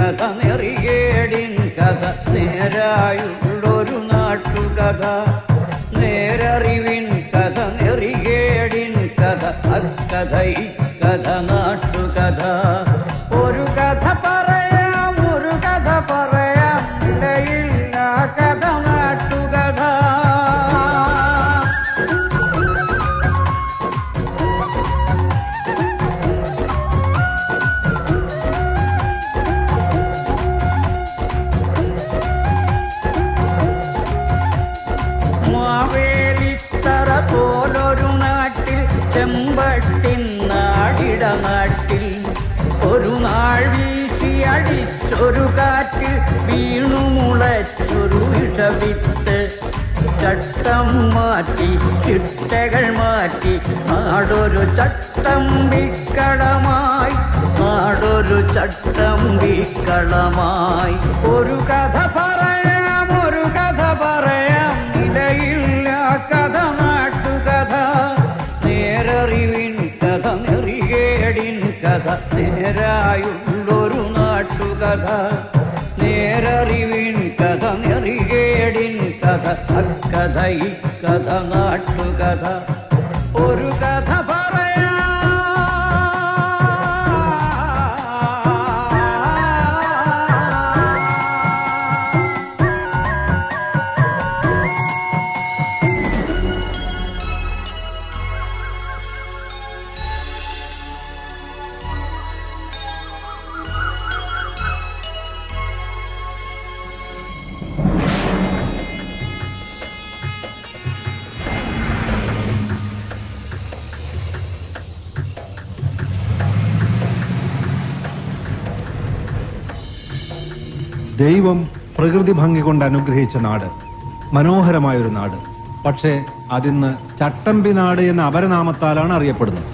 കഥ നെറികേടിൻ കഥ നേരായുള്ളൊരു നാട്ടുകഥ നേരറിവിൻ കഥ നെറികേടിൻ കഥ അക്കഥ ഇക്കഥ നാട്ടുകഥ ഒരു കഥ പറയാം ഒരു കഥ പറയാം ഇടയില്ല കഥ നാട്ടുകഥ മാവേലിത്തറ പോലൊരു നാട്ടിൽ ചെമ്പട്ടിൻ നാടിട നാട്ടിൽ ഒരു നാൾ വീശി അടിച്ചൊരു കാറ്റിൽ വീണു മുളച്ചൊരു വിഷവിത്ത് ചട്ടം മാറ്റി ചിട്ടകൾ മാറ്റി നാടൊരു ചട്ടമ്പിക്കളമായി നാടൊരു ചട്ടമ്പിക്കളമായി ഒരു കഥ പറയാം ഒരു കഥ പറയാം നിലയില്ല കഥ നാട്ടുകഥ നേരറിവിൻ കഥ നെറികേടിൻ കഥ നേരായുള്ളൊരു നാട്ടുകഥ നേരറിവിൻ കഥ നെറികേടിൻ കഥ അക്കഥ ഇക്കഥ നാട്ടുകഥ ഒരു കഥ പറയാം ദൈവം പ്രകൃതി ഭംഗി കൊണ്ട് അനുഗ്രഹിച്ച നാട്, മനോഹരമായൊരു നാട്. പക്ഷേ അതിന്ന് ചട്ടമ്പി നാട് എന്ന അപരനാമത്താലാണ് അറിയപ്പെടുന്നത്.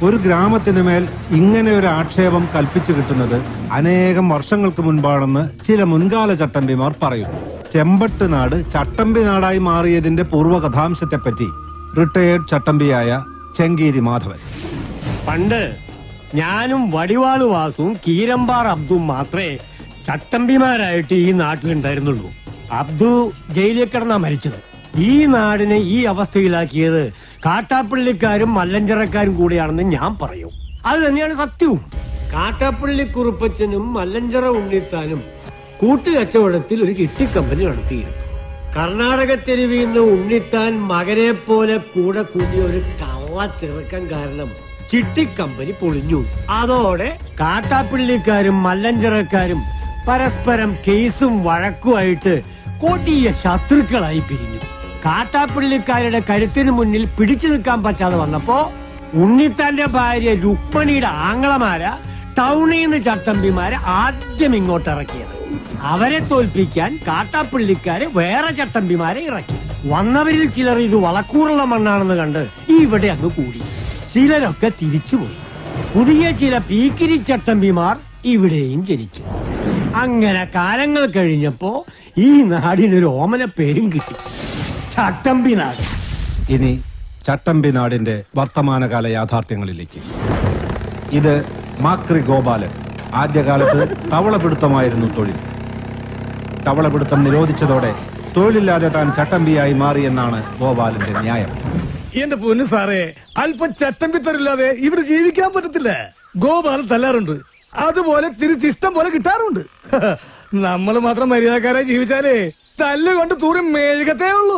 ഒരു ഗ്രാമത്തിനു മേൽ ഇങ്ങനെ ഒരു ആക്ഷേപം കൽപ്പിച്ചു കിട്ടുന്നത് അനേകം വർഷങ്ങൾക്ക് മുൻപാണെന്ന് ചില മുൻകാല ചട്ടമ്പിമാർ പറയുന്നു. ചെമ്പട്ട് നാട് ചട്ടമ്പി നാടായി മാറിയതിന്റെ പൂർവ്വകഥാംശത്തെപ്പറ്റി റിട്ടയേർഡ് ചട്ടമ്പിയായ ചെങ്കീരി മാധവൻ: പണ്ട് ഞാനും വടിവാളു വാസുവും കീരമ്പാർ അബ്ദും മാത്രമേ ചട്ടമ്പിമാരായിട്ട് ഈ നാട്ടിലുണ്ടായിരുന്നുള്ളൂ. അബ്ദു ജയിലിൽ കിടന്നാ മരിച്ചത്. ഈ നാടിനെ ഈ അവസ്ഥയിലാക്കിയത് കാട്ടാപ്പള്ളിക്കാരും മല്ലഞ്ചറക്കാരും കൂടിയാണെന്ന് ഞാൻ പറയും. അത് തന്നെയാണ് സത്യവും. കാട്ടാപ്പള്ളി കുറുപ്പച്ചനും മല്ലഞ്ചറ ഉണ്ണിത്താനും കൂട്ടുകച്ചവടത്തിൽ ഒരു ചിട്ടിക്കമ്പനി നടത്തിയിരുന്നു. കർണാടക തെരുവിൽ നിന്ന് ഉണ്ണിത്താൻ മകനെ പോലെ കൂടെ കൂടിയ ഒരു കള്ള ചെറുക്കം കാരണം ചിട്ടിക്കമ്പനി പൊളിഞ്ഞു. അതോടെ കാട്ടാപ്പള്ളിക്കാരും മല്ലഞ്ചറക്കാരും പരസ്പരം കേസും വഴക്കുമായിട്ട് കൊടിയ ശത്രുക്കളായി പിരിഞ്ഞു. കാട്ടാപ്പള്ളിക്കാരുടെ കരുത്തിന് മുന്നിൽ പിടിച്ചു നിൽക്കാൻ പറ്റാതെ വന്നപ്പോ ഉണ്ണിത്താന്റെ ഭാര്യ രുക്മണിയുടെ ആങ്ങളമാര ടൗണിൽ നിന്ന് ചട്ടമ്പിമാരെ ആദ്യം ഇങ്ങോട്ട് ഇറക്കിയത്. അവരെ തോൽപ്പിക്കാൻ കാട്ടാപ്പള്ളിക്കാര് വേറെ ചട്ടമ്പിമാരെ ഇറക്കി. വന്നവരിൽ ചിലർ ഇത് വളക്കൂറുള്ള മണ്ണാണെന്ന് കണ്ട് ഇവിടെ അങ്ങ് കൂടി. ചിലരൊക്കെ തിരിച്ചുപോയി. പുതിയ ചില പീക്കിരി ചട്ടമ്പിമാർ ഇവിടെയും ജനിച്ചു. അങ്ങനെ കാലങ്ങൾ കഴിഞ്ഞപ്പോ ഈ നാടിനൊരു ഓമന പേരും കിട്ടി, ചട്ടമ്പി നാട്. ഇനി ചട്ടമ്പി നാടിന്റെ വർത്തമാനകാല യാഥാർത്ഥ്യങ്ങളിലേക്ക്. ഇത് മാക്രി ഗോപാലൻ. ആദ്യകാലത്ത് തവളപിടുത്തമായിരുന്നു തൊഴിൽ. തവളപിടുത്തം നിരോധിച്ചതോടെ തൊഴിലില്ലാതെ താൻ ചട്ടമ്പിയായി മാറിയെന്നാണ് ഗോപാലന്റെ ന്യായം. എന്റെ പൊന്നു സാറേ, അല്പം ചട്ടമ്പി തരില്ലാതെ ഇവിടെ ജീവിക്കാൻ പറ്റത്തില്ല. ഗോപാലൻ തല്ലാറുണ്ട്, അതുപോലെ തിരിച്ചിഷ്ടം പോലെ കിട്ടാറുണ്ട്. നമ്മൾ മാത്രം മര്യാദക്കാരായി ജീവിച്ചാലേ തല്ലുകൊണ്ട് തൂറി മെഴുകത്തേ ഉള്ളൂ.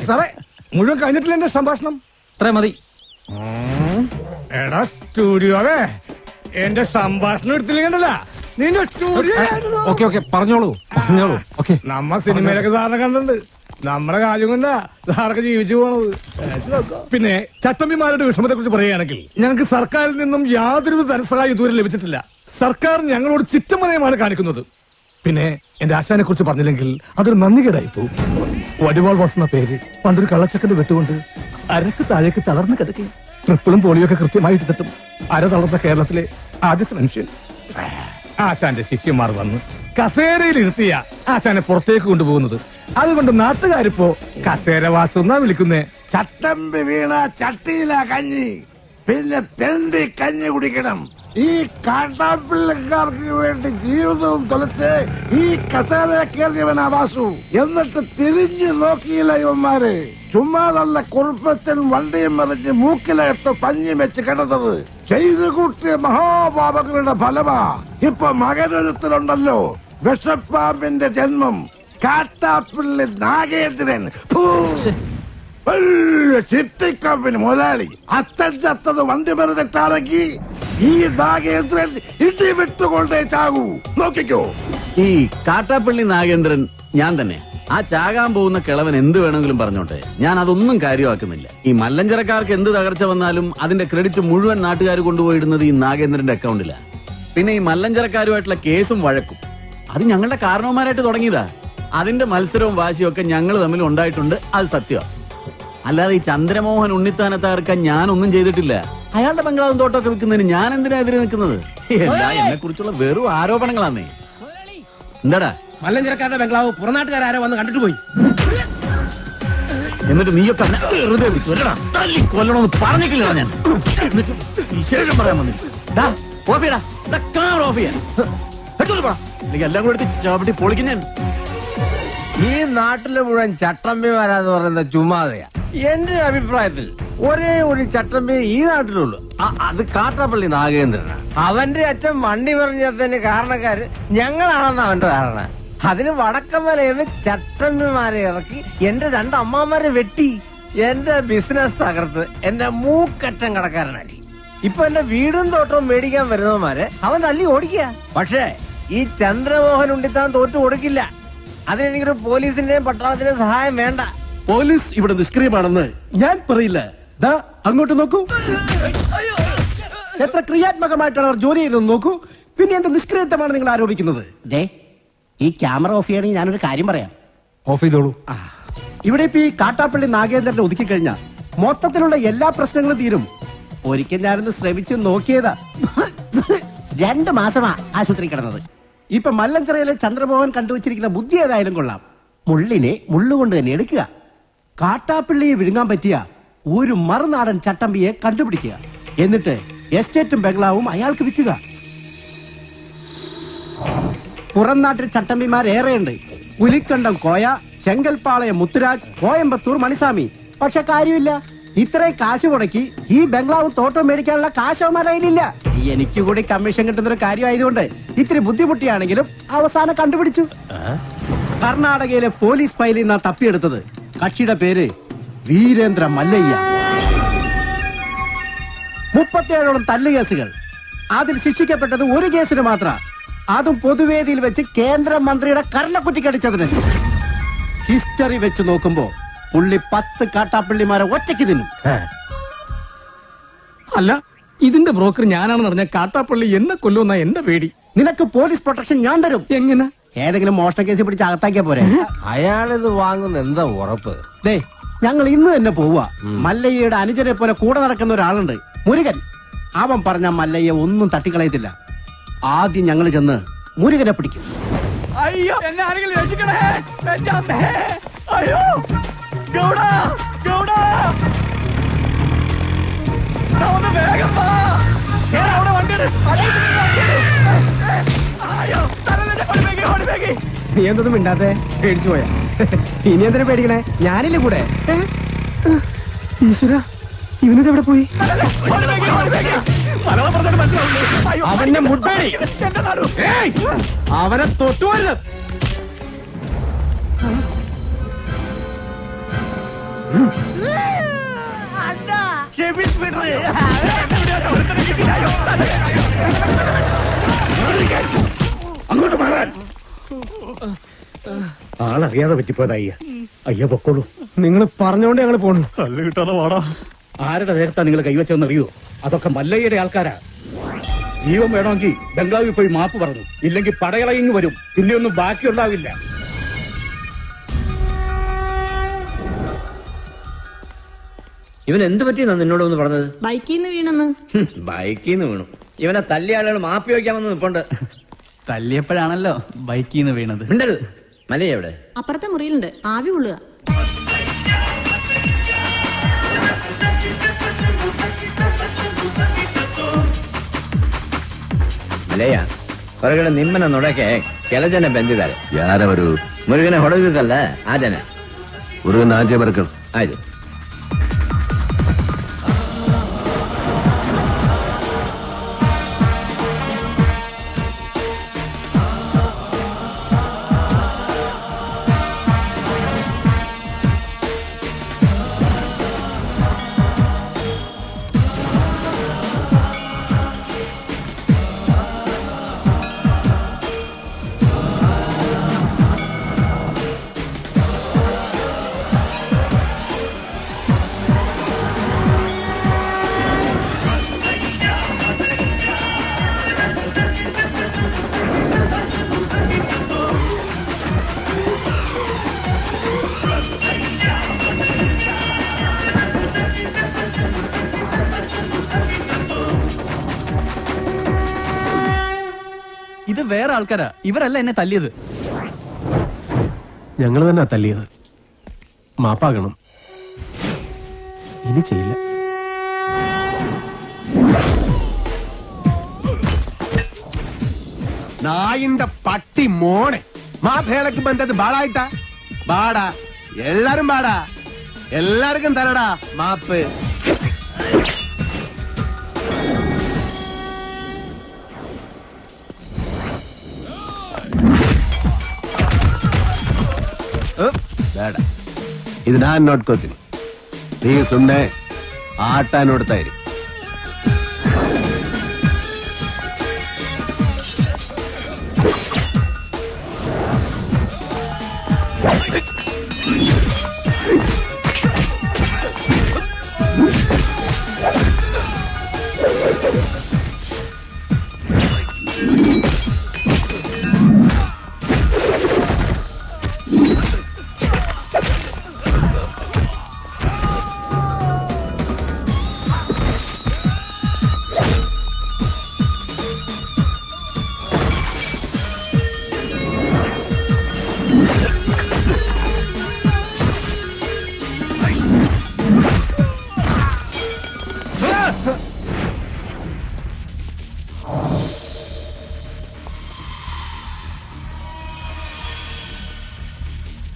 സാറേ, മുഴുവൻ കഴിഞ്ഞിട്ടില്ല എന്റെ സംഭാഷണം. അത്ര മതി. എടാ സ്റ്റുഡിയോ, എന്റെ സംഭാഷണം എടുത്തില്ലെങ്കിലല്ല നിന്റെ സ്റ്റുഡിയോ. പറഞ്ഞോളൂ. നമ്മ സിനിമയിലൊക്കെ സാറിനെ കണ്ടിട്ടുണ്ട്. നമ്മുടെ കാര്യം കൊണ്ടാ സാറൊക്കെ ജീവിച്ചു പോണത്. പിന്നെ ചട്ടമ്പിമാരുടെ വിഷമത്തെ കുറിച്ച് പറയുകയാണെങ്കിൽ ഞങ്ങൾക്ക് സർക്കാരിൽ നിന്നും യാതൊരു ധനസഹായം ഇതുവരെ ലഭിച്ചിട്ടില്ല. സർക്കാർ ഞങ്ങളോട് ചിറ്റമനയമാണ് കാണിക്കുന്നത്. പിന്നെ എന്റെ ആശാനെ കുറിച്ച് പറഞ്ഞില്ലെങ്കിൽ അതൊരു നന്ദികേടായി പോകും. വടിവാൾ വാസുന്ന പേര് പണ്ടൊരു കള്ളച്ചക്കന്റെ വെട്ടുകൊണ്ട് അരക്ക് താഴേക്ക് തളർന്നു കിടക്കി. ട്രിപ്പിളും പോളിയൊക്കെ കൃത്യമായിട്ട് തട്ടും. അര തളർന്ന കേരളത്തിലെ ആദ്യത്തെ മനുഷ്യൻ. ആശാന്റെ ശിഷ്യന്മാർ വന്ന് കസേരയിൽ ഇരുത്തിയ ആശാനെ പുറത്തേക്ക് കൊണ്ടുപോകുന്നത്. അതുകൊണ്ട് നാട്ടുകാരിപ്പോ കസേര വാസു എന്നാ വിളിക്കുന്നേ. ചട്ടമ്പി വീണ ചട്ടിയില കഞ്ഞി, പിന്നെ തെണ്ടി കഞ്ഞി കുടിക്കണം. ഈ കാട്ടാപ്പിള്ളക്കാർക്ക് വേണ്ടി ജീവിതവും തൊലച്ച് ഈ കസേര കയറിയവനാ വാസു. എന്നിട്ട് തിരിഞ്ഞു നോക്കിയില്ല ഇവന്മാര്. ചുമ്മാതല്ല കുറുപ്പച്ചൻ വണ്ടിയും മറിഞ്ഞ് മൂക്കിലകത്ത് പഞ്ഞി വെച്ച് കിടന്നത്. ചെയ്തു കൂട്ടിയ മഹാപാപങ്ങളുടെ ഫലമാ ഇപ്പൊ മകനൊരുത്തിലുണ്ടല്ലോ വിഷപ്പാമ്പിന്റെ ജന്മം. കാട്ടാപ്പിള്ളി നാഗേന്ദ്രൻ ചിട്ടിക്കമ്പിന് മുതലാളി. അച്ഛൻ ചത്തത് വണ്ടി മറിഞ്ഞിട്ടാണെങ്കിൽ ഈ നാഗേന്ദ്രൻ ഇടി വിട്ടുകൊണ്ടേ ചാകൂ. നോക്കിക്കോ. ഈ കാട്ടാപ്പള്ളി നാഗേന്ദ്രൻ ഞാൻ തന്നെ. ആ ചാകാൻ പോകുന്ന കിളവൻ എന്ത് വേണമെങ്കിലും പറഞ്ഞോട്ടെ, ഞാൻ അതൊന്നും കാര്യമാക്കുന്നില്ല. ഈ മല്ലഞ്ചരക്കാർക്ക് എന്ത് തകർച്ച വന്നാലും അതിന്റെ ക്രെഡിറ്റ് മുഴുവൻ നാട്ടുകാർ കൊണ്ടുപോയിടുന്നത് ഈ നാഗേന്ദ്രന്റെ അക്കൗണ്ടിലാ. പിന്നെ ഈ മല്ലഞ്ചരക്കാരുമായിട്ടുള്ള കേസും വഴക്കും അത് ഞങ്ങളുടെ കാരണവന്മാരായിട്ട് തുടങ്ങിയതാ. അതിന്റെ മത്സരവും വാശിയും ഒക്കെ ഞങ്ങൾ തമ്മിൽ ഉണ്ടായിട്ടുണ്ട്, അത് സത്യമാണ്. അല്ലാതെ ഈ ചന്ദ്രമോഹൻ ഉണ്ണിത്താനെ തകർക്കാൻ ഞാനൊന്നും ചെയ്തിട്ടില്ല. അയാളുടെ ബംഗ്ലാവും തോട്ടമൊക്കെ വിൽക്കുന്നതിന് ഞാൻ എന്തിനാ എതിരെ നിൽക്കുന്നത്? എന്നെ കുറിച്ചുള്ള വെറും ആരോപണങ്ങളാന്നേ. എന്താടാ മല്ലഞ്ചരക്കാരുടെ ബംഗ്ലാവ് പുറനാട്ടുകാരോ വന്ന് കണ്ടിട്ട് പോയി. എന്നിട്ട് നീയൊക്കെ കൊല്ലണമെന്ന് പറഞ്ഞിട്ടില്ല ഞാൻ. എന്നിട്ട് വിശേഷം പറയാൻ വന്നില്ല. എല്ലാം കൂടെ എടുത്ത് ചവിട്ടി പൊളിക്കും ഞാൻ. ഈ നാട്ടിലെ മുഴുവൻ ചട്ടമ്പിമാരാന്ന് പറയുന്നത് ചുമ്മാതെയാ. എന്റെ അഭിപ്രായത്തിൽ ഒരേ ഒരു ചട്ടമ്പി ഈ നാട്ടിലുള്ളൂ, അത് കാട്ടാപ്പള്ളി നാഗേന്ദ്രനാണ്. അവന്റെ അച്ഛൻ വണ്ടി പറഞ്ഞതിന് കാരണക്കാര് ഞങ്ങളാണെന്ന് അവന്റെ ധാരണ. അതിന് വടക്കമലയെന്ന് ചട്ടമ്പിമാരെ ഇറക്കി എന്റെ രണ്ട് അമ്മാമാരെ വെട്ടി എന്റെ ബിസിനസ് തകർത്ത് എന്റെ മൂക്കറ്റം കടക്കാരനാക്കി. ഇപ്പൊ എന്റെ വീടും തോട്ടവും മേടിക്കാൻ വരുന്നവന്മാരെ അവൻ തല്ലി ഓടിക്കുക. പക്ഷേ ഈ ചന്ദ്രമോഹൻ ഉണ്ണിത്താൻ തോറ്റു കൊടുക്കില്ല. അതിനെനിക്കൊരു പോലീസിന്റെയും പട്ടാളത്തിന്റെയും സഹായം വേണ്ട. പോലീസ് ഇവിടെ നിഷ്ക്രിയമാണെന്ന് ഞാൻ പറയില്ല. ദാ അങ്ങോട്ട് നോക്കൂ, എത്ര ക്രിയാത്മകമായിട്ടാണ് അവർ ജോലി ചെയ്തതെന്ന് നോക്കൂ. പിന്നെ എന്ത് നിഷ്ക്രിയത്വമാണ് നിങ്ങൾ ആരോപിക്കുന്നത്? ഈ ക്യാമറ ഓഫ് ചെയ്യണമെങ്കിൽ ഞാനൊരു കാര്യം പറയാം. ഓഫ് ചെയ്തോളൂ. ഇവിടെ ഇപ്പൊ ഈ കാട്ടാപ്പള്ളി നാഗേന്ദ്രനെ ഒതുക്കി കഴിഞ്ഞാൽ മൊത്തത്തിലുള്ള എല്ലാ പ്രശ്നങ്ങളും തീരും. ഒരിക്കൽ ഞാനൊന്ന് ശ്രമിച്ച് നോക്കിയതാ. 2 മാസമാ ആശുപത്രി കിടന്നത്. ഇപ്പൊ മല്ലഞ്ചിറയിലെ ചന്ദ്രമോഹൻ കണ്ടുവച്ചിരിക്കുന്ന ബുദ്ധി ഏതായാലും കൊള്ളാം. മുള്ളിനെ മുള്ളുകൊണ്ട് തന്നെ എടുക്കുക. കാട്ടാപ്പിള്ളിയെ വിഴുങ്ങാൻ പറ്റിയ ഒരു മറുനാടൻ ചട്ടമ്പിയെ കണ്ടുപിടിക്കുക. എന്നിട്ട് എസ്റ്റേറ്റും ബംഗ്ലാവും അയാൾക്ക് വിൽക്കുക. പുറം നാട്ടിൽ ചട്ടമ്പിമാരേറെയുണ്ട്. പുലിക്കണ്ടം കോയ, ചെങ്കൽപ്പാളയം മുത്തുരാജ്, കോയമ്പത്തൂർ മണിസ്വാമി. പക്ഷെ കാര്യമില്ല, ഇത്രയും കാശ് മുടക്കി ഈ ബംഗ്ലാവും തോട്ടം മേടിക്കാനുള്ള കാശവന്മാരായില്ല. എനിക്ക് കൂടി കമ്മീഷൻ കിട്ടുന്നൊരു കാര്യമായതുകൊണ്ട് ഇത്തിരി ബുദ്ധിമുട്ടിയാണെങ്കിലും അവസാനം കണ്ടുപിടിച്ചു. കർണാടകയിലെ പോലീസ് ഫയലിൽ നിന്നാ തപ്പിയെടുത്തത്. കക്ഷിയുടെ പേര് വീരേന്ദ്ര മല്ലയ്യ. 37ഓളം തല്ലുകേസുകൾ. അതിൽ ശിക്ഷിക്കപ്പെട്ടത് ഒരു കേസിന് മാത്രം, അതും പൊതുവേദിയിൽ വെച്ച് കേന്ദ്രമന്ത്രിയുടെ കർണക്കുറ്റിക്കടിച്ചതിന്. ഹിസ്റ്ററി വെച്ച് നോക്കുമ്പോ പുള്ളി 10 കാട്ടാപ്പള്ളിമാരെ ഒറ്റയ്ക്ക് തിന്നും. അല്ല, ഇതിന്റെ ബ്രോക്കർ ഞാനാണെന്ന് പറഞ്ഞ കാട്ടാപ്പള്ളി എന്നെ കൊല്ലുന്ന എന്റെ പേടി. നിനക്ക് പോലീസ് പ്രൊട്ടക്ഷൻ ഞാൻ തരും. എങ്ങനെ? ഏതെങ്കിലും മോഷണ കേസ് പിടിച്ച് അകത്താക്കിയാ പോരെ. അയാളിത് വാങ്ങുന്ന എന്താ ഉറപ്പ്? ദേ, ഞങ്ങൾ ഇന്ന് തന്നെ പോവുക. മല്ലയ്യയുടെ അനുജനെ പോലെ കൂടെ നടക്കുന്ന ഒരാളുണ്ട്, മുരുകൻ. അവൻ പറഞ്ഞ മല്ലയ്യ ഒന്നും തട്ടിക്കളയത്തില്ല. ആദ്യം ഞങ്ങൾ ചെന്ന് മുരുകനെ പിടിക്കും. അയ്യോ, എന്നെ ആരെങ്കിലും രക്ഷിക്കണേ. എന്റെ അമ്മേ. അയ്യോ, ഗൗഡാ, ഗൗഡാ. ഒന്ന് വേഗം വാ. അവിടെ വണ്ടിയുണ്ട്. അയ്യോ, ഓടിപ്പേക്ക്. നീ എന്തൊന്നും മിണ്ടാത്തെ? പേടിച്ചു പോയാ? ഇനി എന്തിനാ പേടിക്കണേ? ഞാനില്ലേ കൂടെ. ഈശ്വര, ഇവനത് എവിടെ പോയി? അവന്റെ മുട്ടായി അവനെ തൊട്ടുവരുത്. അങ്ങോട്ട് മാറാൻ. ആളറിയാതെ പറ്റിപ്പോയതാ. അയ്യ പൊക്കോളൂ. നിങ്ങൾ പറഞ്ഞോണ്ട് ഞങ്ങൾ പോണു. കല്ല് കിട്ടാതെ വാടാ. ആരുടെ നേരത്താ നിങ്ങൾ കൈവച്ചെന്നറിയോ? അതൊക്കെ മല്ലയ്യയുടെ ആൾക്കാരാ. ജീവൻ വേണമെങ്കിൽ ബംഗ്ലാവിൽ പോയി മാപ്പ് പറഞ്ഞു, ഇല്ലെങ്കിൽ പടയളയിങ് വരും. പിന്നെ ഒന്നും ബാക്കിയുണ്ടാവില്ല. ഇവൻ എന്ത് പറ്റിയെന്നാ നിന്നോട് ഒന്ന് പറഞ്ഞത്? ബൈക്കിൽ നിന്ന് വീണെന്ന്. ബൈക്കിൽ നിന്ന് വീണു. ഇവനെ തല്ലിയ ആളുകൾ മാപ്പി വയ്ക്കാമെന്ന് നിപ്പുണ്ട്. തല്ലിയപ്പോഴാണല്ലോ ബൈക്കിൽ നിന്ന് വീണത്. ഉണ്ടത് മലയ എവിടെ? അപ്പുറത്തെ മുറിയിലുണ്ട്, ആവി കൊള്ളുക. ಮಲೆಯ ಹೊರಗಡೆ ನಿಮ್ಮನ್ನ ನೋಡಕ್ಕೆ ಕೆಲ ಜನ ಬಂದಿದ್ದಾರೆ. ಯಾರವರು? ಮುರುಗನ ಹೊಡೆದಿದ್ದಲ್ಲ ಆ ಜನ. ಮುರುಗನ್ ಆಚೆ ಬರ್ಕಳು. ಆಯ್ತು. ഇത് വേറെ ആൾക്കാരാ, ഇവരല്ല എന്നെ തല്ലിയത്. ഞങ്ങൾ തന്നെ തല്ലിയത്. മാപ്പാകണം, ഇനി ചെയ്യില്ല. നായിന്റെ പട്ടി മോണെ മാപ്പേളക്ക് ബന്ധത് ബാളായിട്ടാ ബാടാ. എല്ലാരും ബാടാ, എല്ലാവർക്കും തരടാ മാപ്പ്. ಬೇಡ, ಇದು ನಾನು ನೋಡ್ಕೋತೀನಿ. ನೀವು ಸುಮ್ಮನೆ ಆಟ ನೋಡ್ತಾ ಇರಿ.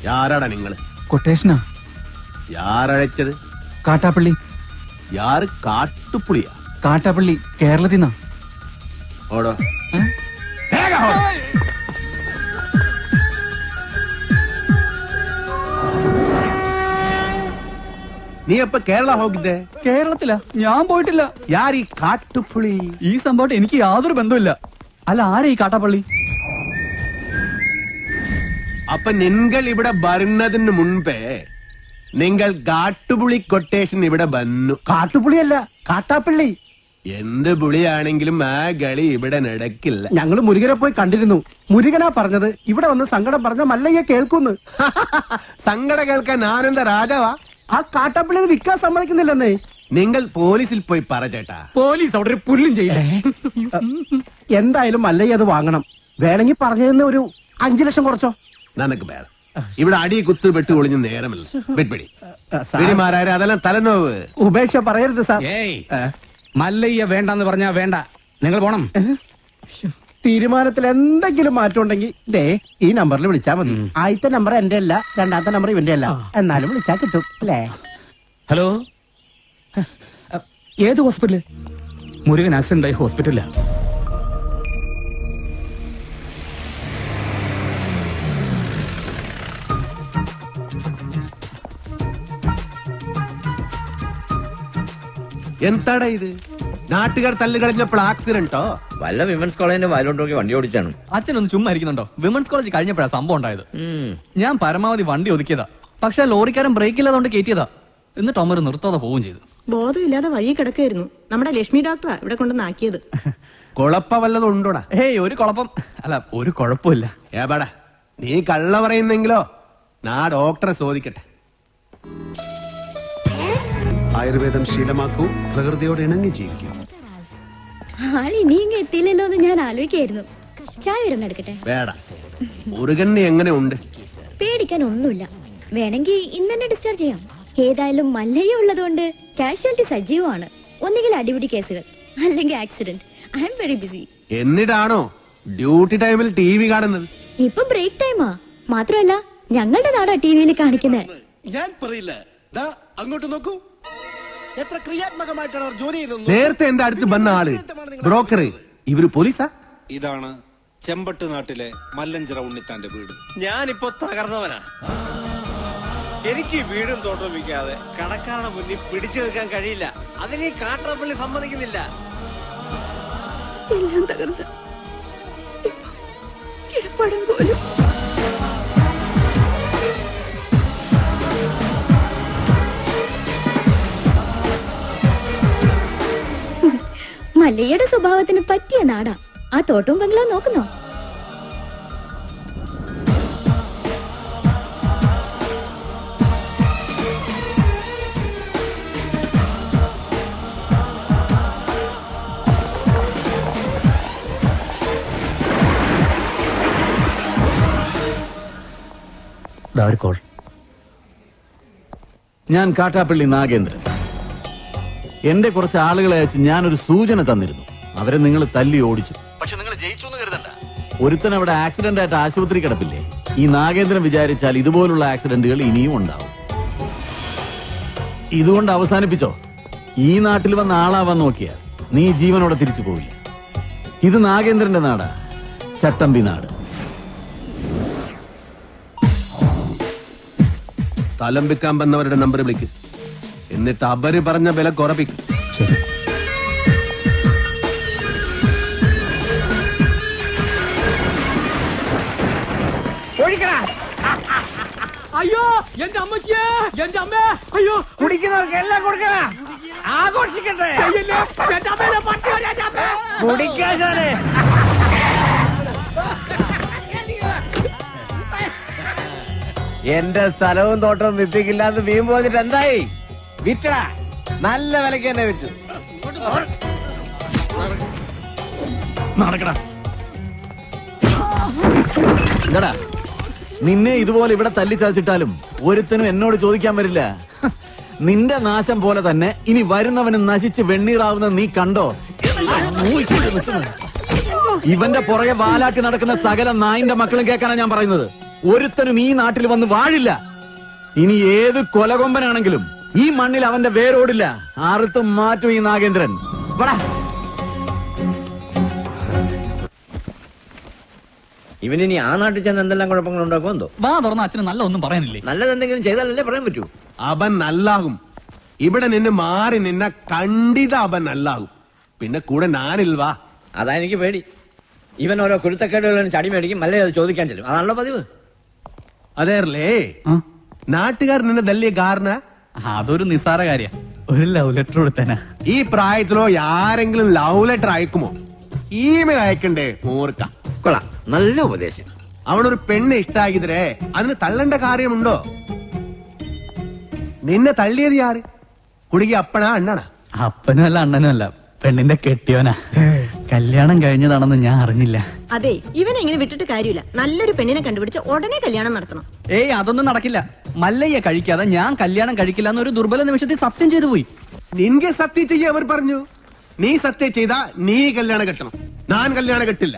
யாராடா നിങ്ങൾ? കൊട്ടേഷനാ. யாரழைச்சது? കാട്ടാപ്പള്ളി. யாரு? കാട്ടുപുളിയാ? കാട്ടാപ്പള്ളി കേരളത്തിൽ നിന്നാ. ഓടോ. നീ എപ്പ കേരള ಹೋಗಿದ್ದೆ? കേരളത്തിലാ, ഞാൻ പോയിട്ടില്ല. ಯಾರೀ കാട്ടുപുളി? ഈ സംഭവം എനിക്ക് യാതൊരു ബന്ധമില്ല. അല്ല, ആരാ ഈ കാട്ടാപ്പള്ളി? അപ്പൊ നിങ്ങൾ ഇവിടെ വരുന്നതിന് മുൻപേ നിങ്ങൾ കാട്ടുപുളി കൊട്ടേഷൻ ഇവിടെ വന്നു. കാട്ടുപുളിയല്ല, കാട്ടാപ്പള്ളി. എന്ത് പുളിയാണെങ്കിലും ആ കളി ഇവിടെ നടക്കില്ല. ഞങ്ങള് മുരുകനെ പോയി കണ്ടിരുന്നു. മുരുകനാ പറഞ്ഞത് ഇവിടെ വന്ന് സങ്കടം പറഞ്ഞ മല്ലയ്യ കേൾക്കുന്നു. സങ്കടം കേൾക്കാൻ ആനന്ദ രാജാവാ? ആ കാട്ടാപ്പള്ളി വിൽക്കാൻ സമ്മതിക്കുന്നില്ലെന്നേ. നിങ്ങൾ പോലീസിൽ പോയി പറ ചേട്ടാ. പോലീസ് അവിടെ ഒരു പുല്ലും ചെയ്യില്ല. എന്തായാലും മല്ലയ്യ അത് വാങ്ങണം. വേണമെങ്കിൽ പറഞ്ഞതിന് ഒരു 5 ലക്ഷം കുറച്ചോ. നനക്ക് വേണം. ഇവിടെ അടി കുത്ത് വെട്ട് ഒളിഞ്ഞ് നേരമില്ല. വെടിമാരായ അതെല്ലാം തലനോവ്. ഉപേക്ഷ പറയരുത് സാർ. മല്ലയ്യ വേണ്ടെന്ന് പറഞ്ഞാ വേണ്ട, നിങ്ങൾ പോണം. തീരുമാനത്തിൽ എന്തെങ്കിലും മാറ്റം ഉണ്ടെങ്കിൽ ദേ ഈ നമ്പറിൽ വിളിച്ചാൽ മതി. ആദ്യത്തെ നമ്പർ എന്റെ അല്ല, രണ്ടാമത്തെ നമ്പർ ഇവന്റെ അല്ല. എന്നാലും വിളിച്ചാൽ കിട്ടും അല്ലേ? ഹലോ, ഏത് ഹോസ്പിറ്റല്? മുരുകൻ ആക്സിഡന്റ് ആയി ഹോസ്പിറ്റലിലാ. എന്താടാ ഇത്? നാട്ടുകാർ തല്ല് കളഞ്ഞപ്പോൾ ആക്സിഡന്റോ? വല്ല വിമൻസ് കോളേജിന്റെ വയലോട്ടോക്കി വണ്ടി ഓടിച്ചാണ്. അച്ഛനൊന്ന് ചുമ്മാ ഇരിക്കുന്നുണ്ടോ? വിമൻസ് കോളേജ് കഴിഞ്ഞപ്പോഴാണ് സംഭവം ഉണ്ടായത്. ഞാൻ പരമാവധി വണ്ടി ഒതുക്കിയതാ. പക്ഷെ ലോറിക്കാരൻ ബ്രേക്ക് ഇല്ലാതെ കയറ്റിയതാ. എന്നിട്ട് അമ്മ നിർത്താതെ പോവുകയും ചെയ്തു. ബോധമില്ലാതെ വഴി കിടക്കായിരുന്നു. നമ്മുടെ ലക്ഷ്മി ഡോക്ടറാ ഇവിടെ കൊണ്ടുവന്നാക്കിയത്. കുഴപ്പ വല്ലതും ഉണ്ടോടാ? ഹേയ്, ഒരു കുഴപ്പം അല്ല, ഒരു കുഴപ്പമില്ല. ഏപാടാ, നീ കള്ള പറയുന്നെങ്കിലോ നാ ഡോക്ടറെ ചോദിക്കട്ടെ. ആയുർവേദം ശീലമാക്കൂ, പ്രകൃതിയോട് ഇണങ്ങി ജീവിക്കൂ. ആളി നീങ്ങ എത്തിയില്ലല്ലോ എന്ന് ഞാൻ ആലോചിക്കായിരുന്നു. ചായ വരണം എടുക്കട്ടെ? വേട, മുരുകന് എങ്ങനെ ഉണ്ട്? പേടിക്കാൻ ഒന്നുമില്ല. വേണമെങ്കിൽ ഇന്ന് തന്നെ ഡിസ്ചാർജ് ചെയ്യാം. ഏതായാലും മല്ലയ്യ ഉള്ളതുകൊണ്ട് കാഷ്വാലിറ്റി സജീവമാണ്. ഒന്നുകിൽ അടിപിടി കേസുകൾ, അല്ലെങ്കിൽ accident. I am very busy. എന്നിട്ടാണോ ഡ്യൂട്ടി ടൈമിൽ TV കാണുന്നത്? ഇപ്പൊ ബ്രേക്ക് ടൈമാ. മാത്രമല്ല ഞങ്ങളുടെ നാടാ ടിവിയിൽ കാണിക്കുന്നത്. ഞാൻ പറയില്ല. അങ്ങോട്ട് നോക്കൂ, എത്ര ക്രിയാത്മകമായിട്ടാണ് അവർ ജോലി ചെയ്തത്. നേരത്തെ എന്റെ അടുത്ത് വന്ന ആള് ബ്രോക്കർ, ഇവര് പോലീസാ? ഇതാണ് ചെമ്പട്ട് നാട്ടിലെ മല്ലഞ്ചിറ ഉണ്ണിത്താന്റെ വീട്. ഞാനിപ്പോ തകർന്നവനാ. എനിക്ക് വീടും തോട്ടം വിൽക്കാതെ കടക്കാരുടെ മുന്നിൽ പിടിച്ചു നിൽക്കാൻ കഴിയില്ല. അതിന് ഈ കാട്ടറപ്പള്ളി സമ്മതിക്കുന്നില്ല. എല്ലാം തകർന്ന് ഇപ്പൊ കിടപ്പാടം പോലും. മല്ലയ്യയുടെ സ്വഭാവത്തിന് പറ്റിയ നാടാ. ആ തോട്ടവും ബംഗ്ലാവ് നോക്കുന്നോ? ഞാൻ കാട്ടാപ്പള്ളി നാഗേന്ദ്രൻ. എന്റെ കുറച്ച് ആളുകളെ അയച്ച് ഞാനൊരു സൂചന തന്നിരുന്നു. അവരെ നിങ്ങൾ തല്ലി ഓടിച്ചു. പക്ഷെ നിങ്ങൾ ജയിച്ചു എന്ന് കരുതണ്ട. ഒരുത്തൻ അവിടെ ആക്സിഡന്റ് ആയിട്ട് ആശുപത്രി കിടപ്പില്ലേ? ഈ നാഗേന്ദ്രൻ വിചാരിച്ചാൽ ഇതുപോലുള്ള ആക്സിഡന്റുകൾ ഇനിയും ഉണ്ടാവും. ഇതുകൊണ്ട് അവസാനിപ്പിച്ചോ. ഈ നാട്ടിൽ വന്ന ആളാവാൻ നോക്കിയാൽ നീ ജീവനോടെ തിരിച്ചു പോവില്ല. ഇത് നാഗേന്ദ്രന്റെ നാടാ, ചട്ടമ്പി നാട്. സ്ഥലം വിൽക്കാൻ വന്നവരുടെ നമ്പർ വിളിക്കും, എന്നിട്ട് അവര് പറഞ്ഞ വില കുറപ്പിക്കും. ശരി. അയ്യോ എന്റെ അമ്മച്ചിയെ, എന്റെ അമ്മേ, അയ്യോ കുടിക്കുന്നവർക്ക് എല്ലാം കൊടുക്കണ, ആഘോഷിക്കട്ടെ. കുടിക്കാതെ എന്റെ സ്ഥലവും തോട്ടവും വിപ്പിക്കില്ലാന്ന് വീമ്പ് വന്നിട്ട് എന്തായി? വിറ്റടാ, നല്ല വിലക്ക് തന്നെ വിറ്റു. നടക്കടാ. എന്താടാ നിന്നെ ഇതുപോലെ ഇവിടെ തല്ലിച്ചതച്ചിട്ടാലും ഒരുത്തനും എന്നോട് ചോദിക്കാൻ വരില്ല. നിന്റെ നാശം പോലെ തന്നെ ഇനി വരുന്നവന് നശിച്ച് വെണ്ണീറാവുന്ന നീ കണ്ടോ? ഇവന്റെ പുറകെ വാലാട്ടി നടക്കുന്ന സകല നായിന്റെ മക്കളും കേൾക്കാനാ ഞാൻ പറയുന്നത്. ഒരുത്തനും ഈ നാട്ടിൽ വന്ന് വാഴില്ല. ഇനി ഏത് കൊലകൊമ്പനാണെങ്കിലും ഈ മണ്ണിൽ അവന്റെ വേരോടില്ല. ആർത്തും മാറ്റും ഈ നാഗേന്ദ്രൻ. ഇവനിനി ആ നാട്ടിൽ ചെന്ന് എന്തെല്ലാം കുഴപ്പങ്ങൾ ഉണ്ടാക്കുമെന്തോ. വാ തുറന്ന അച്ഛന് നല്ല ഒന്നും പറയാനില്ലേ? നല്ലതെന്തെങ്കിലും ചെയ്താലല്ലേ പറയാൻ പറ്റൂ. അവൻ നല്ലാകും. ഇവിടെ നിന്ന് മാറി നിന്ന കണ്ടിത അവൻ നല്ലാകും. പിന്നെ കൂടെ ഞാനിൽവാ. അതാ എനിക്ക് പേടി. ഇവൻ ഓരോ കുരുത്തക്കേടുകളും ചടി മേടിക്കും, അല്ലേ അത് ചോദിക്കാൻ ചെല്ലും. അതാണല്ലോ പതിവ്. അതേറല്ലേ നാട്ടുകാർ നിന്നെ തല്ലിയ കാരണം? അതൊരു നിസ്സാര കാര്യ. ഒരു ലവ് ലെറ്റർ കൊടുത്തനാ. ഈ പ്രായത്തിലോ ആരെങ്കിലും ലവ് ലെറ്റർ അയക്കുമോ? ഇമെയിൽ അയക്കണ്ടേ? ഓർക്ക. കൊള്ളാം, നല്ല ഉപദേശം. അവനൊരു പെണ്ണ് ഇഷ്ടാക്കിതരേ, അതിന് തള്ളേണ്ട കാര്യമുണ്ടോ? നിന്നെ തള്ളിയത് ആര്? കുടുങ്ങി അപ്പനാ അണ്ണനാ? അപ്പനും അല്ല അണ്ണനും അല്ല, പെണ്ണിന്റെ കെട്ടിയോനാ. കല്യാണം കഴിഞ്ഞതാണെന്ന് ഞാൻ അറിഞ്ഞില്ല. അതെ, ഇവനെ ഇങ്ങനെ വിട്ടിട്ട് കാര്യമില്ല. നല്ലൊരു പെണ്ണിനെ കണ്ടുപിടിച്ച് ഉടനെ കല്യാണം നടത്തണം. ഏയ് അതൊന്നും നടക്കില്ല. മല്ലയ്യ കഴിക്കാതെ ഞാൻ കല്യാണം കഴിക്കില്ല എന്നൊരു ദുർബല നിമിഷത്തിൽ സത്യം ചെയ്തു പോയി. നിന്റെ സത്യം ചെയ്യ അവർ പറഞ്ഞു. നീ സത്യം ചെയ്താ നീ കല്യാണം കെട്ടണം. ഞാൻ കല്യാണം കെട്ടില്ല.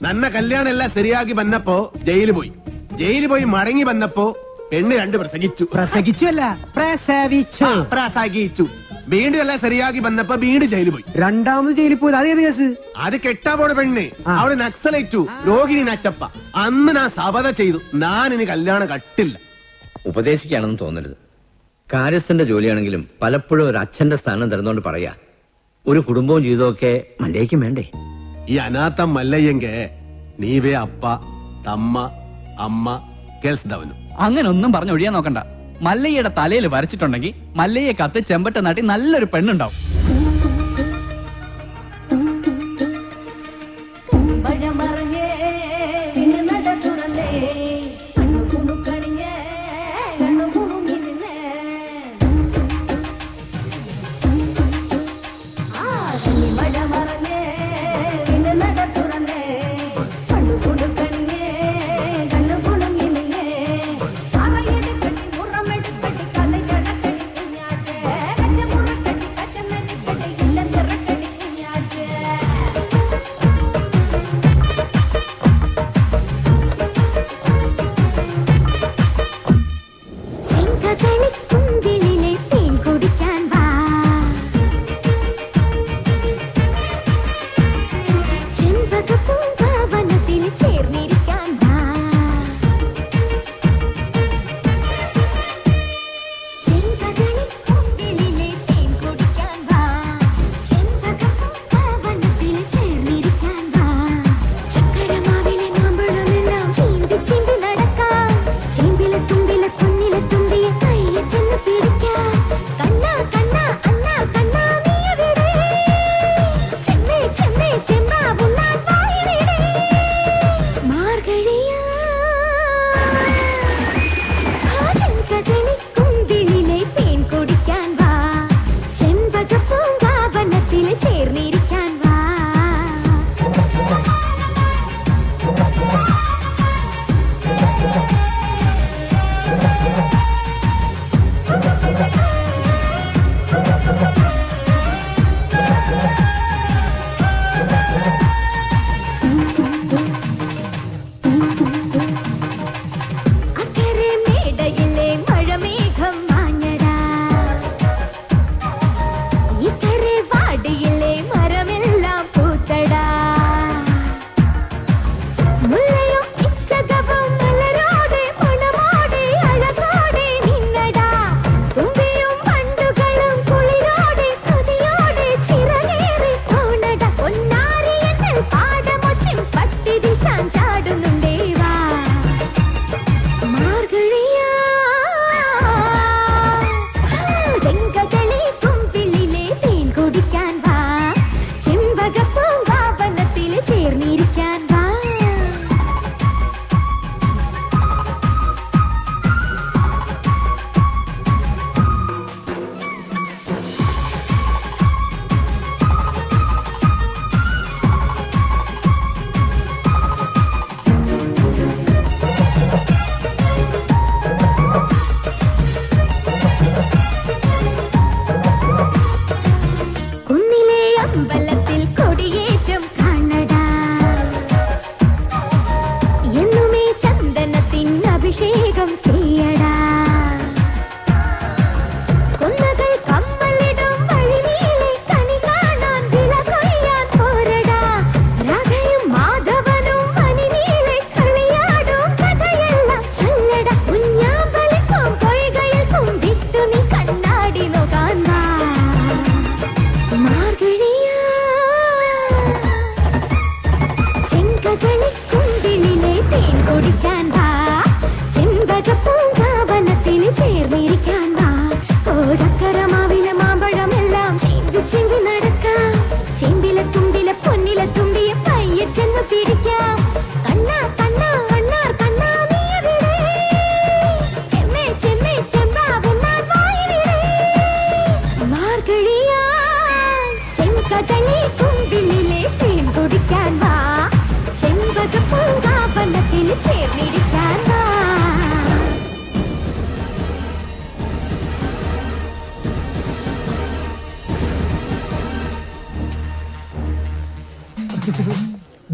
നന്ന കല്യാണം എല്ലാം ശരിയാക്കി വന്നപ്പോ ജയിലിൽ പോയി മടങ്ങി വന്നപ്പോ പെണ്ണ് 2 പ്രസംഗിച്ചു. പ്രസംഗിച്ചുവല്ല, പ്രസവിച്ചു. പ്രസംഗിച്ചു. വീണ്ടും എല്ലാം ശരിയാക്കി വന്നപ്പോ വീണ്ടും ജയിലിൽ പോയി. രണ്ടാമത് ജയിലിൽ പോയത് അതേത് കേസ്? അത് കെട്ടാ പോണ പെണ്ണ്. അവള് നക്സലേറ്റു, രോഹിണി നച്ചപ്പ. അന്ന് ഞാൻ സബത ചെയ്തു, ഞാൻ ഇനി കല്യാണം കട്ടില്ല. ഉപദേശിക്കാണെന്ന് തോന്നരുത്. കാര്യസ്ഥന്റെ ജോലിയാണെങ്കിലും പലപ്പോഴും ഒരു അച്ഛന്റെ സ്ഥാനം തരുന്നോണ്ട് പറയാ, ഒരു കുടുംബവും ജീവിതമൊക്കെ മല്ലയ്ക്കും വേണ്ടേ? ഈ അനാഥം മല്ലയ്യെങ്ക നീവേ അപ്പ തമ്മ അമ്മ കേൾസ്തവനും. അങ്ങനെ ഒന്നും പറഞ്ഞ് ഒഴിയാൻ നോക്കണ്ട. മല്ലയ്യയുടെ തലയിൽ വരച്ചിട്ടുണ്ടെങ്കിൽ മല്ലയ്യെ കത്ത് ചെമ്പട്ട നാട്ടി നല്ലൊരു പെണ്ണുണ്ടാവും.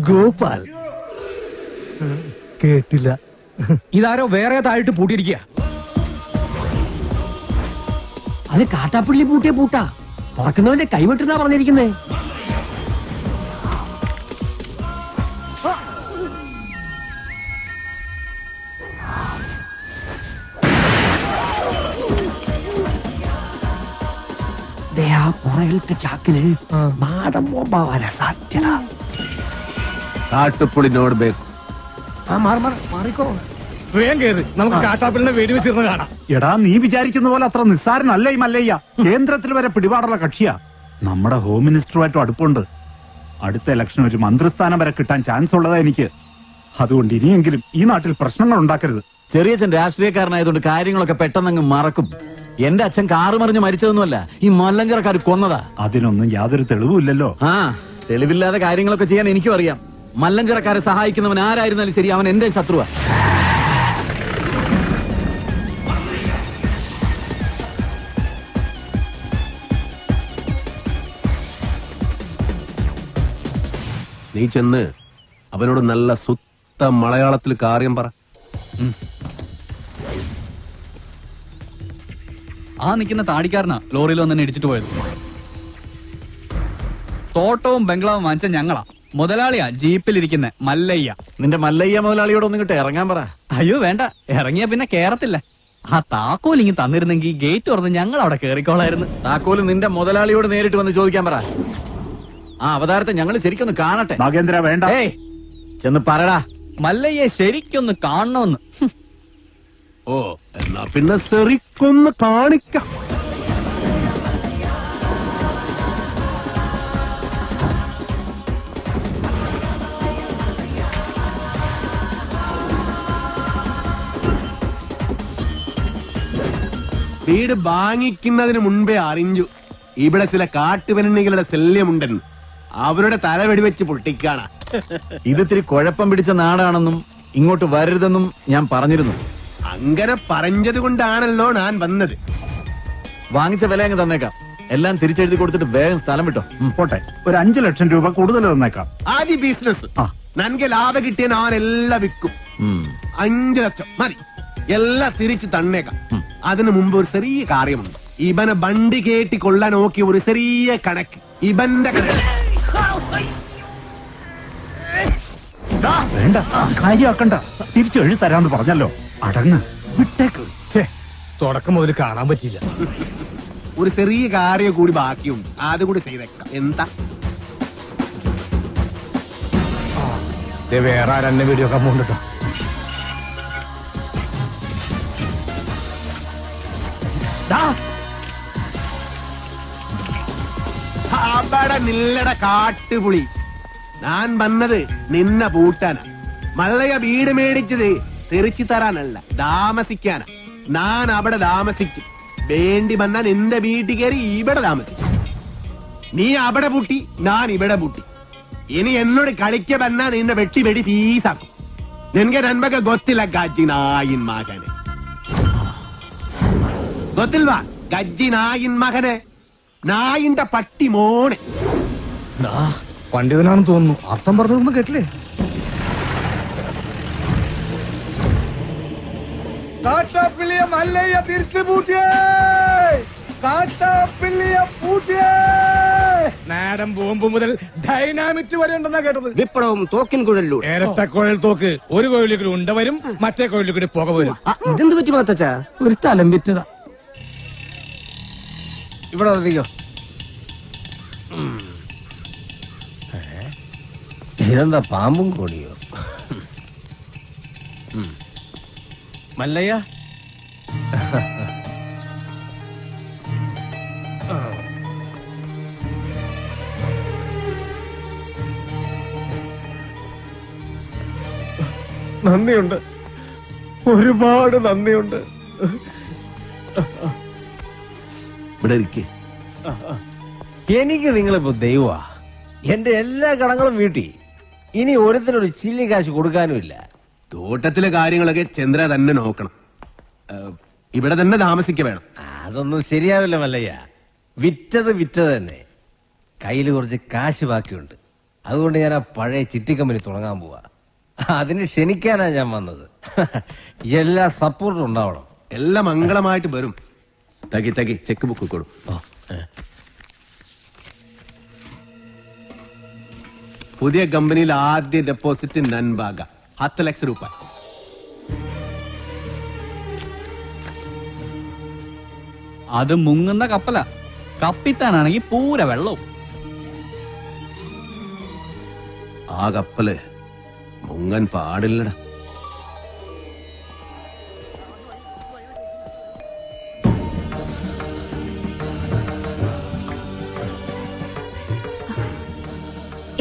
ഗോപാൽ കേട്ടില്ല. ഇതാരോ വേറെ താഴിട്ട് പൂട്ടിയിരിക്കുക. അത് കാട്ടാപ്പിള്ളി പൂട്ടിയ പൂട്ടാ. തുറക്കുന്നവന്റെ കൈവിട്ടെന്നാ പറഞ്ഞിരിക്കുന്നേ. ആ പുറകിലത്തെ ചാക്കിന് മാടം ബോംബാവാനാ സാധ്യത. കാട്ടുപുളിനോട് ബേക്കും. മാറിക്കോ. വേഗം കേറ്, നമുക്ക് കാട്ടാപ്പിളിനെ വെടിവെച്ചിരുന്ന് കാണാം. എടാ, നീ വിചാരിക്കുന്ന പോലെ അത്ര നിസ്സാരനല്ല ഈ മല്ലയ്യ. കേന്ദ്രത്തിൽ വരെ പിടിപാടുള്ള കക്ഷിയാ. നമ്മുടെ ഹോം മിനിസ്റ്ററുമായിട്ടും അടുപ്പുണ്ട്. അടുത്ത ഇലക്ഷൻ ഒരു മന്ത്രിസ്ഥാനം വരെ കിട്ടാൻ ചാൻസ് ഉള്ളതാ എനിക്ക്. അതുകൊണ്ട് ഇനിയെങ്കിലും ഈ നാട്ടിൽ പ്രശ്നങ്ങൾ ഉണ്ടാക്കരുത്. ചെറിയച്ഛൻ രാഷ്ട്രീയക്കാരനായതുകൊണ്ട് കാര്യങ്ങളൊക്കെ പെട്ടെന്നങ്ങ് മറക്കും. എന്റെ അച്ഛൻ കാറ് മറിഞ്ഞ് മരിച്ചതൊന്നുമല്ല, ഈ മല്ലഞ്ചരക്കാർ കൊന്നതാ. അതിനൊന്നും യാതൊരു തെളിവുമില്ലല്ലോ. ആ, തെളിവില്ലാതെ കാര്യങ്ങളൊക്കെ ചെയ്യാൻ എനിക്കും അറിയാം. മല്ലഞ്ചരക്കാരെ സഹായിക്കുന്നവൻ ആരായിരുന്നാലും ശരി, അവൻ എന്റെ ശത്രുവാ. നീ ചെന്ന് അവനോട് നല്ല സുത്ത മലയാളത്തിൽ കാര്യം പറ. ആ നിൽക്കുന്ന താടിക്കാരനാ ലോറിയിൽ വന്നെ ഇടിച്ചിട്ട് പോയത്. തോട്ടവും ബംഗ്ലാവും വാങ്ങിച്ച ഞങ്ങളാ. മുതലാളിയാ ജീപ്പിലിരിക്കുന്ന മല്ലയ്യ. നിന്റെ മല്ലയ്യ മുതലാളിയോടൊന്നും കിട്ടെ ഇറങ്ങാൻ പറ. അയ്യോ വേണ്ട, ഇറങ്ങിയ പിന്നെ കേറത്തില്ല. ആ താക്കോൽ ഇങ്ങ് തന്നിരുന്നെങ്കിൽ ഗേറ്റ് തുറന്ന് ഞങ്ങൾ അവിടെ കേറിക്കോളായിരുന്നു. താക്കോല് നിന്റെ മുതലാളിയോട് നേരിട്ട് വന്ന് ചോദിക്കാൻ പറ. ആ അവതാരത്തെ ഞങ്ങൾ ശരിക്കൊന്ന് കാണട്ടെ. നാഗേന്ദ്ര വേണ്ട. ചെന്ന് പറടാ. മല്ലയ്യെ ശരിക്കൊന്ന് കാണണമെന്ന്. ഓ, എന്നാ പിന്നെ ശരിക്കൊന്ന് കാണിക്കാം. വീട് വാങ്ങിക്കുന്നതിന് മുൻപേ അറിഞ്ഞു ഇവിടെ ചില കാട്ടുപെണ്ണികളുടെ ശല്യമുണ്ടെന്ന്. അവരുടെ തല വെടിവെച്ച് പൊട്ടിക്കാണ്. ഇതിത്തിരി കുഴപ്പം പിടിച്ച നാടാണെന്നും ഇങ്ങോട്ട് വരരുതെന്നും ഞാൻ പറഞ്ഞിരുന്നു. അങ്ങനെ പറഞ്ഞത് കൊണ്ടാണല്ലോ ഞാൻ വന്നത്. വാങ്ങിച്ച വില അങ്ങ് തന്നേക്കാം. എല്ലാം തിരിച്ചെഴുതി കൊടുത്തിട്ട് വേഗം സ്ഥലം വിട്ടോ. പോട്ടെ, ഒരു 5 ലക്ഷം രൂപ കൂടുതൽ തന്നേക്കാം. ആദ്യ ബിസിനസ് നൻകെ ലാഭം കിട്ടിയ ഞാൻ എല്ലാം വിൽക്കും. 5 ലക്ഷം മതി, എല്ലാം തിരിച്ചു തന്നേക്കാം. അതിനു മുമ്പ് ഒരു ചെറിയ കാര്യമുണ്ട്. ഇവനെ വണ്ടി കേട്ടി കൊള്ളാൻ നോക്കിയ ഒരു ചെറിയ കണക്ക്. ഇവന്റെ കണക്ക് വേണ്ട, കാര്യമാക്കണ്ട. തിരിച്ചു എഴുതി തരാന്ന് പറഞ്ഞല്ലോ. അടങ്ങ്, വിട്ടേക്ക്. തുടക്കം മുതൽ കാണാൻ പറ്റില്ല. ഒരു ചെറിയ കാര്യം കൂടി ബാക്കിയുണ്ട്, അതുകൂടി ചെയ്തേക്കാം. എന്താ വേറെ ആരെന്നെ വീഡിയോ ഒക്കെ പോകണ്ടോ? അവിടെ നില്ലട കാട്ടുപുളി. ഞാൻ വന്നത് നിന്നെ പൂട്ടാനാ. മല്ലയ വീട് മേടിച്ചത് തെറിച്ചു തരാനല്ല, താമസിക്കാനാ. ഞാൻ അവിടെ താമസിക്കും. വേണ്ടി വന്നാൽ നിന്റെ വീട്ടിൽ കയറി ഇവിടെ താമസിക്കും. നീ അവിടെ പൂട്ടി, ഞാൻ ഇവിടെ പൂട്ടി. ഇനി എന്നോട് കളിക്ക വന്നാ നിന്നെ വെട്ടി വെടി പീസാക്കും. നിനക്ക് നൻപക ಗೊತ್ತಿಲ್ಲ ಗಜ್ಜಿ ನಾಯಿನ್ ಮಗನೆ. ಗೊತ್ತಿಲ್ವಾ ಗಜ್ಜಿ ನಾಯಿನ್ ಮಗനെ? നായിന്റെ പട്ടി മോനെ. പണ്ഡിതനാണെന്ന് തോന്നുന്നു. അർത്ഥം പറഞ്ഞൊന്നും കേട്ടില്ലേ? കാട്ടാപ്പിള്ളിയെ മല്ലയ്യ തിരിച്ചു പൂട്ടിയേ. കാട്ടാപ്പിള്ളിയെ പൂട്ടിയേ. നാടൻ ബോംബ് മുതൽ ഡൈനാമിറ്റ് വരെ ഉണ്ടെന്നാ കേട്ടത്. വിപ്ലവം തോക്കിൻ കുഴലിലൂടെ. ഇരട്ട കുഴൽ തോക്ക്. ഒരു കുഴലിൽ കൂടി ഉണ്ട വരും, മറ്റേ കുഴലിൽ കൂടി പുക വരും. ഇതെന്ത് പറ്റി മാത്തച്ചാ? ഒരു സ്ഥലം വിറ്റതാ. ഇവിടെ വന്നിക്കോ. ഇതെന്താ പാമ്പും കോടിയോ? മല്ലയ്യ, നന്ദിയുണ്ട്, ഒരുപാട് നന്ദിയുണ്ട്. ഇവിടെ ഇരിക്കേ. എനിക്ക് നിങ്ങളിപ്പോ ദൈവമാ. എന്റെ എല്ലാ കടങ്ങളും വീട്ടി. ഇനി ഒരുത്തിനൊരു ചില്ലി കാശ് കൊടുക്കാനുമില്ല. തോട്ടത്തിലെ കാര്യങ്ങളൊക്കെ ചന്ദ്ര തന്നെ നോക്കണം. ഇവിടെ തന്നെ താമസിക്ക വേണം. അതൊന്നും ശരിയാവില്ല മല്ലയ്യ. വിറ്റത് തന്നെ. കയ്യിൽ കുറച്ച് കാശ് ബാക്കിയുണ്ട്. അതുകൊണ്ട് ഞാൻ ആ പഴയ ചിട്ടി കമ്പനി തുടങ്ങാൻ പോവാ. അതിന് ക്ഷണിക്കാനാ ഞാൻ വന്നത്. എല്ലാ സപ്പോർട്ടും ഉണ്ടാവണം. എല്ലാം മംഗളമായിട്ട് വരും. തകി ചെക്ക് ബുക്ക് കൊടു. പുതിയ കമ്പനിയിൽ ആദ്യ ഡെപ്പോസിറ്റ് നൻബാഗ 10 ലക്ഷം രൂപ. അത് മുങ്ങുന്ന കപ്പല. കപ്പിത്താനാണെങ്കിൽ പൂര വെള്ളവും. ആ കപ്പല് മുങ്ങൻ പാടില്ലടാ.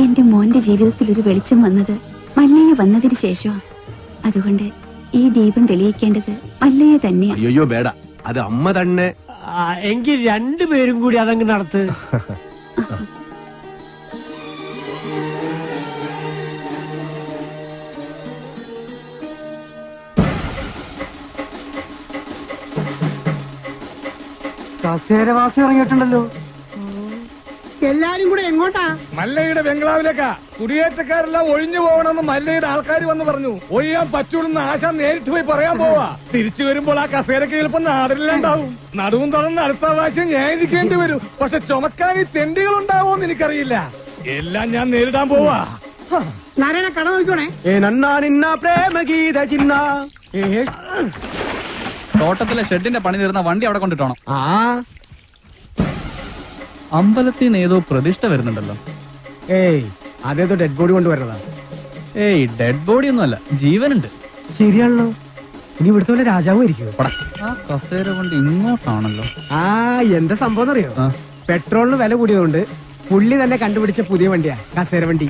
എന്റെ മോന്റെ ജീവിതത്തിൽ ഒരു വെളിച്ചം വന്നത് മല്ലയ്യ വന്നതിന് ശേഷം. അതുകൊണ്ട് ഈ ദീപം തെളിയിക്കേണ്ടത് മല്ലയ്യ തന്നെയാ. അയ്യോ വേട, അത് അമ്മ തന്നെ. എങ്കിൽ രണ്ടുപേരും കൂടി അതങ്ങ് നടത്ത്. കസേരവാസം ഇറങ്ങിയിട്ടുണ്ടല്ലോ. എല്ലാരും കൂടെ എങ്ങോട്ടാ? മല്ലയുടെ ബംഗ്ലാവിലേക്കാ. കുടിയേറ്റക്കാരെല്ലാം ഒഴിഞ്ഞു പോകണമെന്ന് മല്ലയുടെ ആൾക്കാർ വന്ന് പറഞ്ഞു. ഒഴിയാൻ പറ്റൂലെന്ന് ആശ നേരിട്ട് പോയി പറയാൻ പോവാ. തിരിച്ചു വരുമ്പോൾ ആ കസേരക്ക് ചിലപ്പോ നാടില്ലാണ്ടാവും. നടുവും തുറന്ന് അടുത്ത പ്രാവശ്യം ഞാൻ ഇരിക്കേണ്ടി വരും. പക്ഷെ ചുമക്കാൻ ഈ തെണ്ടികൾ ഉണ്ടാവോന്ന് എനിക്കറിയില്ല. എല്ലാം ഞാൻ നേരിടാൻ പോവാ. നാരായണ കട നോക്കണേ. തോട്ടത്തിലെ ഷെഡിന്റെ പണി തീർന്ന വണ്ടി അവിടെ കൊണ്ടിട്ടോണം. അമ്പലത്തിൽ നിന്ന് ഏതോ പ്രതിഷ്ഠ വരുന്നുണ്ടല്ലോ. ഏയ് അതേതോ ഡെഡ് ബോഡി കൊണ്ടുവരണതാ. ഏയ് ഡെഡ് ബോഡി ഒന്നുമല്ല, ജീവനുണ്ട്. ശരിയാണല്ലോ. ഇനി ഇവിടുത്തെ പോലെ രാജാവും ഇരിക്കുമോ? ആ കസേര കൊണ്ട് ഇങ്ങോട്ടാണല്ലോ. എന്താ സംഭവം അറിയോ? പെട്രോളിന് വില കൂടിയതുകൊണ്ട് പുള്ളി തന്നെ കണ്ടുപിടിച്ച പുതിയ വണ്ടിയാ കസേര വണ്ടി.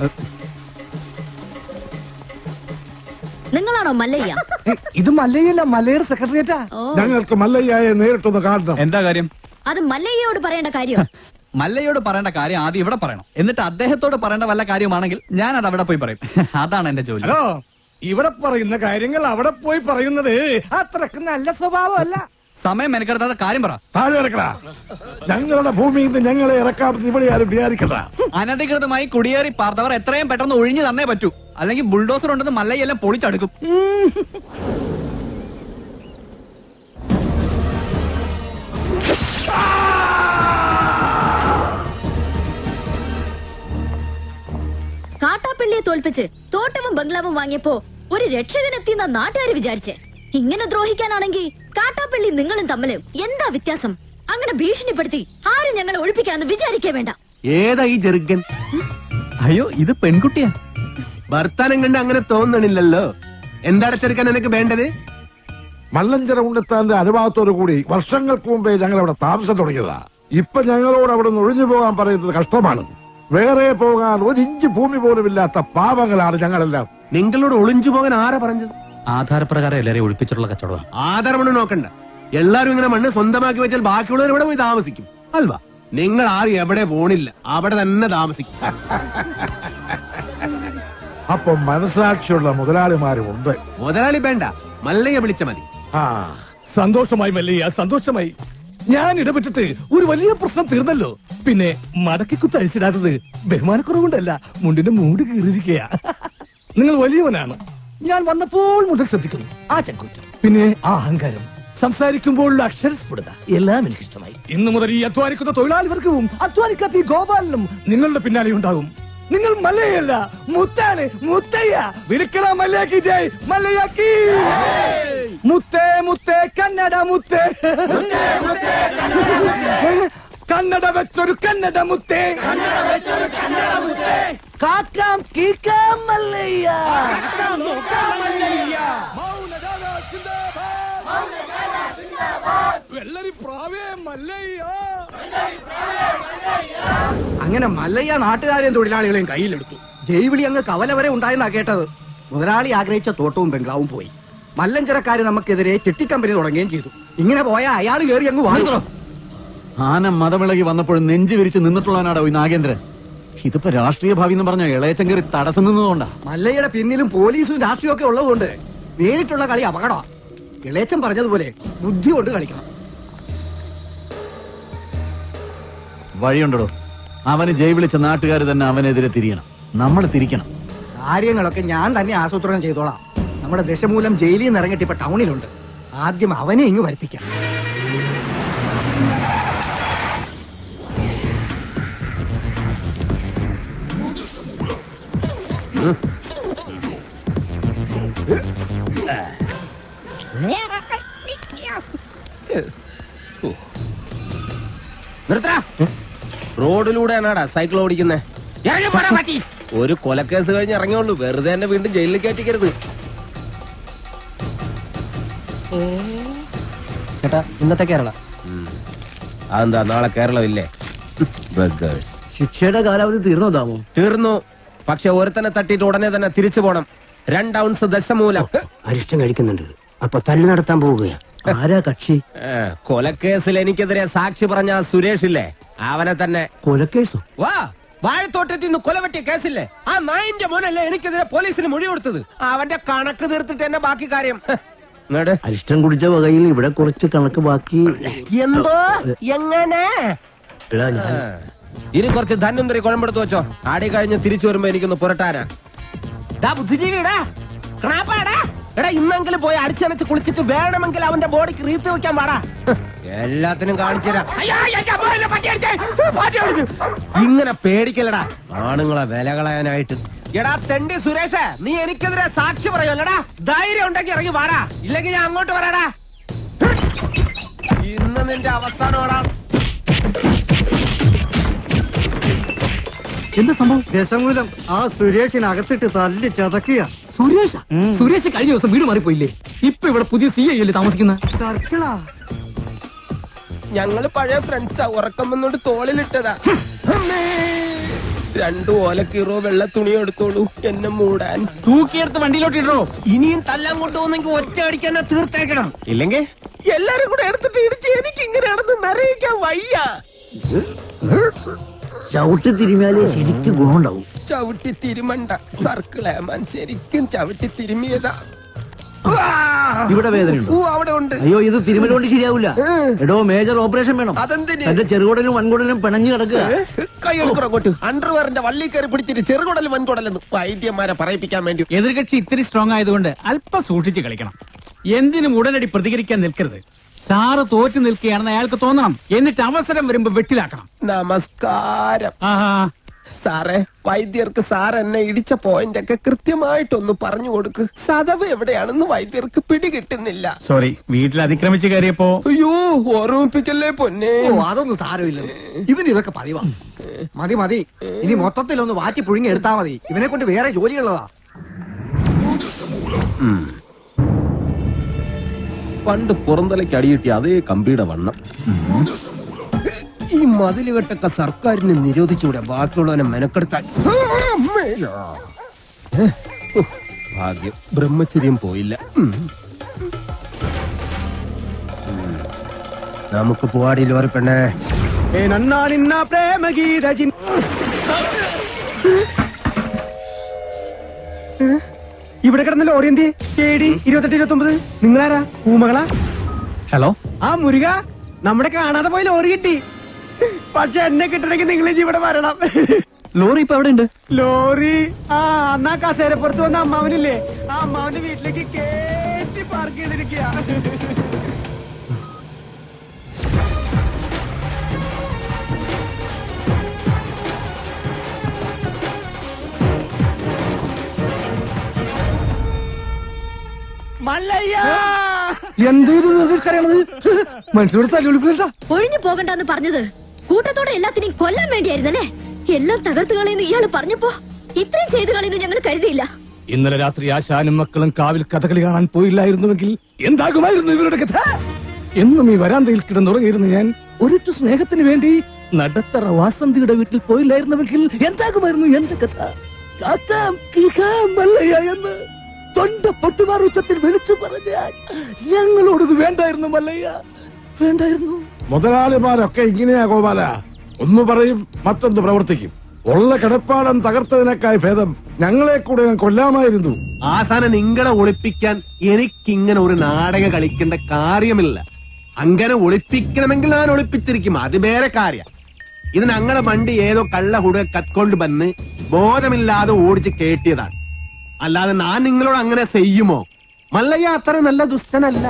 നിങ്ങളാണോ മല്ലയ്യ? ഇത് മല്ലയ്യല്ല, മല്ലയുടെ സെക്രട്ടറിയേറ്റാ. ഞങ്ങൾക്ക് മല്ലയ്യയെ നേരിട്ടൊന്ന് കാണണം. എന്താ കാര്യം? അത് മല്ലയ്യയോട് പറയേണ്ട കാര്യം. മല്ലയോട് പറയേണ്ട കാര്യം ആദ്യം ഇവിടെ പറയണം. എന്നിട്ട് അദ്ദേഹത്തോട് പറയേണ്ട വല്ല കാര്യമാണെങ്കിൽ ഞാൻ അത് അവിടെ പോയി പറയും. അതാണ് എന്റെ ജോലി. ഹലോ, ഇവിടെ പറയുന്ന കാര്യങ്ങൾ അവിടെ പോയി പറയുന്നത് അത്രക്ക് നല്ല സ്വഭാവമല്ല. സമയം മെനക്കെടുത്താത്ത കാര്യം പറ. താഴെ ഇറക്കടാ. ഞങ്ങളുടെ ഭൂമിയിൽ നിന്ന് ഞങ്ങളെ ഇറക്കാമെന്ന് ഇവിടെ ആരും വിചാരിക്കണ്ട. അനധികൃതമായി കുടിയേറി പാർത്തവർ എത്രയും പെട്ടെന്ന് ഒഴിഞ്ഞു തന്നേ പറ്റൂ. അല്ലെങ്കിൽ ബുൾഡോസർ ഉണ്ടെന്ന് മല്ലയെല്ലാം പൊളിച്ചടുക്കും. കാട്ടാപ്പള്ളിയെ തോൽപ്പിച്ച് തോട്ടവും ബംഗ്ലാവും വാങ്ങിയപ്പോ ഒരു രക്ഷകനെത്തിയെന്ന നാട്ടുകാര് വിചാരിച്ചേ. ഇങ്ങനെ ദ്രോഹിക്കാനാണെങ്കിൽ കാട്ടാപ്പള്ളി നിങ്ങളും തമ്മിലും എന്താ വ്യത്യാസം? അങ്ങനെ ഭീഷണിപ്പെടുത്തി ആരും ഞങ്ങളെ ഒഴിപ്പിക്കാന്ന് വിചാരിക്കേ വേണ്ട. ഏതാ ഈ ജെറുഗൻ? അയ്യോ, ഇത് പെൺകുട്ടിയാ. ഭർത്താനം കണ്ട് അങ്ങനെ തോന്നണില്ലല്ലോ. എന്താണ് ചെറുക്കൻ നിനക്ക് വേണ്ടത്? മല്ലഞ്ചര ഉണ്ണിത്താന്റെ അനുഭവത്തോടു കൂടി വർഷങ്ങൾക്ക് മുമ്പേ ഞങ്ങൾ അവിടെ താമസം തുടങ്ങിയതാ. ഇപ്പൊ ഞങ്ങളോട് അവിടെ നിന്ന് ഒഴിഞ്ഞു പോകാൻ പറയുന്നത് കഷ്ടമാണ്. വേറെ പോകാൻ ഒരു ഇഞ്ച് ഭൂമി പോലും ഇല്ലാത്ത പാവങ്ങളാണ് ഞങ്ങളെല്ലാം. നിങ്ങളോട് ഒളിഞ്ചു പോകാൻ ആരാ പറഞ്ഞത്? ആധാരപ്രകാരം എല്ലാരെയും ഒഴിപ്പിച്ചിട്ടുള്ള കച്ചവടം. ആധാരമൊന്നും നോക്കണ്ട. എല്ലാരും ഇങ്ങനെ മണ്ണ് സ്വന്തമാക്കി വെച്ചാൽ ബാക്കിയുള്ളവർ ഇവിടെ പോയി താമസിക്കും അൽവാ. നിങ്ങൾ ആരും എവിടെ പോണില്ല, അവിടെ തന്നെ താമസിക്കും. അപ്പൊ മനസാക്ഷിയുള്ള മുതലാളിമാരും ഉണ്ട്. മുതലാളി വേണ്ട, മല്ലയ്യ വിളിച്ച മതി. സന്തോഷമായി മല്ലയ്യ, സന്തോഷമായി. ഞാൻ ഇടപെട്ടിട്ട് ഒരു വലിയ പ്രശ്നം തീർന്നല്ലോ. പിന്നെ മടക്കി കുത്തഴിച്ചിടാത്തത് ബഹുമാനക്കുറവുകൊണ്ടല്ല, മുണ്ടിന്റെ മൂട് കീറിയിരിക്കയാ. നിങ്ങൾ വലിയവനാണ്. ഞാൻ വന്നപ്പോൾ മുതൽ ശ്രദ്ധിക്കുന്നു ആ ചങ്കൂറ്റം, പിന്നെ ആ അഹങ്കാരം, സംസാരിക്കുമ്പോഴുള്ള അക്ഷരസ്ഫുടത എല്ലാം എനിക്കിഷ്ടമായി. ഇന്നു മുതൽ ഈ അധ്വാനിക്കുന്ന തൊഴിലാളി വർഗവും അധ്വാനിക്കാത്ത ഈ ഗോപാലനും നിങ്ങളുടെ പിന്നാലെ ഉണ്ടാകും. നിങ്ങൾ മല്ലയല്ല, മുത്താണ്, മുത്തയ്യ. വിളിക്കണ മല്ലയാക്കി ജയ്, മല്ലയാക്കി. മുത്തേ മുത്തേ കന്നഡ മുത്തേ, കന്നഡ വെച്ചൊരു കന്നഡ മുത്തേ, കാക്കാം കീക്കാം മല്ലയ്യ. വെള്ളരി പ്രാവേ മല്ലയ്യ. അങ്ങനെ മല്ലയ്യ നാട്ടുകാരെയും തൊഴിലാളികളെയും കയ്യിലെടുത്തു. ജൈവിളി അങ്ങ് കവല വരെ ഉണ്ടായെന്നാ കേട്ടത്. മുതലാളി ആഗ്രഹിച്ച തോട്ടവും ബംഗ്ലാവും പോയി. മല്ലഞ്ചരക്കാര് നമുക്കെതിരെ ചിട്ടിക്കമ്പനി തുടങ്ങുകയും ചെയ്തു. ഇങ്ങനെ പോയാൽ അയാൾ കയറി അങ്ങ് വാങ്ങുന്നു. ആന മതമിളകി വന്നപ്പോഴും നെഞ്ചു വിരിച്ച് നിന്നിട്ടുള്ളവനാടോ ഈ നാഗേന്ദ്രൻ. ഇതിപ്പോ രാഷ്ട്രീയ ഭാവി എന്ന് പറഞ്ഞ ഇളയച്ചൻ കയറി തടസ്സം നിന്നതുകൊണ്ടാ. മല്ലയ്യയുടെ പിന്നിലും പോലീസും രാഷ്ട്രീയമൊക്കെ ഉള്ളതുകൊണ്ട് നേരിട്ടുള്ള കളി അപകടമാണ്. ഇളയച്ചൻ പറഞ്ഞതുപോലെ ബുദ്ധി കൊണ്ട് കളിക്കണം. വഴിയുണ്ടോ? അവന് ജയ് വിളിച്ച നാട്ടുകാർ തന്നെ അവനെതിരെ തിരിയണം. നമ്മൾ തിരിക്കണം. കാര്യങ്ങളൊക്കെ ഞാൻ തന്നെ ആസൂത്രണം ചെയ്തോളാം. നമ്മുടെ ദശമൂലം ജയിലിൽ നിന്ന് ഇറങ്ങിയിട്ട് ഇപ്പൊ ടൗണിലുണ്ട്. ആദ്യം അവനെ ഇങ്ങ് വരുത്തിക്കാം. റോഡിലൂടെയാണാടാ സൈക്കിൾ ഓടിക്കുന്നേ. ഒരു കൊലക്കേസ് കഴിഞ്ഞ് ഇറങ്ങിയുള്ളൂ. വെറുതെ എന്നെ വീണ്ടും ജയിലിൽ കയറ്റിക്കരുത്. ചേട്ടാ, ഇന്നത്തെ കേരള അതെന്താ നാളെ കേരളമില്ലേ? ശിക്ഷയുടെ കാലാവധി തീർന്നോ? തീർന്നു. പക്ഷെ ഒരുത്തനെ തട്ടിയിട്ട് ഉടനെ തന്നെ തിരിച്ചു പോണം. 2 ഔൺസ് ദശമൂലം. അരിഷ്ടം കഴിക്കുന്നുണ്ട്. അപ്പൊ തല്ലു നടത്താൻ പോവുകയാ. ആരാ കക്ഷി? കൊലക്കേസിൽ എനിക്കെതിരെ സാക്ഷി പറഞ്ഞ സുരേഷ് ഇല്ലേ, അവനെ തന്നെ. കൊലക്കേസോ? വാ, വാഴത്തോട്ടത്തിൽ നിന്ന് കൊലവെട്ടിയ കേസില്ലേ, ആ നായിന്റെ മോനല്ലേ എനിക്കെതിരെ പോലീസിന് മൊഴി കൊടുത്തത്. അവന്റെ കണക്ക് തീർത്തിട്ട് തന്നെ ബാക്കി കാര്യം. അരിഷ്ടം കുടിച്ച വകയിൽ ഇവിടെ കുറച്ച് കണക്ക് ബാക്കി. എന്തോ എങ്ങനെ? ഞാൻ ഇനി കുറച്ച് ധന്വന്തരി കുഴമ്പെടുത്ത് വെച്ചോ. ആടി കഴിഞ്ഞ് തിരിച്ചു വരുമ്പോ എനിക്കൊന്ന് പുരട്ടാനാ. ബുദ്ധിജീവിടാ, എടാ ഇന്നെങ്കിലും പോയി അടിച്ചനച്ച് കുളിച്ചിട്ട് വേണമെങ്കിൽ അവന്റെ ബോഡിക്ക് റീത്ത് വെക്കാൻ പാടാ. എല്ലാത്തിനും കാണിച്ചുതരാം. ഇങ്ങനെ പേടിക്കലടാ ആണുങ്ങളെ വില കളയാനായിട്ട്. എടാ തെണ്ടി സുരേഷ്, നീ എനിക്കെതിരെ സാക്ഷി പറയുമല്ലടാ. ധൈര്യം ഉണ്ടെങ്കിൽ ഇറങ്ങി വാടാ, ഇല്ലെങ്കിൽ ഞാൻ അങ്ങോട്ട് വരാടാ. ഇന്ന് നിന്റെ അവസാനമാടാ. എന്താ സംഭവം? ദശമൂലം ആ സുരേഷിനകത്തിട്ട് തല്ലി ചതക്കുക. സുരേഷ് കഴിഞ്ഞ ദിവസം വീട് മാറിപ്പോയില്ലേ? ഇപ്പൊ ഇവിടെ പുതിയ CI അല്ലേ താമസിക്കുന്ന? ഞങ്ങള് പഴയ ഫ്രണ്ട്സാ. ഉറക്കം വന്നോണ്ട് തോളിലിട്ടതാ. 2 ഓലക്കീറോ വെള്ള തുണി എടുത്തോളൂ എന്നെ മൂടാൻ. തൂക്കിയെടുത്ത് വണ്ടിയിലോട്ട് ഇടോ. ഇനിയും തല്ലാൻ കൊണ്ടുപോകുന്നെങ്കിൽ ഒറ്റ അടിക്കാൻ തീർത്തേക്കണം. ഇല്ലെങ്കിൽ എല്ലാരും കൂടെ എടുത്തിട്ട് ഇടിച്ച് എനിക്ക് ഇങ്ങനെ നടന്ന് നിറയിക്കാൻ വയ്യ. ചവിട്ടി തിരുമിയാലേ ശരിക്കും ഗുണമുണ്ടാവും. ചവിട്ടി തിരുമണ്ട സർക്കിളേമാൻ, ശരിക്കും ചവിട്ടി തിരുമിയതാ. ഇവിടെ വേദനയുണ്ടോ? അവിടെ ഉണ്ട്. അയ്യോ, ഇത് തിരുമലുകൊണ്ട് ശരിയാവില്ല. എടോ, മേജർ ഓപ്പറേഷൻ വേണം. അതെന്തിന്? എന്റെ ചെറുകുടലും വൻകുടലും പിണഞ്ഞു കിടക്കുക. കൈ എടുക്കണം അങ്ങോട്ട്. അണ്ടർവെയറിന്റെ വള്ളി കയറി പിടിച്ചിട്ട് ചെറുകുടലും വൻകുടലെന്ന് വൈദ്യന്മാരെ പറയിപ്പിക്കാൻ വേണ്ടി. എതിർകക്ഷി ഇത്തിരി സ്ട്രോങ് ആയതുകൊണ്ട് അല്പം സൂക്ഷിച്ച് കളിക്കണം. എന്തിനും ഉടനടി പ്രതികരിക്കാൻ നിൽക്കരുത്. സാറ് തോറ്റു നിൽക്കുകയാണെന്ന് അയാൾക്ക് തോന്നണം. എന്നിട്ട് അവസരം വരുമ്പോ വെട്ടിലാക്കണം. നമസ്കാരം സാറേ. വൈദ്യർക്ക് സാർ എന്നെ ഇടിച്ച പോയിന്റ് ഒക്കെ കൃത്യമായിട്ടൊന്ന് പറഞ്ഞു കൊടുക്ക്. സദവ് എവിടെയാണെന്ന് വൈദ്യർക്ക് പിടികിട്ടുന്നില്ല. സോറി, വീട്ടിൽ അതിക്രമിച്ച് കയറിയപ്പോ. അയ്യോ, ഓർമ്മിപ്പിക്കല്ലേ പൊന്നെ. അതൊന്നും സാരമില്ല. ഇവന് ഇതൊക്കെ പറയുവാ. മതി മതി, ഇനി മൊത്തത്തിലൊന്ന് വാറ്റി പുഴുങ്ങി എടുത്താ മതി. ഇവനെ കൊണ്ട് വേറെ ജോലിയുള്ളതാ. പണ്ട് പുറന്തലയ്ക്ക് അടിയിട്ടി അതേ കമ്പിയുടെ വണ്ണം. ഈ മതിലുകെട്ടൊക്കെ സർക്കാരിന് നിരോധിച്ചൂടെ ബാക്കിയുള്ളവനെ മെനക്കെടുത്താൻ? ഭാഗ്യം, ബ്രഹ്മചര്യം പോയില്ല. നമുക്ക് പോവാടി ലോറി പെണ്ണേ. ഇവിടെ കിടന്ന ലോറി എന്തി? 2829. നിങ്ങളാരാ? പൂമകളാ? ഹലോ. ആ മുരുക, നമ്മുടെ കാണാതെ പോയി ലോറി കിട്ടി. പക്ഷെ എന്നെ കിട്ടണമെങ്കിൽ നിങ്ങൾ ഇവിടെ വരണം. ലോറി ഇപ്പൊ എവിടെ ഉണ്ട്? ലോറി അന്നാ കസേരപ്പുറത്ത് വന്ന അമ്മാവനില്ലേ, ആ അമ്മാവന്റെ വീട്ടിലേക്ക് കേറ്റി പാർക്ക് ചെയ്തിരിക്കുക. മനുഷ്യരോട് തല്ലുവിളിക്കില്ല. ഒഴിഞ്ഞു പോകണ്ടെന്ന് പറഞ്ഞത് കൂട്ടത്തോടെ എല്ലാത്തിനെയും കൊല്ലാൻ വേണ്ടിയായിരുന്നല്ലേ? എല്ലാം തകർത്ത് കളയുന്നു ഇയാള് പറഞ്ഞപ്പോ ഇത്രയും ചെയ്തു കളയുന്നു ഞങ്ങൾ കരുതിയില്ല. ഇന്നലെ രാത്രി ആശാനും മക്കളും കാവിൽ കഥകളി കാണാൻ പോയില്ലായിരുന്നുവെങ്കിൽ എന്താകുമായിരുന്നു ഇവരുടെ കഥ? എന്നും ഈ വരാന്തയിൽ കിടന്നുറങ്ങിയിരുന്നു ഞാൻ. ഒരൊറ്റ സ്നേഹത്തിന് വേണ്ടി നടത്തറ വാസന്തിയുടെ വീട്ടിൽ പോയില്ലായിരുന്നുവെങ്കിൽ എന്താകുമായിരുന്നു എന്റെ കഥ? എന്ന് തൊണ്ട പൊട്ടുമാർ ഉച്ചത്തിൽ വിളിച്ചു പറഞ്ഞാൽ ഞങ്ങളോടത് വേണ്ടായിരുന്നു മല്ലയ്യ, വേണ്ടായിരുന്നു. മുതലാളിമാരൊക്കെ ഇങ്ങനെയാ ഗോപാല. ഒന്ന് പറയും മറ്റൊന്ന് പ്രവർത്തിക്കും. ഉള്ള കിടപ്പാടം തകർത്തതിനേക്കായി ഭേദം ഞങ്ങളെ കൂടെ കൊല്ലാമായിരുന്നു. ആസാനം നിങ്ങളെ ഒളിപ്പിക്കാൻ എനിക്കിങ്ങനെ ഒരു നാടകം കളിക്കേണ്ട കാര്യമില്ല. അങ്ങനെ ഒളിപ്പിക്കണമെങ്കിൽ ഞാൻ ഒളിപ്പിച്ചിരിക്കും, അത് വേറെ കാര്യം. ഇത് ഞങ്ങളെ വണ്ടി ഏതോ കള്ള ഹുട കത്കൊണ്ട് വന്ന് ബോധമില്ലാതെ ഓടിച്ച് കേട്ടിയതാണ്. അല്ലാതെ ഞാൻ നിങ്ങളോട് അങ്ങനെ ചെയ്യുമോ? മല്ലയ്യ അത്ര നല്ല ദുഷ്ടനല്ല.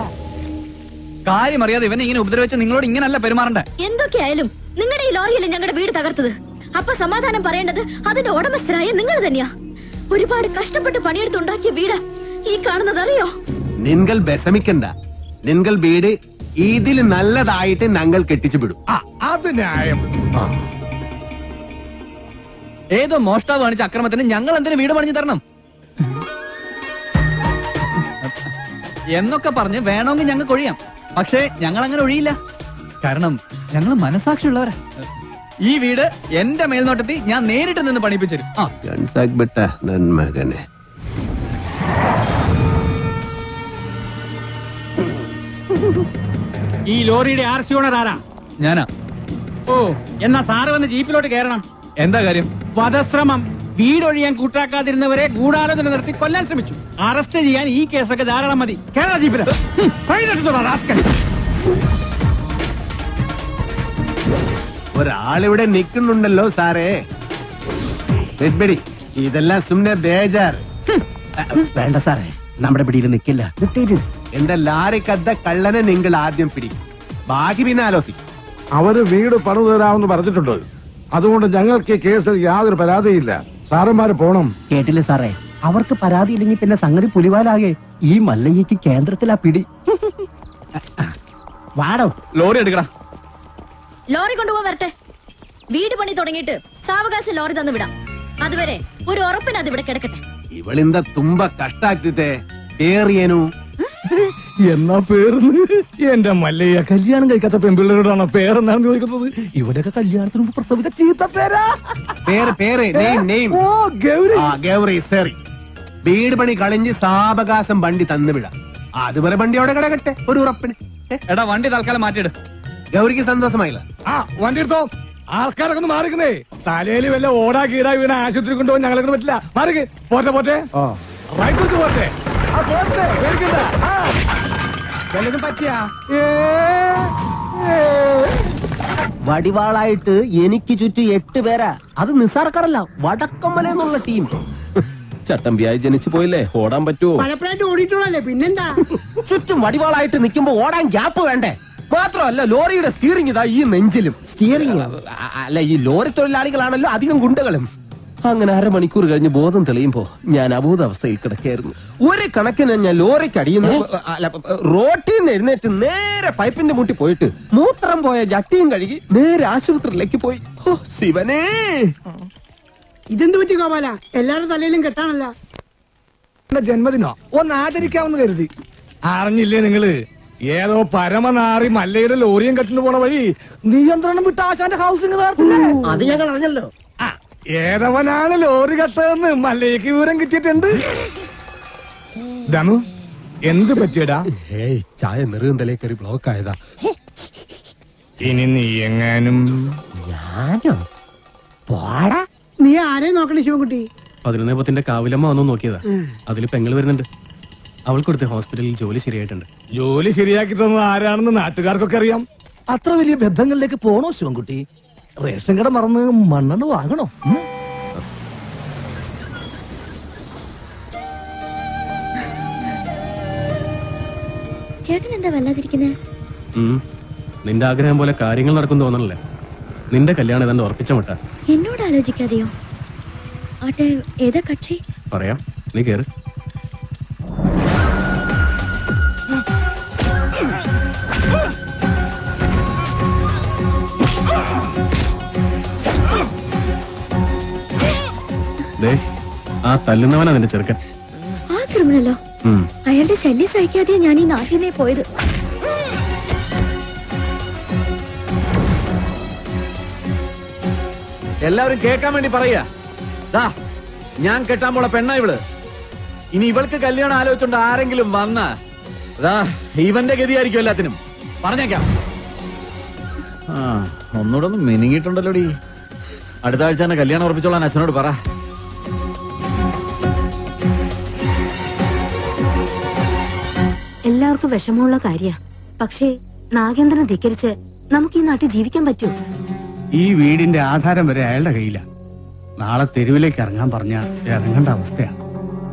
കാര്യം അറിയാതെ ഇവനെ ഇങ്ങനെ ഉപദ്രവിച്ച നിങ്ങളോട് ഇങ്ങനല്ല പെരുമാറണ്ടേ. എന്തൊക്കെയായാലും നിങ്ങളുടെ ഈ ലോറിയല്ലേ ഞങ്ങളുടെ വീട് തകർത്തത്. അപ്പൊ സമാധാനം പറയേണ്ടത് അതിന്റെ ഉടമസ്ഥരായ നിങ്ങൾ തന്നെയാ. ഒരുപാട് കഷ്ടപ്പെട്ട് പണിയെടുത്തുണ്ടാക്കിയ വീട് ഈ കാണുന്നത് അറിയോ? നിങ്ങൾ വിഷമിക്കണ്ട. നിങ്ങൾ വീട് ഇതിൽ നല്ലതായിട്ട് ഞങ്ങൾ കെട്ടിച്ചു വിടും. അത് ന്യായം. ഏതോ മോഷ്ടാവ് കാണിച്ച അക്രമത്തിന് ഞങ്ങൾ എന്തിനു വീട് പണിഞ്ഞു തരണം എന്നൊക്കെ പറഞ്ഞ് വേണമെങ്കിൽ ഞങ്ങൾക്ക് ഒഴിയാം. പക്ഷേ ഞങ്ങൾ അങ്ങനെ ഒഴിയില്ല. കാരണം ഞങ്ങൾ മനസാക്ഷിയുള്ളവരാ. ഈ വീട് എന്റെ മേൽനോട്ടത്തിൽ ഞാൻ നേരിട്ട് നിന്ന് പണിപ്പിച്ചു. മകനെ ഈ ലോറിയുടെ RC ഓണർ ആരാ? ഞാനാ. ഓ, എന്നാ സാറ് വന്ന് ജീപ്പിലോട്ട് കയറണം. എന്താ കാര്യം? വധശ്രമം. വീടൊഴിയാൻ കൂട്ടാക്കാതിരുന്നവരെ ഗൂഢാലോചന നടത്തി കൊല്ലാൻ ശ്രമിച്ചു. അറസ്റ്റ് ചെയ്യാൻ ഈ കേസൊക്കെ ധാരാളം മതി. കേരള ജീപ്പില് ഒരാളിവിടെ നിൽക്കുന്നുണ്ടല്ലോ സാറേ. ഇതെല്ലാം സുമ്നെ ബേജാർ. വേണ്ട സാറേ, നമ്മുടെ പിടിയിൽ നിൽക്കില്ല. എന്റെ ലാറിക്കദ്ദ കള്ളനെ നിങ്ങൾ ആദ്യം പിടിക്കും, ബാക്കി പിന്നെ ആലോചിക്കും. അവര് വീട് പണിതു തരാമെന്ന് പറഞ്ഞിട്ടുണ്ട്. അതുകൊണ്ട് ഞങ്ങൾക്ക് ഈ കേസിൽ യാതൊരു പരാതിയില്ല. സാറന്മാര് പോണം. കേട്ടില്ലേ സാറേ, അവർക്ക് പരാതി ഇല്ലെങ്കിൽ പിന്നെ സംഗതി പുലിവാലാകെ. ഈ മല്ലയ്യക്ക് കേന്ദ്രത്തിലാ പിടി. വാടോ, ലോറി എടുക്കടാ. ലോറി കൊണ്ടുപോകാൻ വരട്ടെ. വീട് പണി തുടങ്ങിയിട്ട് സാവകാശം ലോറി തന്നു വിടാം. അതുവരെ ഒരു ഉറപ്പിന് അത് ഇവിടെ കിടക്കട്ടെ. ഇവളിന്ത തുമ്പ കഷ്ടാക്കിത്തെ പേറിയനു എന്നാ പേർന്ന് എന്റെ മല്ലയ്യ കല്യാണം കഴിക്കാത്ത പെൺപിള്ളേരോടാണോ പേരെന്നാണ് ചോദിക്കുന്നത്? ഇവിടെയൊക്കെ കല്യാണത്തിന് മുമ്പ് പ്രസവിച്ച ചീത്ത പേരാ. ഗൗരി സേറി. വീട് പണി കളിഞ്ഞ് സാവകാശം വണ്ടി തന്നുവിടാം. അതുവരെ വണ്ടി അവിടെ കിടക്കട്ടെ ഒരു ഉറപ്പിന്. എടാ വണ്ടി തൽക്കാലം മാറ്റിയിട്. ഗൗരിക്ക് സന്തോഷമായില്ല. വണ്ടി എടുത്തോ. ആൾക്കാരൊക്കെ ഒന്ന് മാറിക്കുന്നേ. തലയിൽ വല്ല ഓടാ കീടാ വീണ ആശുപത്രി കൊണ്ടുപോകാൻ ഞങ്ങളെ പറ്റില്ല. മാറിക്ക്. പോട്ടെ പോട്ടെ റൈറ്റ് പോട്ടെ. വടിവാളായിട്ട് എനിക്ക് ചുറ്റും 8 പേരാ. അത് നിസ്സാർക്കാരല്ല, വടക്കമ്മല എന്നുള്ള ടീം. ചട്ടമ്പിയായി ജനിച്ചു പോയില്ലേ, ഓടാൻ പറ്റുമോ? പലപ്പോഴായിട്ട് ഓടിയിട്ടുള്ളല്ലേ, പിന്നെന്താ? ചുറ്റും വടിവാളായിട്ട് നിൽക്കുമ്പോ ഓടാൻ ഗ്യാപ്പ് വേണ്ടേ? മാത്രമല്ല ലോറിയുടെ സ്റ്റിയറിംഗ് ഇതാ ഈ നെഞ്ചിലും. സ്റ്റിയറിംഗ് അല്ല, ഈ ലോറി തൊഴിലാളികളാണല്ലോ അധികം ഗുണ്ടകളും. അങ്ങനെ അരമണിക്കൂർ കഴിഞ്ഞ് ബോധം തെളിയുമ്പോ ഞാൻ അബോധാവസ്ഥയിൽ കിടക്കായിരുന്നു. ഒരു കണക്കിന് ഞാൻ ലോറിക്ക് അടിയുന്നു. റോട്ടിൽ നിന്ന് എഴുന്നേറ്റ് നേരെ പൈപ്പിന്റെ മുട്ടി പോയിട്ട് മൂത്രം പോയ ജട്ടിയും കഴുകി നേരെ ആശുപത്രിയിലേക്ക് പോയി. ഓ ശിവനേ, ഇതെന്ത് പറ്റി ഗോപാല? എല്ലാരുടെ തലയിലും കെട്ടാണല്ല. ജന്മദിനോ ഒന്ന് ആചരിക്കാമെന്ന് കരുതി. അറിഞ്ഞില്ലേ നിങ്ങള്? ഏതോ പരമനാറി മല്ലയുടെ ലോറിയും കെട്ടിന് പോണ വഴി നിയന്ത്രണം വിട്ട ആശാന്റെ ഹൗസിംഗ് അത് ഞങ്ങൾ അറിഞ്ഞല്ലോ. ഏതവനാണ് ലോറി കെട്ടതെന്ന് മല്ലയ്ക്ക് വിവരം കിട്ടിയിട്ടുണ്ട്. ദമു, എന്ത് പറ്റിയടാ? ചായ നെറുകന്തലേ കയറി ബ്ലോക്ക് ആയതാ. ഇനി നീ എങ്ങാനും ഞാനോ പോടാ. നീ ആരെയും നോക്കണേ ശിവൻകുട്ടി? 11 കാവിലമ്മ വന്നു നോക്കിയതാ. അതിൽ പെങ്ങൾ വരുന്നുണ്ട്. അവൾക്ക് കൊടുത്ത ഹോസ്പിറ്റലിൽ ജോലി ശരിയായിട്ടുണ്ട്. ജോലി ശരിയാക്കി തന്നത് ആരാണെന്ന് നാട്ടുകാർക്കൊക്കെ അറിയാം. അത്ര വലിയ ബന്ധങ്ങളിലേക്ക് പോണോ ശിവൻകുട്ടി? റേഷൻ കട മറന്ന് മണ്ണെണ്ണ വാങ്ങണോ? ചേട്ടൻ എന്താ വല്ലാതിരിക്കുന്നത്? നിന്റെ ആഗ്രഹം പോലെ കാര്യങ്ങൾ നടക്കും തോന്നണല്ലേ? നിന്റെ കല്യാണം ഏതാണ്ട് ഉറപ്പിച്ച മട്ട. എന്നോട് ആലോചിക്കാതെയോ? ആട്ടെ, ഏതാ കക്ഷി? പറയാം, നീ കേറ്. ആ തല്ലുന്നവനാ നിന്റെ ചെറുക്കൻ. ആ ക്രിമിനലോ? അയാളുടെ ശല്യം സഹിക്കാതെയാ ഞാൻ ഈ നാട്ടിൽ നിന്നേ പോയത്. എല്ലാവരും കേൾക്കാൻ വേണ്ടി പറയാ, ഞാൻ കെട്ടാൻ പോള പെണ്ണ ഇവള്. ഇനി ഇവൾക്ക് കല്യാണം ആലോചിച്ചോണ്ട് ആരെങ്കിലും വന്ന ഇവന്റെ ഗതിയായിരിക്കും എല്ലാത്തിനും. പറഞ്ഞേക്കാം. ഒന്നുകൂടെ ഒന്ന് മെനിങ്ങിട്ടുണ്ടല്ലോടി. അടുത്ത ആഴ്ച തന്നെ കല്യാണം ഉറപ്പിച്ചോളാൻ അച്ഛനോട് പറ. എല്ലാവർക്കും വിഷമമുള്ള കാര്യ. പക്ഷേ നാഗേന്ദ്രനെ ധിക്കരിച്ച് നമുക്ക് ഈ നാട്ടിൽ ജീവിക്കാൻ പറ്റൂ? ഈ വീടിന്റെ ആധാരം വരെ അയാളുടെ കയ്യില. നാളെ തെരുവിലേക്ക് ഇറങ്ങാൻ പറഞ്ഞ ഇറങ്ങേണ്ട അവസ്ഥയാണ്.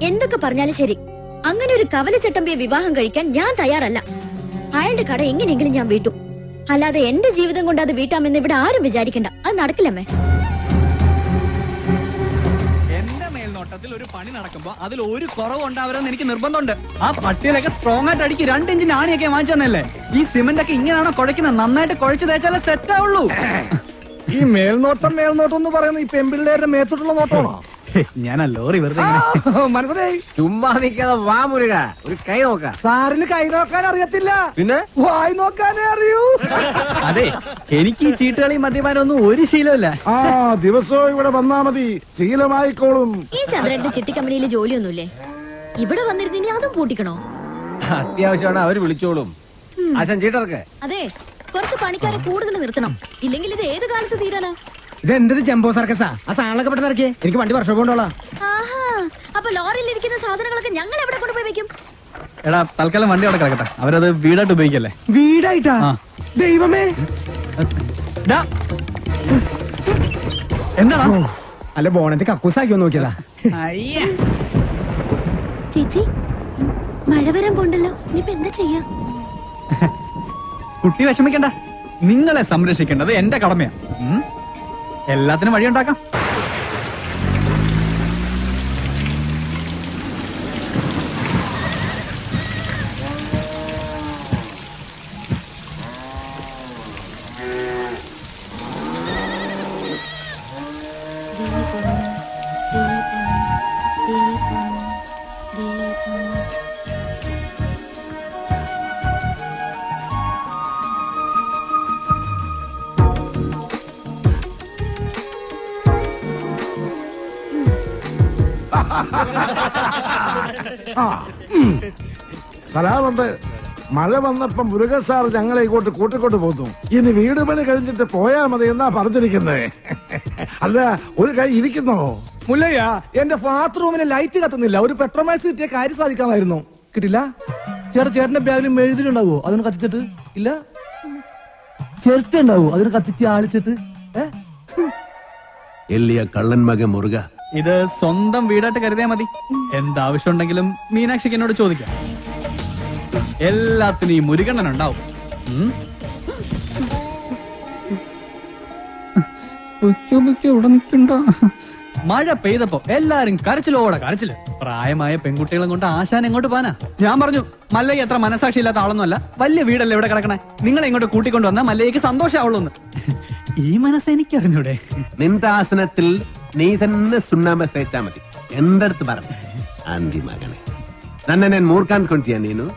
എന്തൊക്കെ പറഞ്ഞാലും ശരി, അങ്ങനെ ഒരു കവലച്ചട്ടമ്പിയെ വിവാഹം കഴിക്കാൻ ഞാൻ തയ്യാറല്ല. അയാളുടെ കട എങ്ങനെയെങ്കിലും ഞാൻ വീട്ടും. അല്ലാതെ എന്റെ ജീവിതം കൊണ്ട് അത് വീട്ടാമെന്ന് ഇവിടെ ആരും വിചാരിക്കണ്ട. അത് നടക്കില്ലമ്മേ. എന്റെ മേൽനോട്ടത്തിൽ ഒരു പണി നടക്കുമ്പോ അതിൽ ഒരു കുറവ് ഉണ്ടാവരുമെന്ന് എനിക്ക് നിർബന്ധമുണ്ട്. ആ പട്ടിയിലൊക്കെ സ്ട്രോങ് ആയിട്ട് അടിക്ക് 2 ഇഞ്ചിന്റെ ആണിയൊക്കെ വാങ്ങിച്ചെന്നല്ലേ. ഈ സിമന്റ് ഒക്കെ ഇങ്ങനെയാണോ കുഴക്കുന്നത്? നന്നായിട്ട് കുഴച്ച് തേച്ചാലേ സെറ്റ് ആവുള്ളൂ. ഈ മേൽനോട്ടം എന്ന് പറയുന്നത് ഈ പെൺപിള്ളേരുടെ മേത്തോട്ടുള്ള നോട്ടമാണോ? ഞാൻ ലോറി വെറുതെ മനസ്സിലായി. ചുമ്മാ നിൽക്കാതെ വാ മുരുക, ഒരു കൈ നോക്ക. സാറിന് കൈ നോക്കാൻ അറിയത്തില്ല, പിന്നെ വായി നോക്കാനേ അറിയൂ. അതെ, എനിക്ക് ഈ ചീട്ടുകളി മദ്യപാനൊന്നും ഒരു ശീലമില്ല. ആ ദിവസവും ഇവിടെ വന്നാ മതി, ശീലമായിക്കോളും. ഈ ചന്ദ്രന്റെ ചിട്ടിക്കമ്പനിയിൽ ജോലിയൊന്നുമില്ലേ? ഇവിടെ വന്നിരുന്നിനി അതും പൂട്ടിക്കണോ? അത്യാവശ്യമാണ്, അവര് വിളിച്ചോളും. ആശാൻ ചീട്ടർക്ക്. അതെ, കുറച്ച് പണിക്കാരെ കൂടുതൽ നിർത്തണം. ഇല്ലെങ്കിൽ ഇത് ഏത് കാലത്ത് തീരാനാ? ഇത് എന്തൊരു ജംബോ സർക്കസാ? ആ സാധനങ്ങളൊക്കെ പെട്ടെന്ന് ഇറക്കിയേ, എനിക്ക് വണ്ടി വർഷം കൊണ്ടോളാം. ആഹാ, അപ്പൊ ലോറിയിൽ ഇരിക്കുന്ന സാധനങ്ങളൊക്കെ ഞങ്ങൾ എവിടെ കൊണ്ടുപോയി വെക്കും? എടാ, തൽക്കാലം വണ്ടി അവിടെ കിടക്കട്ടെ. അവരത് വീടായിട്ട് ഉപയോഗിക്കല്ലേ. വീടായിട്ടാ? ദൈവമേ, എന്താ അല്ല ബോണറ്റ് കക്കൂസാക്കിയോ നോക്കിയതാ. ചേച്ചി, മഴ വരാൻ പോണ്ടല്ലോ, ഇനിയിപ്പോ എന്താ ചെയ്യാ? കുട്ടി വിഷമിക്കണ്ട, നിങ്ങളെ സംരക്ഷിക്കേണ്ടത് എന്റെ കടമയാ. എല്ലാത്തിനും വഴിയുണ്ടാക്കാം. സലാമുണ്ട്. മഴ വന്നപ്പം മുരുകൻ സാർ ഞങ്ങളെ ഇങ്ങോട്ട് കൂട്ടിക്കൊണ്ട് പോന്നു. ഇനി വീട് പണി കഴിഞ്ഞിട്ട് പോയാ മതി എന്നാ പറഞ്ഞിരിക്കുന്നത്. അല്ല, ഒരു കൈ ഇരിക്കുന്നോ? മുല്ലയ്യ, എന്റെ ബാത്റൂമിന് ലൈറ്റ് കത്തുന്നില്ല. ഒരു പെട്രോമാക്സ് കിട്ടിയ കാര്യം സാധിക്കാമായിരുന്നു. കിട്ടില്ല. ചേട്ടന്റെ ബാഗിൽ മെഴുതിലുണ്ടാവോ? അതിന് കത്തിച്ചിട്ട് ഇല്ല. ചേർത്ത ഉണ്ടാവോ? അതിന് കത്തിച്ച് ആളിച്ചിട്ട്. എല്ലിയ കള്ളൻ മകൻ മുറുക. ഇത് സ്വന്തം വീടായിട്ട് കരുതിയാ മതി. എന്താവശ്യം ഉണ്ടെങ്കിലും മീനാക്ഷിക്ക് എന്നോട് ചോദിക്കാം. എല്ലാത്തിനും ഈ മുരുകണ്ണൻ ഉണ്ടാവും. ഇവിടെ നിൽക്കണ്ട. മഴ പെയ്തപ്പോ എല്ലാരും കരച്ചിലോടെ കരച്ചില്. പ്രായമായ പെൺകുട്ടികളെ കൊണ്ട് ആശാൻ എങ്ങോട്ട് പോനാ? ഞാൻ പറഞ്ഞു, മല്ലയ്യ എത്ര മനസാക്ഷി ഇല്ലാത്ത ആളൊന്നുമല്ല. വലിയ വീടല്ലേ ഇവിടെ കിടക്കണേ. നിങ്ങളെ ഇങ്ങോട്ട് കൂട്ടിക്കൊണ്ടു വന്നാൽ മല്ലയ്യക്ക് സന്തോഷമാവുള്ളൂ. ഈ മനസ്സ് എനിക്കറിഞ്ഞൂടെ? നിന്റെ ആസനത്തിൽ നീ തന്നെ സുണ്ണാമ്പ തേച്ചാ മതി. എന്റെ അടുത്ത് പറഞ്ഞു ആന്തി മകനെ, തന്നെ ഞാൻ മൂർക്കാൻ കൊണ്ടിയാ നീനു.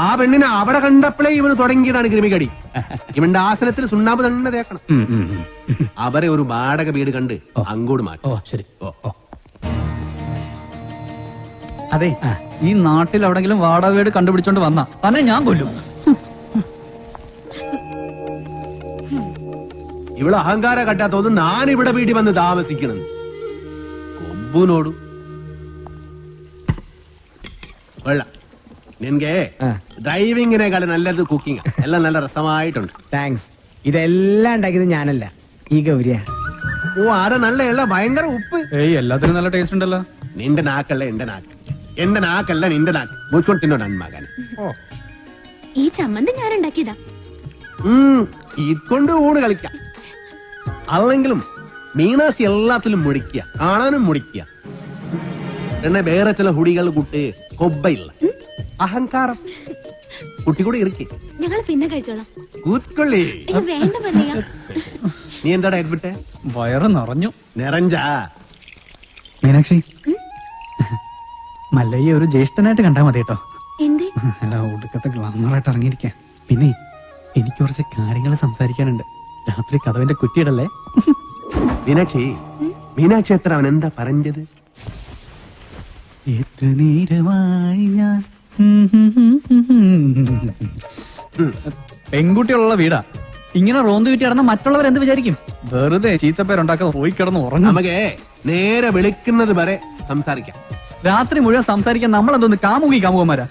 ആ പെണ്ണിനെ അവിടെ കണ്ടപ്പോഴേ ഇവന് തുടങ്ങിയതാണ് കൃമികടി. ഇവന്റെ ആസനത്തിൽ സുണ്ണാമ്പ് തന്നെ തേക്കണം. അവരെ ഒരു വാടക വീട് കണ്ട് അങ്ങോട്ട് മാറ്റും. ശരി. അതെ, ഈ നാട്ടിൽ എവിടെങ്കിലും വാടക വീട് കണ്ടുപിടിച്ചോണ്ട് വന്നാ തന്നെ ഞാൻ കൊല്ലും. ഇവിടെ അഹങ്കാര കട്ടാത്തോന്നും ഞാൻ ഇവിടെ വീട്ടിൽ വന്ന് താമസിക്കണം. കൊമ്പുനോടും വെള്ളം. നിനക്ക് ഡ്രൈവിങ്ങിനേക്കാളും നല്ലത് കുക്കിംഗ്. എല്ലാം നല്ല രസമായിട്ടുണ്ട്. താങ്ക്സ്. ഇതെല്ലാം ഉണ്ടാക്കിയത് ഞാനല്ല, ഈ ഗൗരിയാ. ഓ, ആരെ നല്ല എള്ള ഭയങ്കര ഉപ്പ്. എല്ലാത്തിനും നല്ല ടേസ്റ്റ് ഉണ്ടല്ലോ. നിന്റെ നാക്കല്ല എന്റെ നാക്ക്, എന്റെ നാക്കല്ല നിന്റെ നാക്ക്. മുച്ചോണ്ട് തിന്നോ നന്മകനെ. ഈ ചമ്മന്തി ഞാൻ ഉണ്ടാക്കിയതാ. ഇതുകൊണ്ട് ഊണ് കളിക്കാം. അല്ലെങ്കിലും മീനാശി എല്ലാത്തിലും മുടിക്കുക, കാണാനും മുടിക്കുക. എന്നെ വേറെ ചില ഹുടികൾ കൂട്ട് കൊബ്ബയില്ല അഹങ്കാരം കുട്ടി കൂടെ ഇരിക്കേ. ഞങ്ങൾ പിന്നെ കഴിച്ചോളാം. കൂത്തൊള്ളി. വേണ്ട മല്ലയ്യ. നീ എന്താടാ ഏൽപ്പിട്ടെ? വയറ് നിറഞ്ഞു. നിറഞ്ചാ? മീനാക്ഷി, മല്ലയ്യ ഒരു ജ്യേഷ്ഠനായിട്ട് കണ്ടാ മതി കേട്ടോ. എന്തേ? അല്ല, ഒടുക്കത്തെ ഗ്ലാമറായിട്ട് ഇറങ്ങിയിരിക്കാൻ. പിന്നെ എനിക്ക് കുറച്ച് കാര്യങ്ങൾ സംസാരിക്കാനുണ്ട്. രാത്രി കഥവിന്റെ കുറ്റിയിടല്ലേ? മീനാക്ഷി, മീനാക്ഷി എത്ര അവൻ എന്താ പറഞ്ഞത്? എത്ര നേരമായി ഞാൻ പെൺകുട്ടികളുള്ള വീടാ. ഇങ്ങനെ റോന്ത് വിറ്റി നടന്ന മറ്റുള്ളവർ എന്ത് വിചാരിക്കും? വെറുതെ ചീത്തപ്പേരുണ്ടാക്കാതെ പോയി കിടന്ന് ഉറങ്ങും. നമുക്കേ നേരെ വിളിക്കുന്നത് വരെ സംസാരിക്കാം. രാത്രി മുഴുവൻ സംസാരിക്കാൻ നമ്മളെന്തോന്ന് കാമുകന്മാരാ?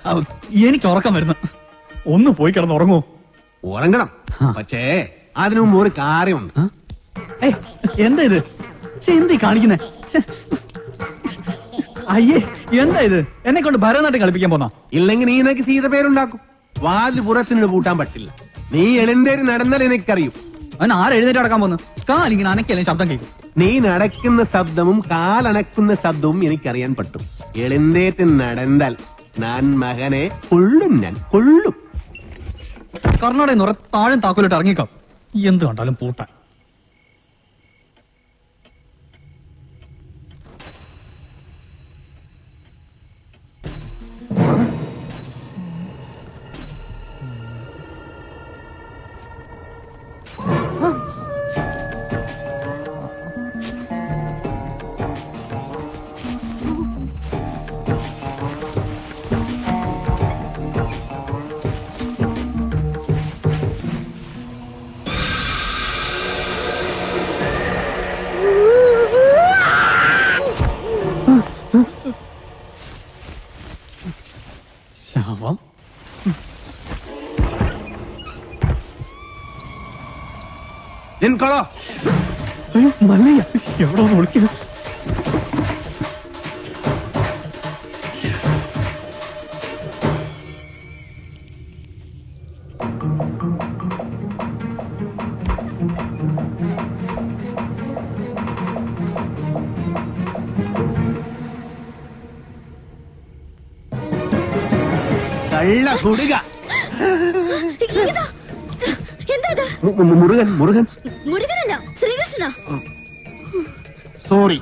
എനിക്ക് ഉറക്കം വരുന്നു. ഒന്ന് പോയി കിടന്ന് ഉറങ്ങുമോ? ഉറങ്ങണം, പക്ഷേ അതിനു മുമ്പ് ഒരു കാര്യമുണ്ട്. എന്താ ഇത്? എന്തി കാണിക്കുന്നേ? അയ്യേ, എന്താ ഇത്? എന്നെ കൊണ്ട് ഭരതനാട്യം കളിപ്പിക്കാൻ പോന്നാ? ഇല്ലെങ്കിൽ നീ എനിക്ക് സീത പേരുണ്ടാക്കും. വാതിൽ പുറത്തിനോട് പൂട്ടാൻ പറ്റില്ല. നീ എഴുന്നേറ്റ് നടന്നാൽ എനിക്കറിയും. അവൻ എഴുന്നേറ്റ് നടക്കാൻ പോന്നു? കാലിങ്ങനെ അനക്കല്ലേ ശബ്ദം കേൾക്കും. നീ നടക്കുന്ന ശബ്ദവും കാലണക്കുന്ന ശബ്ദവും എനിക്കറിയാൻ പറ്റും. എഴുന്നേറ്റ് നടന്നാൽ ഞാൻ മകനെ കൊള്ളും, ഞാൻ കൊള്ളും. കർണാടക നിറ താഴെ താക്കോലിട്ട് ഇറങ്ങിക്കാം. എന്ത് കണ്ടാലും പൂട്ടാൻ. ശവം. മല്ലയ്യ എവിടെ വിളിക്കുന്നു? കള്ള കുടുക. മുരുകൻ മുരുകൻ മുരുകനല്ല, ശ്രീകൃഷ്ണ. സോറി.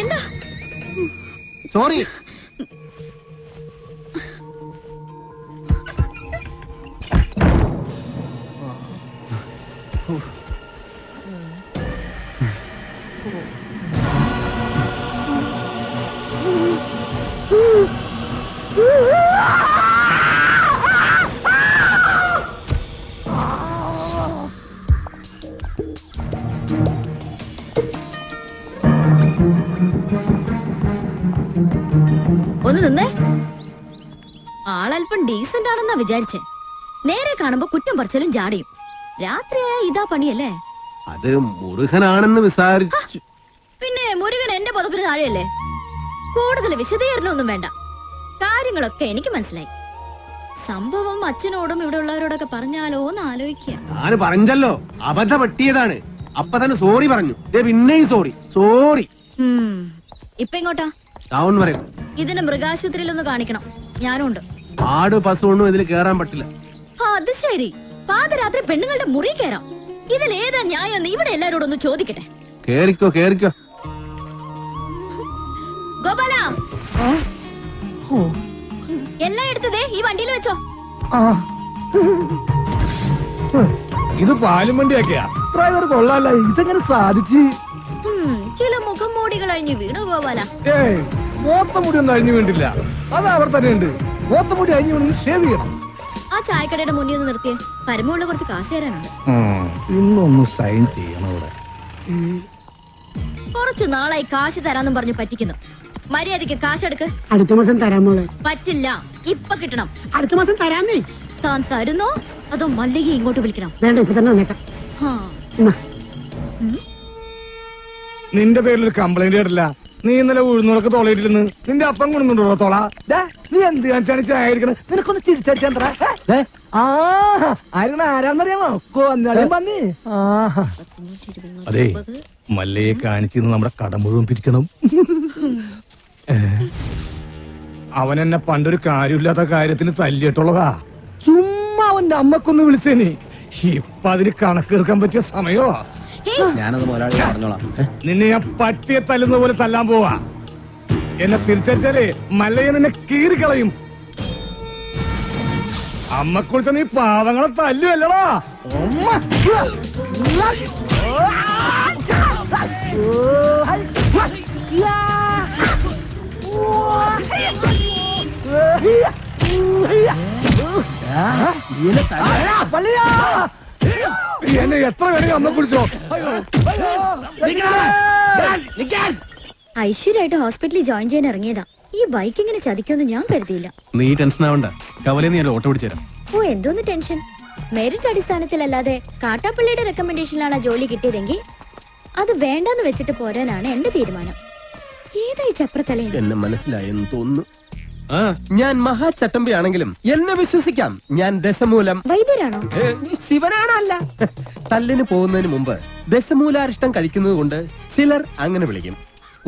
എന്താ സോറി? ഒന്ന് നിന്നേ. ആളല്പം ഡീസന്റ് ആണെന്നാ വിചാരിച്ചേ. നേരെ കാണുമ്പോ കുറ്റം പറിച്ചാലും ജാടിയും. രാത്രിയായ ഇതാ പണിയല്ലേ? അത് മുരുകനാണെന്ന് വിചാരിച്ചു. പിന്നെ മുരുകൻ എന്റെ പദത്തിന് താഴെയല്ലേ? കൂടുതൽ വിശദീകരണമൊന്നും വേണ്ട. കാര്യങ്ങളൊക്കെ എനിക്ക് മനസ്സിലായി. സംഭവം അച്ഛനോടും ഇവിടെ ഉള്ളവരോടൊക്കെ പറഞ്ഞാലോ എന്ന് ആലോചിക്കുക. ഞാൻ പറഞ്ഞല്ലോ, അബദ്ധം പറ്റിയതാണ്. അപ്പൊ തന്നെ സോറി പറഞ്ഞു. പിന്നെയും സോറി സോറി. ഇപ്പൊ ഇങ്ങോട്ടാ? ടൗൺ വരെ. ഇതിന് മൃഗാശുപത്രിയിലൊന്ന് കാണിക്കണം. ഞാനുണ്ട്. ആട് പശുവൊന്നും ഇതിൽ കേറാൻ പറ്റില്ല. അത് ശരി. പാതിരാത്രി പെണ്ണുങ്ങളുടെ മുറി കയറാം. ഇതിൽ ഏതാ ന്യായം? ഇവിടെ എല്ലാരോടും ഒന്ന് ചോദിക്കട്ടെ. കേറിക്കോ കേറിക്കോ. ഗോപാല, എല്ലാം എടുത്തതേ ഈ വണ്ടിയിൽ വെച്ചോ. ഇത് പാലും വണ്ടിയാക്കിയാ ഡ്രൈവർ കൊള്ളാല്ല. ഇതെങ്ങനെ സാധിച്ചു? ചില മുഖം മൂടികൾ അഴിഞ്ഞു വീണു ഗോപാല. ഏയ്, മോത്തമുടി ഒന്നും അഴിഞ്ഞു വീണ്ടില്ല. അത് അവർ തന്നെ ഉണ്ട്. മോത്തമുടി അഴിഞ്ഞു വീണെന്ന് ഷേവ് ചെയ്യണം. ആ ചായക്കടയുടെ മുന്നിൽ ഒന്ന് നിർത്തിയേ. പരമുള്ള കുറച്ച് കാശ് തരാനുണ്ട്. ഇന്നൊന്ന് സൈൻ ചെയ്യണം ഇവിടെ. കുറച്ച് നാളായി കാശ് തരാന്നും പറഞ്ഞ് പറ്റിക്കുന്നു. മര്യാദക്ക് കാശെടുക്ക്. അടുത്ത മാസം തരാൻ മോളെ. പറ്റില്ല, ഇപ്പൊ കിട്ടണം. അടുത്ത മാസം തരാന്നേ. താൻ തരുന്നോ അതോ മല്ലിക ഇങ്ങോട്ട് വിളിക്കണം? വേണ്ട, ഇപ്പൊ തന്നെ വന്നേക്കാം. നിന്റെ പേരിൽ ഒരു കംപ്ലൈന്റ് കേട്ടില്ല. നീ ഇന്നലെ ഉഴുന്നൊക്കെ തോളയിട്ടിരുന്ന് നിന്റെ അപ്പം കൊണ്ടുണ്ടോ തോള? നീ എന്ത് കാണിച്ചാണ് ചായ എടുക്കണത്? നിനക്കൊന്ന് ചിരിച്ചടിച്ചാ ആരാന്നറിയാമോ? പന്നി. അതെ, മല്ലയെ കാണിച്ചിരുന്ന് നമ്മുടെ കട മുഴുവൻ പിരിക്കണം. അവൻ എന്നെ പണ്ടൊരു കാര്യമില്ലാത്ത കാര്യത്തിന് തല്ലിയിട്ടുള്ളതാ. ചുമ്മാ അവന്റെ അമ്മക്കൊന്ന് വിളിച്ചേനി. ഇപ്പൊ അതിന് കണക്കേർക്കാൻ പറ്റിയ സമയോ? ഞാനത് മുതലാളി പറഞ്ഞോളാം. നിന്നെ ഞാൻ പട്ടിയെ തല്ലുന്ന പോലെ തല്ലാൻ പോവാ. എന്നെ തിരിച്ചടിച്ചാലേ മല്ലയെ നിന്നെ കീറിക്കളയും. അമ്മക്കുറിച്ച് നീ പാവങ്ങളെ തല്ലുവല്ലടാ. എന്നെ എത്ര വേണമെങ്കിൽ അമ്മ കുടിച്ചോ. ഐശ്വര്യമായിട്ട് ഹോസ്പിറ്റലിൽ ജോയിൻ ചെയ്യാൻ ഇറങ്ങിയതാ. ഈ ബൈക്ക് ഇങ്ങനെ ചതിക്കുമെന്ന് ഞാൻ കരുതിയില്ല. നീ ടെൻഷൻ ആവണ്ട, കവലയിൽ ഞാൻ ഓട്ടോ പിടിച്ചു തരാം. ഓ, എന്തോന്ന് ടെൻഷൻ? മെറിറ്റ് അടിസ്ഥാനത്തിലല്ലാതെ കാട്ടാപ്പള്ളിയുടെ റെക്കമെൻഡേഷനിലാണ് ജോലി കിട്ടിയതെങ്കിൽ അത് വേണ്ടെന്ന് വെച്ചിട്ട് പോരാനാണ് എന്റെ തീരുമാനം. ഏതായി ചപ്രത്തലേ? എന്നെ മനസ്സിലായെന്ന് തോന്നുന്നു. ഞാൻ മഹാചട്ടമ്പി ആണെങ്കിലും എന്നെ വിശ്വസിക്കാം. ഞാൻ ദശമൂലം വൈദ്യരാണോ? ശിവനാണല്ല. തല്ലിന് പോകുന്നതിന് മുമ്പ് ദശമൂലാരിഷ്ടം കഴിക്കുന്നത് കൊണ്ട് ചിലർ അങ്ങനെ വിളിക്കും.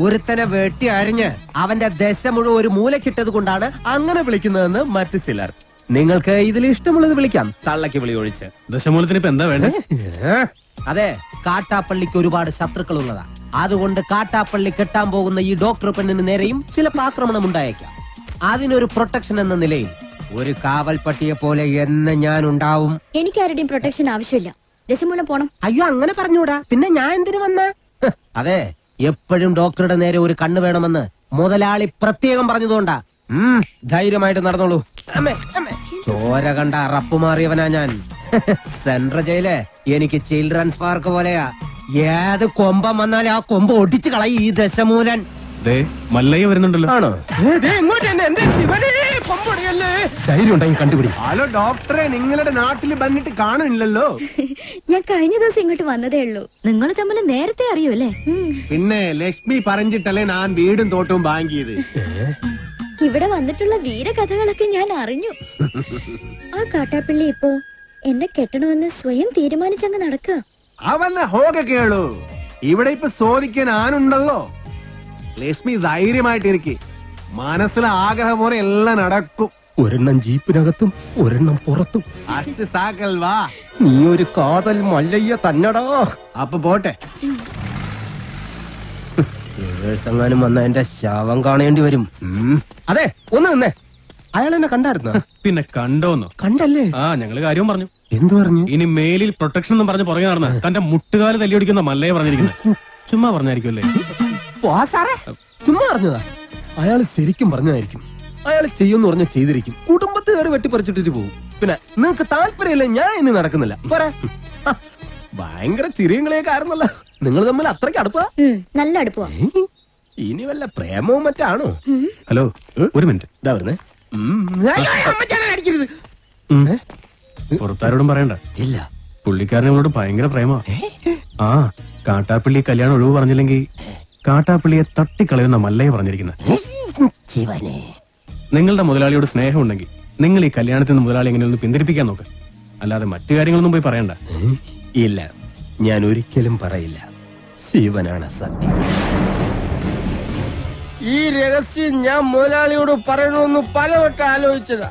ഒരുത്തനെ വെട്ടി അരിഞ്ഞ് അവന്റെ ദശ മുഴുവൻ ഒരു മൂലക്കിട്ടത് കൊണ്ടാണ് അങ്ങനെ വിളിക്കുന്നതെന്ന് മറ്റു ചിലർ. നിങ്ങൾക്ക് ഇതിൽ ഇഷ്ടമുള്ളത് വിളിക്കാം, തള്ളക്ക് വിളി ഒഴിച്ച്. ദശമൂലത്തിന് ഇപ്പൊ എന്താ വേണ്ടേ? അതെ, കാട്ടാപ്പള്ളിക്ക് ഒരുപാട് ശത്രുക്കൾ ഉള്ളതാ. അതുകൊണ്ട് കാട്ടാപ്പള്ളി കെട്ടാൻ പോകുന്ന ഈ ഡോക്ടർ പെണ്ണിന് നേരെയും ചിലപ്പോൾ ആക്രമണം ഉണ്ടായേക്കാം. അതിനൊരു പ്രൊട്ടക്ഷൻ എന്ന നിലയിൽ ഒരു കാവൽപ്പട്ടിയെ പോലെ എന്ന് ഞാൻ ഉണ്ടാവും. എനിക്ക് ആരുടെയും പ്രൊട്ടക്ഷൻ ആവശ്യമില്ല. ദശമൂലം പോണം. അയ്യോ, അങ്ങനെ പറഞ്ഞൂടാ. പിന്നെ ഞാൻ എന്തിനു വന്ന? അതെ, എപ്പോഴും ഡോക്ടറുടെ നേരെ ഒരു കണ്ണ് വേണമെന്ന് മുതലാളി പ്രത്യേകം പറഞ്ഞതുകൊണ്ടാ. ധൈര്യമായിട്ട് നടന്നോളൂ. ചോര കണ്ട അറപ്പ് മാറിയവനാ ഞാൻ. സെൻട്രൽ ജയില് എനിക്ക് ചിൽഡ്രൻസ് പാർക്ക് പോലെയാ. ഏത് കൊമ്പം വന്നാലും ആ കൊമ്പ് ഒടിച്ചു കളയും ഈ ദശമൂലൻ. മല്ലയ്യ വരുന്നുണ്ടല്ലോ. ആണോ? കണ്ടുപിടി. ഹലോ ഡോക്ടറെ, നിങ്ങളുടെ നാട്ടിൽ വന്നിട്ട് കാണില്ലല്ലോ. ഞാൻ കഴിഞ്ഞ ദിവസം ഇങ്ങോട്ട് വന്നതേ ഉള്ളൂ. നിങ്ങൾ തമ്മിൽ നേരത്തെ അറിയൂല്ലേ? പിന്നെ ലക്ഷ്മി പറഞ്ഞിട്ടല്ലേ ഞാൻ വീടും തോട്ടവും വാങ്ങിയത്. ഇവിടെ വന്നിട്ടുള്ള വീരകഥകളൊക്കെ ഞാൻ അറിഞ്ഞു. ആ കാട്ടാപ്പള്ളി ഇപ്പോ എന്നെ കെട്ടണമെന്ന് സ്വയം തീരുമാനിച്ചങ്ങ് നടക്കുക. അവന്നെ ഹോക കേളു. ഇവിടെ ഇപ്പൊ ചോദിക്കാൻ ആനുണ്ടല്ലോ. ലക്ഷ്മി ധൈര്യമായിട്ടിരിക്കെ. മനസ്സിലെ ആഗ്രഹം പോലെ എല്ലാം നടക്കും. ഒരെണ്ണം ജീപ്പിനകത്തും ഒരെണ്ണം പുറത്തും. അഷ്ട സാക്കൽ വാ. നീ ഒരു കാതൽ മല്ലയ്യ തന്നടോ. അപ്പൊ പോട്ടെ. എങ്ങാനും വന്ന എന്റെ ശവം കാണേണ്ടി വരും. അതെ, ഒന്ന് നിന്നേ. അയാൾ എന്നെ കണ്ടായിരുന്നോ? പിന്നെ കണ്ടോന്നോ? കണ്ടല്ലേ? ഞങ്ങള് കാര്യവും പറഞ്ഞു. എന്തു പറഞ്ഞു? ഇനി മേലിൽ പ്രൊട്ടക്ഷൻ എന്നും പറഞ്ഞ് പുറകെ നടന്ന തന്റെ മുട്ടുകാല് തല്ലിയൊടിക്കുന്ന മല്ലയെ പറഞ്ഞിരിക്കുന്നത്. ചുമ്മാ പറഞ്ഞായിരിക്കുമല്ലേ? ചുമ്മാ പറഞ്ഞതാ. അയാൾ ശരിക്കും പറഞ്ഞതായിരിക്കും. അയാൾ ചെയ്യുമെന്ന് പറഞ്ഞ ചെയ്തിരിക്കും. കുടുംബത്തെ കയറി വെട്ടിപ്പറിച്ചിട്ടിട്ട് പോകും. പിന്നെ നിങ്ങക്ക് താല്പര്യമില്ല, ഞാൻ ഇനി നടക്കുന്നില്ല. പോരാ. ഭയങ്കര ചിരിയും കളിയൊക്കെ ആയിരുന്നല്ലോ. നിങ്ങൾ തമ്മിൽ അത്രയ്ക്ക് അടുപ്പാ? നല്ല അടുപ്പാ. ഇനി വല്ല പ്രേമവും മറ്റാണോ? ഹലോ, ഒരു മിനിറ്റ്. ഇതാ വരുന്നേ. പുറത്താരോടും പറയണ്ട. ഇല്ല. പുള്ളിക്കാരനോട് ഭയങ്കര പ്രേമ. കാട്ടാപ്പള്ളി കല്യാണം ഒഴിവ് പറഞ്ഞില്ലെങ്കിൽ കാട്ടാപ്പള്ളിയെ തട്ടിക്കളയുന്ന മല്ലയെ പറഞ്ഞിരിക്കുന്നത്. നിങ്ങളുടെ മുതലാളിയോട് സ്നേഹം ഉണ്ടെങ്കിൽ നിങ്ങൾ ഈ കല്യാണത്തിൽ നിന്ന് മുതലാളി എങ്ങനെയൊന്ന് പിന്തിരിപ്പിക്കാൻ നോക്ക്. അല്ലാതെ മറ്റു കാര്യങ്ങളൊന്നും പോയി പറയണ്ട. ഇല്ല, ഞാൻ ഒരിക്കലും പറയില്ല. ശിവനാണ് സത്യം. ഈ രഹസ്യം ഞാൻ മുതലാളിയോട് പറയണമെന്ന് പലവട്ടം ആലോചിച്ചതാ.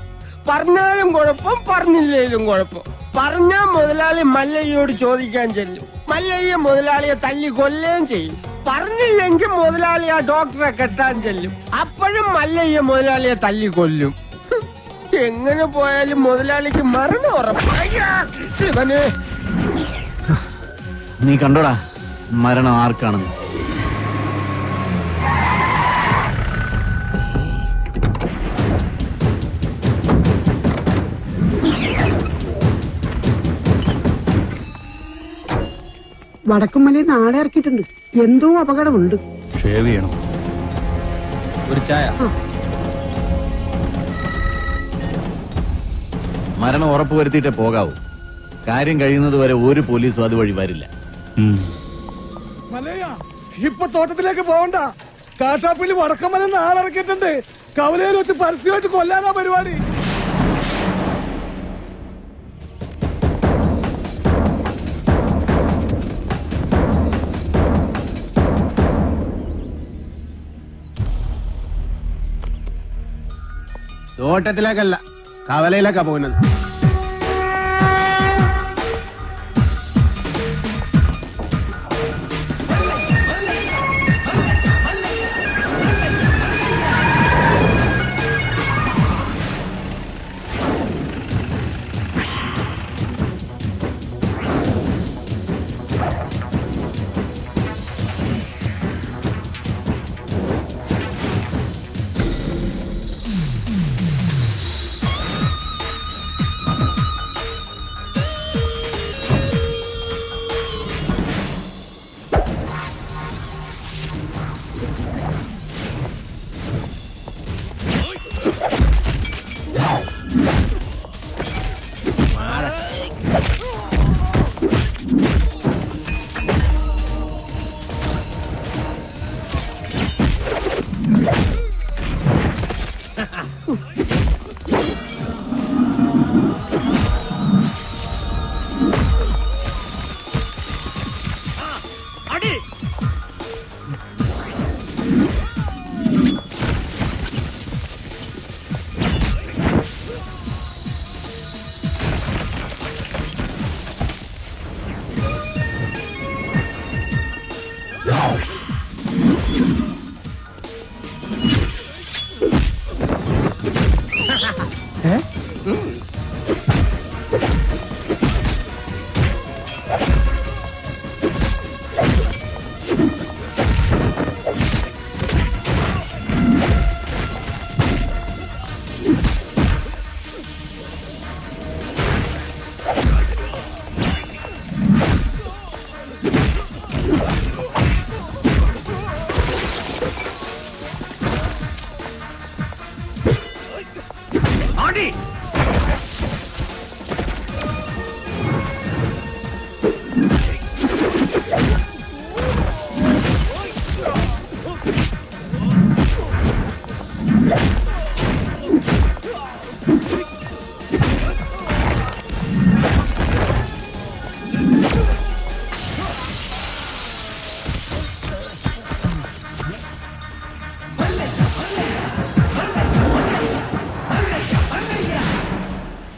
പറഞ്ഞാലും കുഴപ്പം, പറഞ്ഞില്ലേലും കുഴപ്പം. പറഞ്ഞാൽ മുതലാളി മല്ലയ്യോട് ചോദിക്കാൻ ചെല്ലും. മല്ലയ്യ മുതലാളിയെ തല്ലി കൊല്ലുകയും ചെയ്യും. പറഞ്ഞില്ലെങ്കിൽ മുതലാളി ആ ഡോക്ടറെ കെട്ടാൻ ചെല്ലും. അപ്പോഴും മല്ലയ്യ മുതലാളിയെ തല്ലി കൊല്ലും. എങ്ങനെ പോയാലും മുതലാളിക്ക് മരണം ഉറപ്പാണ്. ശിവനെ, നീ കണ്ടോടാ മരണം ആർക്കാണെന്ന്? വടക്കുമലയിൽ നാളെ ഇറക്കിയിട്ടുണ്ട്. എന്തോ അപകടമുണ്ട്. ഷേവ് ചെയ്യണം. ഒരു ചായ. മരണം ഉറപ്പുവരുത്തിയിട്ടേ പോകാവൂ. കാര്യം കഴിയുന്നത് വരെ ഒരു പോലീസും അതുവഴി വരില്ല. ഇപ്പൊ തോട്ടത്തിലേക്ക് പോകണ്ട. കാട്ടാപ്പള്ളി വടക്കമല നാളിറക്കിയിട്ടുണ്ട്. കവലയിൽ വെച്ച് പരസ്യമായിട്ട് കൊല്ലാനാ പരിപാടി. തോട്ടത്തിലേക്കല്ല, കവലയിലേക്കാ പോകുന്നത്.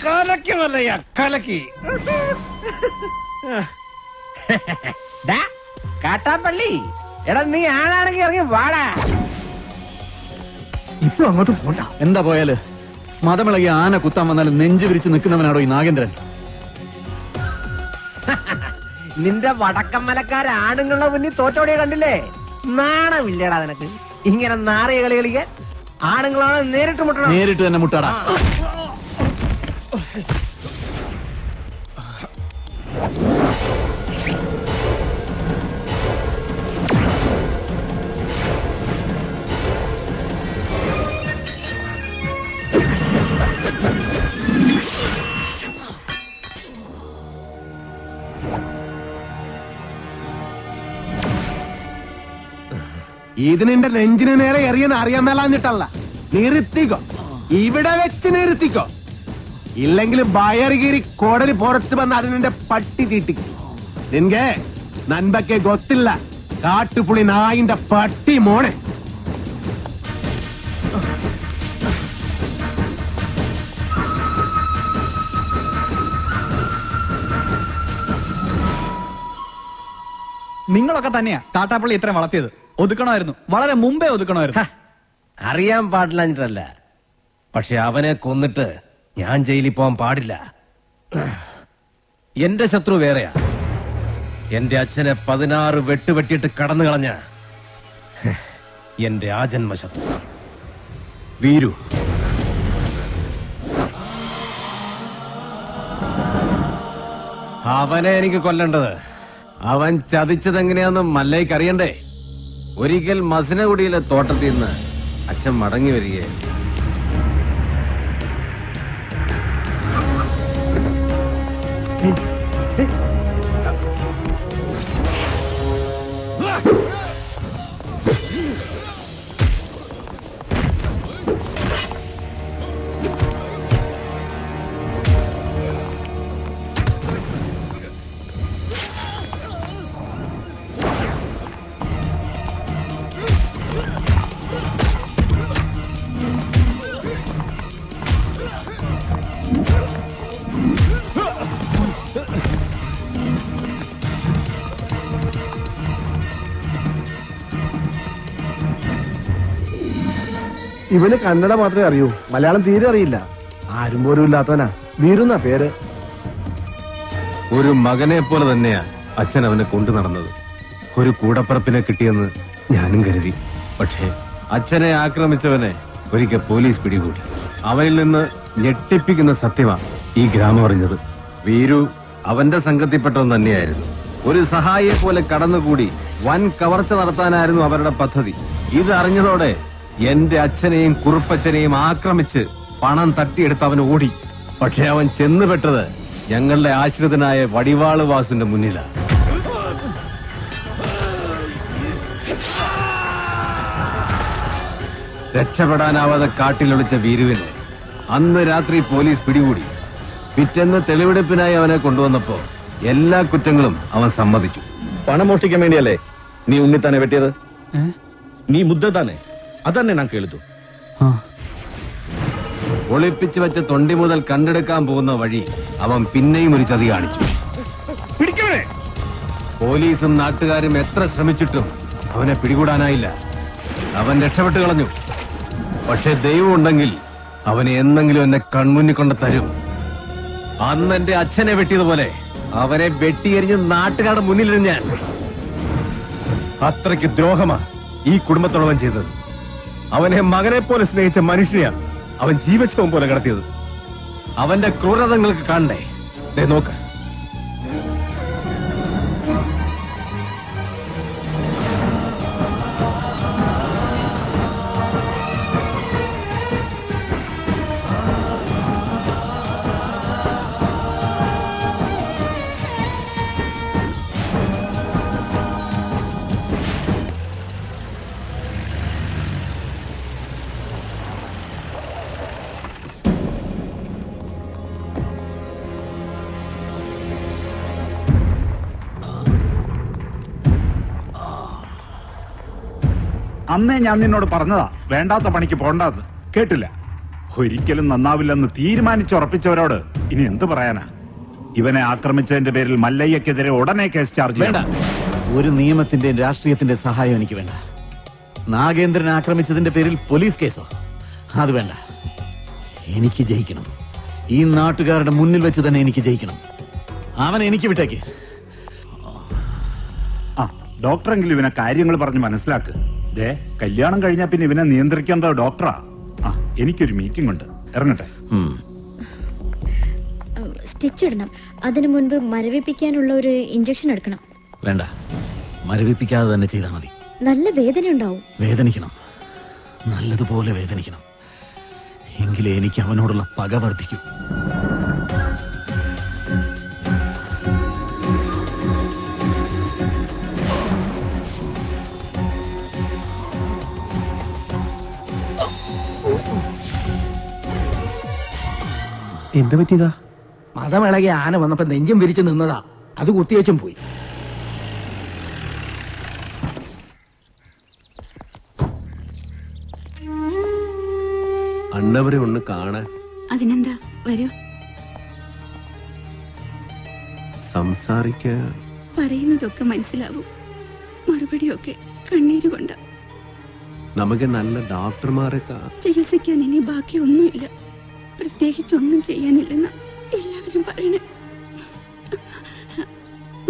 കലക്കി മല്ലയ്യ കലക്കി. കാട്ടാപ്പള്ളി എടാ നീ ആണാണെങ്കിൽ ഇറങ്ങി വാടാ. ഇപ്പൊ അങ്ങോട്ട് പോണ്ട. എന്താ പോയാല് മതമിളകി ആന കുത്താൻ വന്നാലും നെഞ്ചു വിരിച്ച് നിൽക്കുന്നവനാണോ ഈ നാഗേന്ദ്രൻ? നിന്റെ വടക്കമ്മലക്കാരെ ആണുങ്ങളുടെ മുന്നിൽ തോറ്റോടിയെ കണ്ടില്ലേ? നാണമില്ലടാ നിനക്ക് ഇങ്ങനെ നാറിയ കളി കളിക്കാൻ? ആണുങ്ങളാണ് നേരിട്ട് മുട്ടണം. നേരിട്ട് തന്നെ മുട്ടാടാ. ഇത് നിന്റെ നെഞ്ചിന് നേരെ എറിയാൻ അറിയാൻ മേലാഞ്ഞിട്ടല്ല, നിർത്തിക്കോ, ഇവിടെ വെച്ച് നിർത്തിക്കോ. ഇല്ലെങ്കിൽ ബയറുകീറി കോടലി പുറത്ത് വന്ന് അത് നിന്റെ പട്ടി തീട്ടിക്കും. നിൻകെ നൻപക്കെ ഗൊത്തില്ല കാട്ടുപുളി നായിന്റെ പട്ടി മോനെ. നിങ്ങളൊക്കെ തന്നെയാ കാട്ടാപ്പള്ളി ഇത്രയും വളർത്തിയത്. ഒതുക്കണമായിരുന്നു, വളരെ മുമ്പേ ഒതുക്കണമായിരുന്നു. അറിയാൻ പാടില്ല, പക്ഷെ അവനെ കൊന്നിട്ട് ഞാൻ ജയിലിൽ പോകാൻ പാടില്ല. എന്റെ ശത്രു വേറെയാ. എന്റെ അച്ഛനെ 16 വെട്ടുവെട്ടിയിട്ട് കടന്നു കളഞ്ഞ എന്റെ ആജന്മ ശത്രു വീരു. അവനെ എനിക്ക് കൊല്ലേണ്ടത്. അവൻ ചതിച്ചതെങ്ങനെയാന്ന് മല്ലയ്ക്ക് അറിയണ്ടേ? ഒരിക്കൽ മസിനഗുഡിയിലെ തോട്ടത്തിൽ നിന്ന് അച്ഛൻ മടങ്ങി വരികയായിരുന്നു. ഇവന് കന്നഡ മാത്രമേ അറിയൂ, മലയാളം തീരെ അറിയില്ല. ആരും പോലും ഇല്ലാത്തവനാ. വീരുന്ന പേര്. ഒരു മകനെ പോലെ തന്നെയാ അച്ഛൻ അവനെ കൊണ്ടു നടന്നത്. ഒരു കൂടപ്പറപ്പിനെ കിട്ടിയെന്ന് ഞാനും കരുതി. പക്ഷേ അച്ഛനെ ആക്രമിച്ചവനെ ഒരിക്കൽ പോലീസ് പിടികൂടി. അവനിൽ നിന്ന് ഞെട്ടിപ്പിക്കുന്ന സത്യമാ ഈ ഗ്രാമം അറിഞ്ഞത്. വീരു അവന്റെ സംഘത്തിൽപ്പെട്ടവൻ തന്നെയായിരുന്നു. ഒരു സഹായിയെ പോലെ കടന്നുകൂടി വൻ കവർച്ച നടത്താനായിരുന്നു അവരുടെ പദ്ധതി. ഇത് അറിഞ്ഞതോടെ എന്റെ അച്ഛനെയും കുറുപ്പച്ഛനെയും ആക്രമിച്ച് പണം തട്ടിയെടുത്ത് അവൻ ഓടി. പക്ഷെ അവൻ ചെന്നുപെട്ടത് ഞങ്ങളുടെ ആശ്രിതനായ വടിവാള് വാസുന്റെ മുന്നിലാണ്. രക്ഷപ്പെടാനാവാതെ കാട്ടിലൊളിച്ച വീരുവിനെ അന്ന് രാത്രി പോലീസ് പിടികൂടി. പിറ്റേന്ന് തെളിവെടുപ്പിനായി അവനെ കൊണ്ടുവന്നപ്പോ എല്ലാ കുറ്റങ്ങളും അവൻ സമ്മതിച്ചു. പണം മോഷ്ടിക്കാൻ വേണ്ടിയല്ലേ നീ ഉണ്ണിത്താനെ വെട്ടിയത്? നീ മുദ്ദ താനെ അതന്നെ ഞാൻ കേളിച്ചു. ഒളിപ്പിച്ചു വെച്ച തൊണ്ടി മുതൽ കണ്ടെടുക്കാൻ പോകുന്ന വഴി അവൻ പിന്നെയും ഒരു ചതി കാണിച്ചു. പോലീസും നാട്ടുകാരും എത്ര ശ്രമിച്ചിട്ടും അവനെ പിടികൂടാനായില്ല. അവൻ രക്ഷപ്പെട്ടു കളഞ്ഞു. പക്ഷെ ദൈവം ഉണ്ടെങ്കിൽ അവനെ എന്നെങ്കിലും എന്നെ കൺമുന്നിൽ കൊണ്ട് തരും. അന്ന് എന്റെ അച്ഛനെ വെട്ടിയതുപോലെ അവനെ വെട്ടിയെറിഞ്ഞ് നാട്ടുകാരുടെ മുന്നിലിരുന്ന് ഞാൻ. അത്രയ്ക്ക് ദ്രോഹമാ ഈ കുടുംബത്തോടവൻ ചെയ്തത്. അവനെ മകനെ പോലെ സ്നേഹിച്ച മനുഷ്യനെയാ അവൻ ജീവച്ഛവം പോലെ കടത്തിയത്. അവന്റെ ക്രൂരതങ്ങൾക്ക് കാണണ്ടേ? നോക്ക്. അന്നേ ഞാൻ നിന്നോട് പറഞ്ഞതാ വേണ്ടാത്ത പണിക്ക് പോണ്ടാന്ന്. കേട്ടില്ല. ഒരിക്കലും നന്നാവില്ലെന്ന് തീരുമാനിച്ചുറപ്പിച്ചവരോട് ഇനി എന്ത് പറയാനാ? ഇവനെ ആക്രമിച്ചതിന്റെ പേരിൽ മല്ലയ്യക്കെതിരെ ഉടനെ കേസ് ചാർജ് വേണ്ട. ഒരു നിയമത്തിന്റെ രാഷ്ട്രീയത്തിന്റെ സഹായം എനിക്ക് വേണ്ട. നാഗേന്ദ്രനെ ആക്രമിച്ചതിന്റെ പേരിൽ പോലീസ് കേസോ? അത് വേണ്ട. എനിക്ക് ജയിക്കണം. ഈ നാട്ടുകാരുടെ മുന്നിൽ വെച്ച് തന്നെ എനിക്ക് ജയിക്കണം. അവൻ എനിക്ക് വിട്ടേക്ക്. ആ ഡോക്ടറെങ്കിലും ഇവനെ കാര്യങ്ങൾ പറഞ്ഞ് മനസ്സിലാക്ക്. ദേ കല്യാണം കഴിഞ്ഞാ പിന്നെ ഇവനെ നിയന്ത്രിക്കേണ്ട ഡോക്ടറാ. ആ എനിക്കൊരു മീറ്റിംഗ് ഉണ്ട്, ഇറങ്ങട്ടെ. സ്റ്റിച്ച് ഇടണം. അതിനു മുൻപ് മരവിപ്പിക്കാനുള്ള ഒരു ഇഞ്ചക്ഷൻ എടുക്കണം. വേണ്ട, മരവിപ്പിക്കാതെ തന്നെ ചെയ്താൽ മതി. നല്ല വേദന ഉണ്ടാവും. വേദനിക്കണം, നല്ലതുപോലെ വേദനിക്കണം. എങ്കിലേ എനിക്ക് അവനോടുള്ള പക വർദ്ധിക്കും. എന്ത് പറ്റിയതാ? മതമിളകി ആന വന്നപ്പോ നെഞ്ചും വിരിച്ചു നിന്നതാ. അത് കുത്തിയേച്ചും പോയി. അണ്ണവരെ ഒന്ന് കാണാൻ. അതിനെന്താ, വരൂ. സംസാരിക്കാൻ പറയുന്നതൊക്കെ മനസ്സിലാവും, മറുപടിയൊക്കെ കണ്ണീരുകൊണ്ട. നമുക്ക് നല്ല ഡോക്ടർമാരെ ചികിത്സിക്കാൻ ഇനി ബാക്കിയൊന്നുമില്ല. പ്രത്യേകിച്ചൊന്നും ചെയ്യാനില്ലെന്ന എല്ലാവരും പറയണേ.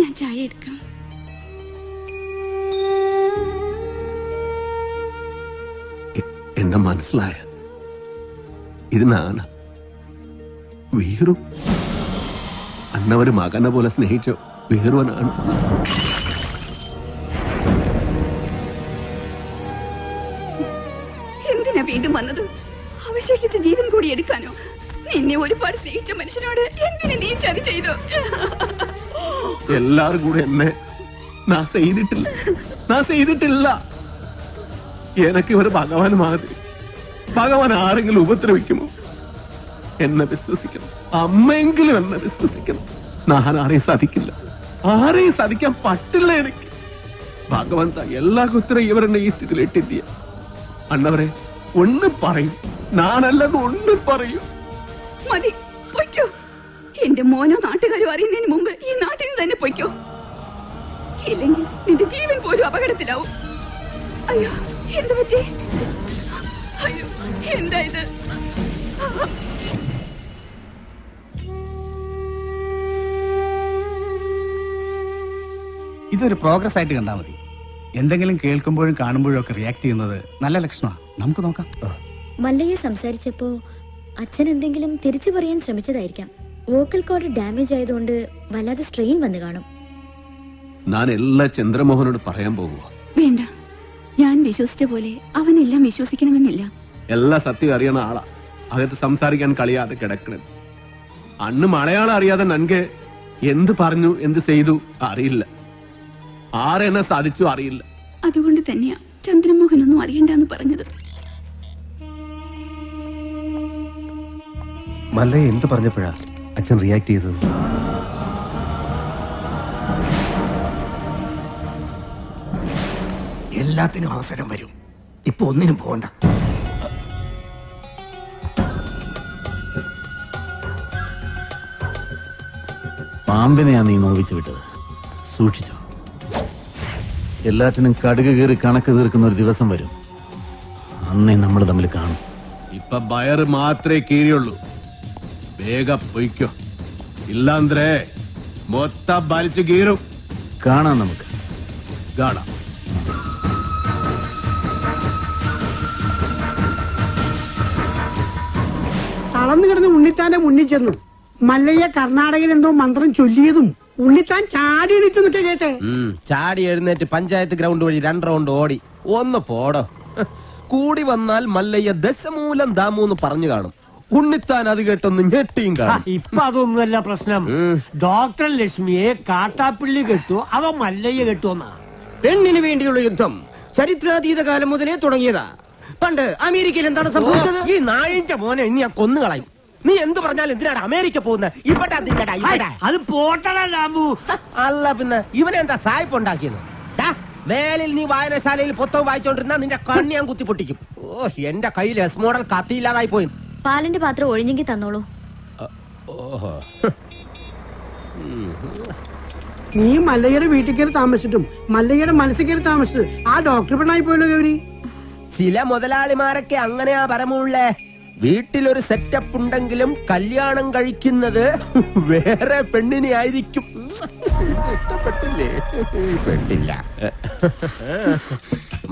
ഞാൻ ചായ എടുക്കാം. എന്നെ മനസ്സിലായ ഇത് നാണ് വീറു. അന്നവര് മകനെ പോലെ സ്നേഹിച്ച വീറുവനാണ്. എന്തിനാ വീണ്ടും വന്നത്? അവശേഷിച്ച ജീവൻ കൂടി എടുക്കാനോ? നിന്നെ ഒരുപാട് സ്നേഹിച്ച മനുഷ്യനോട് എന്തിനു നീ ചതി ചെയ്തു? എല്ലാരും കൂടെ എന്നെ ഞാൻ ചെയ്തിട്ടില്ല. എനക്ക് ഇവര് ഭഗവാൻ മാതിരി. ഭഗവാൻ ആരെങ്കിലും ഉപദ്രവിക്കുമോ? എന്നെ വിശ്വസിക്കണം. അമ്മയെങ്കിലും എന്നെ വിശ്വസിക്കണം. ഞാൻ ആരെയും സാധിക്കില്ല. ആരെയും സാധിക്കാൻ പറ്റില്ല എനിക്ക്. ഭഗവന്ത എല്ലാ കുത്തരം ഇവരെന്നെ ഈ സ്ഥിതിയിൽ ഇട്ടെത്തിയ അണ്ണവരെ ഒന്ന് പറയും. ഞാനല്ലെന്ന് ഒന്ന് പറയൂ. മതി, പൊയ്ക്കോ. എന്റെ മോനോ നാട്ടുകാരോ അറിയുന്നതിന് മുമ്പ് ഈ നാട്ടിൽ നിന്ന് തന്നെ പൊയ്ക്കോ. ഇല്ലെങ്കിൽ നിന്റെ ജീവൻ പോലും അപകടത്തിലാവും. അയ്യോ, എന്ത് പറ്റി? അയ്യോ, എന്താ ഇത്? ഇതൊരു പ്രോഗ്രസ് ആയിട്ട് കണ്ടാൽ മതി. എന്തെങ്കിലും കേൾക്കുമ്പോഴും കാണുമ്പോഴും ഒക്കെ റിയാക്ട് ചെയ്യുന്നത് നല്ല ലക്ഷണമാണ്. നമുക്ക് നോക്കാം. മല്ലയെ സംസാരിച്ചപ്പോ അച്ഛൻ എന്തെങ്കിലും തിരിച്ചു പറയാൻ ശ്രമിച്ചതായിരിക്കാം. വോക്കൽ കോഡ് ഡാമേജ് ആയതുകൊണ്ട് വല്ലാതെ സ്ട്രെയിൻ വന്നു കാണും. ഞാൻ എല്ലാ ചന്ദ്രമോഹനോട് പറയാൻ പോകുക. വേണ്ട, ഞാൻ വിശ്വസിച്ച പോലെ അവനെല്ലാം വിശ്വസിക്കണമെന്നില്ല. എല്ലാ സത്യം അറിയണ ആളാ. അകത്ത് സംസാരിക്കാൻ കളിയാതെ കിടക്കണം. അന്ന് മലയാളം അറിയാതെ നൻകെ എന്ത് പറഞ്ഞു എന്ത് ചെയ്തു അറിയില്ല. ആരെന്നെ സാധിച്ചു അറിയില്ല. അതുകൊണ്ട് തന്നെയാ ചന്ദ്രമോഹൻ ഒന്നും അറിയണ്ടെന്ന് പറഞ്ഞത്. മല്ലയെ എന്ത് പറഞ്ഞപ്പോഴാ അച്ഛൻ റിയാക്ട് ചെയ്തത്? എല്ലാത്തിനും അവസരം വരും. ഇപ്പൊ ഒന്നിനും പോകണ്ട. പാമ്പിനെയാ നീ നോവിച്ചു വിട്ടത്. സൂക്ഷിച്ചോ. എല്ലാറ്റിനും കടുക് കീറി കണക്ക് തീർക്കുന്ന ഒരു ദിവസം വരും. അന്നേ നമ്മൾ തമ്മിൽ കാണും. ഇപ്പൊ ബയറ് മാത്രമേ കീറിയുള്ളൂ. വേഗം പൊയ്ക്കോ, ഇല്ലാന്ത്രേ മൊത്തം വലിച്ചു കീറും. കാണാം, നമുക്ക് കാണാം. തളർന്നു കിടന്ന് ഉണ്ണിത്താന്റെ മുന്നിൽ ചെന്നു. മല്ലയ്യ കർണാടകയിൽ എന്തോ മന്ത്രം ചൊല്ലിയതും ഉണ്ണിത്താൻ ചാടി എണീറ്റ് നിൽക്കുക കേട്ടെ. ചാടി എഴുന്നേറ്റ് പഞ്ചായത്ത് ഗ്രൗണ്ട് വഴി 2 റൗണ്ട് ഓടി. ഒന്ന് പോടോ. കൂടി വന്നാൽ മല്ലയ്യ ദശമൂലം ദാമൂന്ന് പറഞ്ഞു കാണും. ഉണ്ണിത്താൻ അത് കേട്ടൊന്ന് ഞെട്ടിയും കാണും. ഇപ്പൊ അതൊന്നുമല്ല പ്രശ്നം. ഡോക്ടർ ലക്ഷ്മിയെ കാട്ടാപ്പിള്ളി കെട്ടു, അവ മല്ലയ്യ കെട്ടുവന്നാ. പെണ്ണിന് വേണ്ടിയുള്ള യുദ്ധം ചരിത്രാതീത കാലം മുതലേ തുടങ്ങിയതാ. പണ്ട് അമേരിക്കയിൽ എന്താണ് സംഭവിച്ചത്? ഈ നായിന്റെ മോനെ ഇനി ഞാൻ കൊന്നുകളയും. നീ എന്ത് പറഞ്ഞാലും എന്തിനാണ് അമേരിക്ക പോകുന്നത്? ഇവിടെ അത് പോട്ടടാ ലാബു. അല്ല പിന്നെ ഇവനെന്താ സായിപ്പ് ഉണ്ടാക്കിയത്? മേലിൽ നീ വായനശാലയിൽ പുസ്തകം വായിച്ചോണ്ടിരുന്ന നിന്റെ കണ്ണി ഞാൻ കുത്തിപ്പൊട്ടിക്കും. ഓ, എന്റെ കയ്യിൽ എസ് മോഡൽ കത്തിയില്ലാതായി പോയി. പാലിന്റെ പാത്രം ഒഴിഞ്ഞെങ്കിൽ തന്നോളൂ. ഓഹോ, നീ മല്ലയ്യയുടെ വീട്ടിൽ കയറി താമസിച്ചിട്ടും മല്ലയ്യയുടെ മനസ്സിൽ കയറി താമസിച്ചത് ആ ഡോക്ടർ പെണ്ണായി പോയല്ലോ ഗൗരി. ചില മുതലാളിമാരൊക്കെ അങ്ങനെയാ പരമുള്ളേ. വീട്ടിലൊരു സെറ്റപ്പ് ഉണ്ടെങ്കിലും കല്യാണം കഴിക്കുന്നത് വേറെ പെണ്ണിനെ ആയിരിക്കും. ഇഷ്ടപ്പെട്ടില്ലേ? പെട്ടില്ല.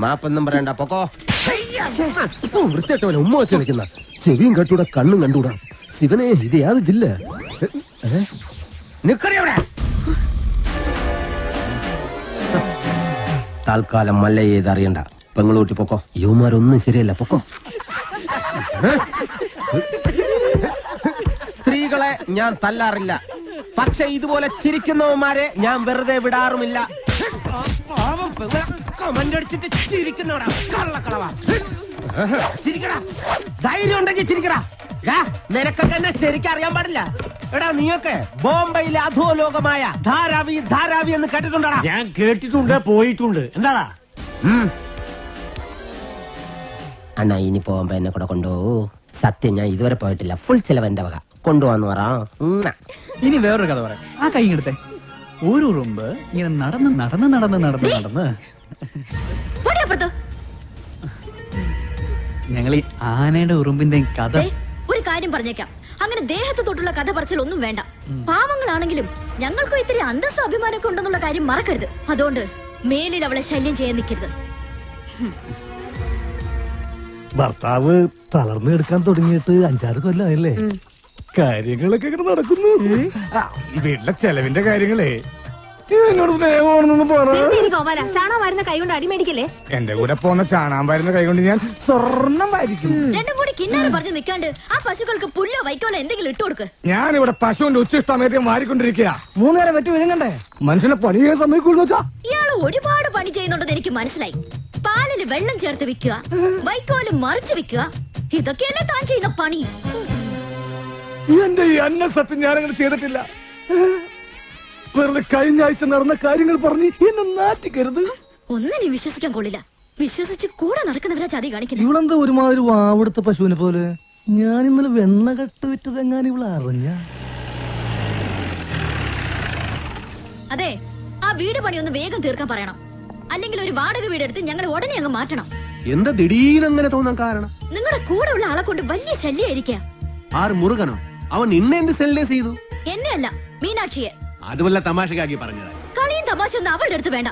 മാപ്പൊന്നും പറയണ്ട, പൊക്കോ. വൃത്തിയായിട്ടവനെ ഉമ്മ വെച്ച് കളിക്കുന്ന. ചെവിയും കെട്ടൂടാ, കണ്ണും കണ്ടൂടാ. ശിവനെ, ഇത് യാത് ജില്ല? നിക്കറിയവിടെ. തൽക്കാലം മല്ലയെ ഇതറിയണ്ട. പെങ്ങളൂട്ടി പൊക്കോ. യുവമാരൊന്നും ശരിയല്ല, പൊക്കോ. സ്ത്രീകളെ ഞാൻ തല്ലാറില്ല, പക്ഷെ ഇതുപോലെ ചിരിക്കുന്നവന്മാരെ ഞാൻ വെറുതെ വിടാറുമില്ല. കമന്റടിച്ചിട്ട് ചിരിക്കുന്നവടാ കള്ളക്കളവാ. ചിരിക്കടാ, ധൈര്യം ഉണ്ടെങ്കിൽ ചിരിക്കടാ. നിനക്കൊക്കെ എന്നെ ശരിക്കും അറിയാൻ പാടില്ല. എടാ, നീയൊക്കെ ബോംബെയിലെ അധോലോകമായ ധാരാവി ധാരാവി എന്ന് കേട്ടിട്ടുണ്ടാ? ഞാൻ കേട്ടിട്ടുണ്ട്, പോയിട്ടുണ്ട്. എന്താടാ? അണ്ണാ, ഇനി പോകുമ്പോ എന്നെ കൂടെ കൊണ്ടുപോകൂ. സത്യം, ഞാൻ ഇതുവരെ പോയിട്ടില്ല. ഫുൾ ചെലവ് എന്റെ വക. കൊണ്ടുപോവാന്ന് പറ. ഇനി വേറൊരു കഥ പറയാം. ആ കൈ എടുത്തേ. ഒരു ഉറുമ്പ് ഇങ്ങനെ നടന്ന് നടന്ന് നടന്ന് നടന്ന് നടന്ന് ഞങ്ങൾ ഈ ആനയുടെ ഉറുമ്പിന്റെ കഥ. ഒരു കാര്യം പറഞ്ഞേക്കാം, അങ്ങനെ ദേഹത്ത് തൊട്ടുള്ള കഥ പറച്ചിൽ ഒന്നും വേണ്ട. പാവങ്ങളാണെങ്കിലും ഞങ്ങൾക്കും ഇത്തിരി അന്തസ്സും അഭിമാനമൊക്കെ ഉണ്ടെന്നുള്ള കാര്യം മറക്കരുത്. അതുകൊണ്ട് മേലിൽ അവളെ ശല്യം ചെയ്യാൻ നിൽക്കരുത്. ഭർത്താവ് തളർന്നു എടുക്കാൻ തുടങ്ങിയിട്ട് 5-6 കൊല്ലമായില്ലേ? കാര്യങ്ങളൊക്കെ ഇങ്ങനെ നടക്കുന്നു. വീട്ടിലെ ചെലവിന്റെ കാര്യങ്ങളേ എന്നോട് സ്നേഹമാണെന്നൊന്ന് പറ. ചാണകം വരുന്ന കൈ കൊണ്ട് അടിമേടിക്കല്ലേ? എന്റെ കൂടെ പോന്ന ചാണാൻ വരുന്ന കൈ കൊണ്ട് ഞാൻ സ്വർണം വാരിക്കും. രണ്ടും കൂടി കിന്നാരം പറഞ്ഞു നിൽക്കാണ്ട് ആ പശുക്കൾക്ക് പുല്ലോ വൈക്കോലോ എന്തെങ്കിലും ഇട്ടു കൊടുക്ക്. ഞാനിവിടെ പശുവിന്റെ ഉച്ചിഷ്ടമേറ്റം വാരിക്കൊണ്ടിരിക്കുക. 3 നേരം വെട്ടി വിഴുങ്ങണ്ടേ? മനുഷ്യനെ പണി ചെയ്യാൻ സമ്മതിക്കൂന്ന് വെച്ചാ? ഇയാള് ഒരുപാട് പണി ചെയ്യുന്നുണ്ടെന്ന് എനിക്ക് മനസ്സിലായി. പാലില് വെള്ളം ചേർത്ത് വിൽക്കുക, വൈക്കോല് മറിച്ച് വിൽക്കുക, ഇതൊക്കെയല്ലേ താൻ ചെയ്യുന്ന പണി. എന്റെ ഈ അന്ന സത്യം ഞാനങ്ങനെ ചെയ്തിട്ടില്ല. വെറുതെ കഴിഞ്ഞ ആഴ്ച നടന്ന കാര്യങ്ങൾ പറഞ്ഞ് എന്നെ നാറ്റിക്കരുത്. ഒന്നിനും വിശ്വസിക്കാൻ കൊള്ളില്ല. വിശ്വസിച്ച് കൂടെ നടക്കുന്നവരാ ചതി കാണിക്കുന്നത്. ഇവളെന്താ ഒരുമാതിരി വാവെടുത്ത പശുവിനെ പോലെ? ഞാൻ ഇന്നലെ വെണ്ണ കട്ട് വിറ്റതെങ്ങാനും ഇവളെ അറിഞ്ഞ? അതെ, ആ വീട് പണി ഒന്ന് വേഗം തീർക്കാൻ പറയണം. അല്ലെങ്കിൽ ഒരു വാടക വീടെടുത്ത് ഞങ്ങൾ ഉടനെ അങ്ങ് മാറ്റണം. എന്താ ദിടീരങ്ങനെ തോന്നാൻ കാരണം? നിങ്ങളുടെ കൂടെ ഉള്ള ആളെ കൊണ്ട് വലിയ ശല്യമായിരിക്കാം. ആറ് മുറുകനോ? അവൻ ഇന്നെ എന്ത് സെല്ലേ ചെയ്തു? എന്നെ അല്ല, മീനാക്ഷിയെ. അതുമല്ല തമാശക്കാക്കി പറഞ്ഞത്. കളിയും തമാശ ഒന്നും അവളുടെ അടുത്ത് വേണ്ട.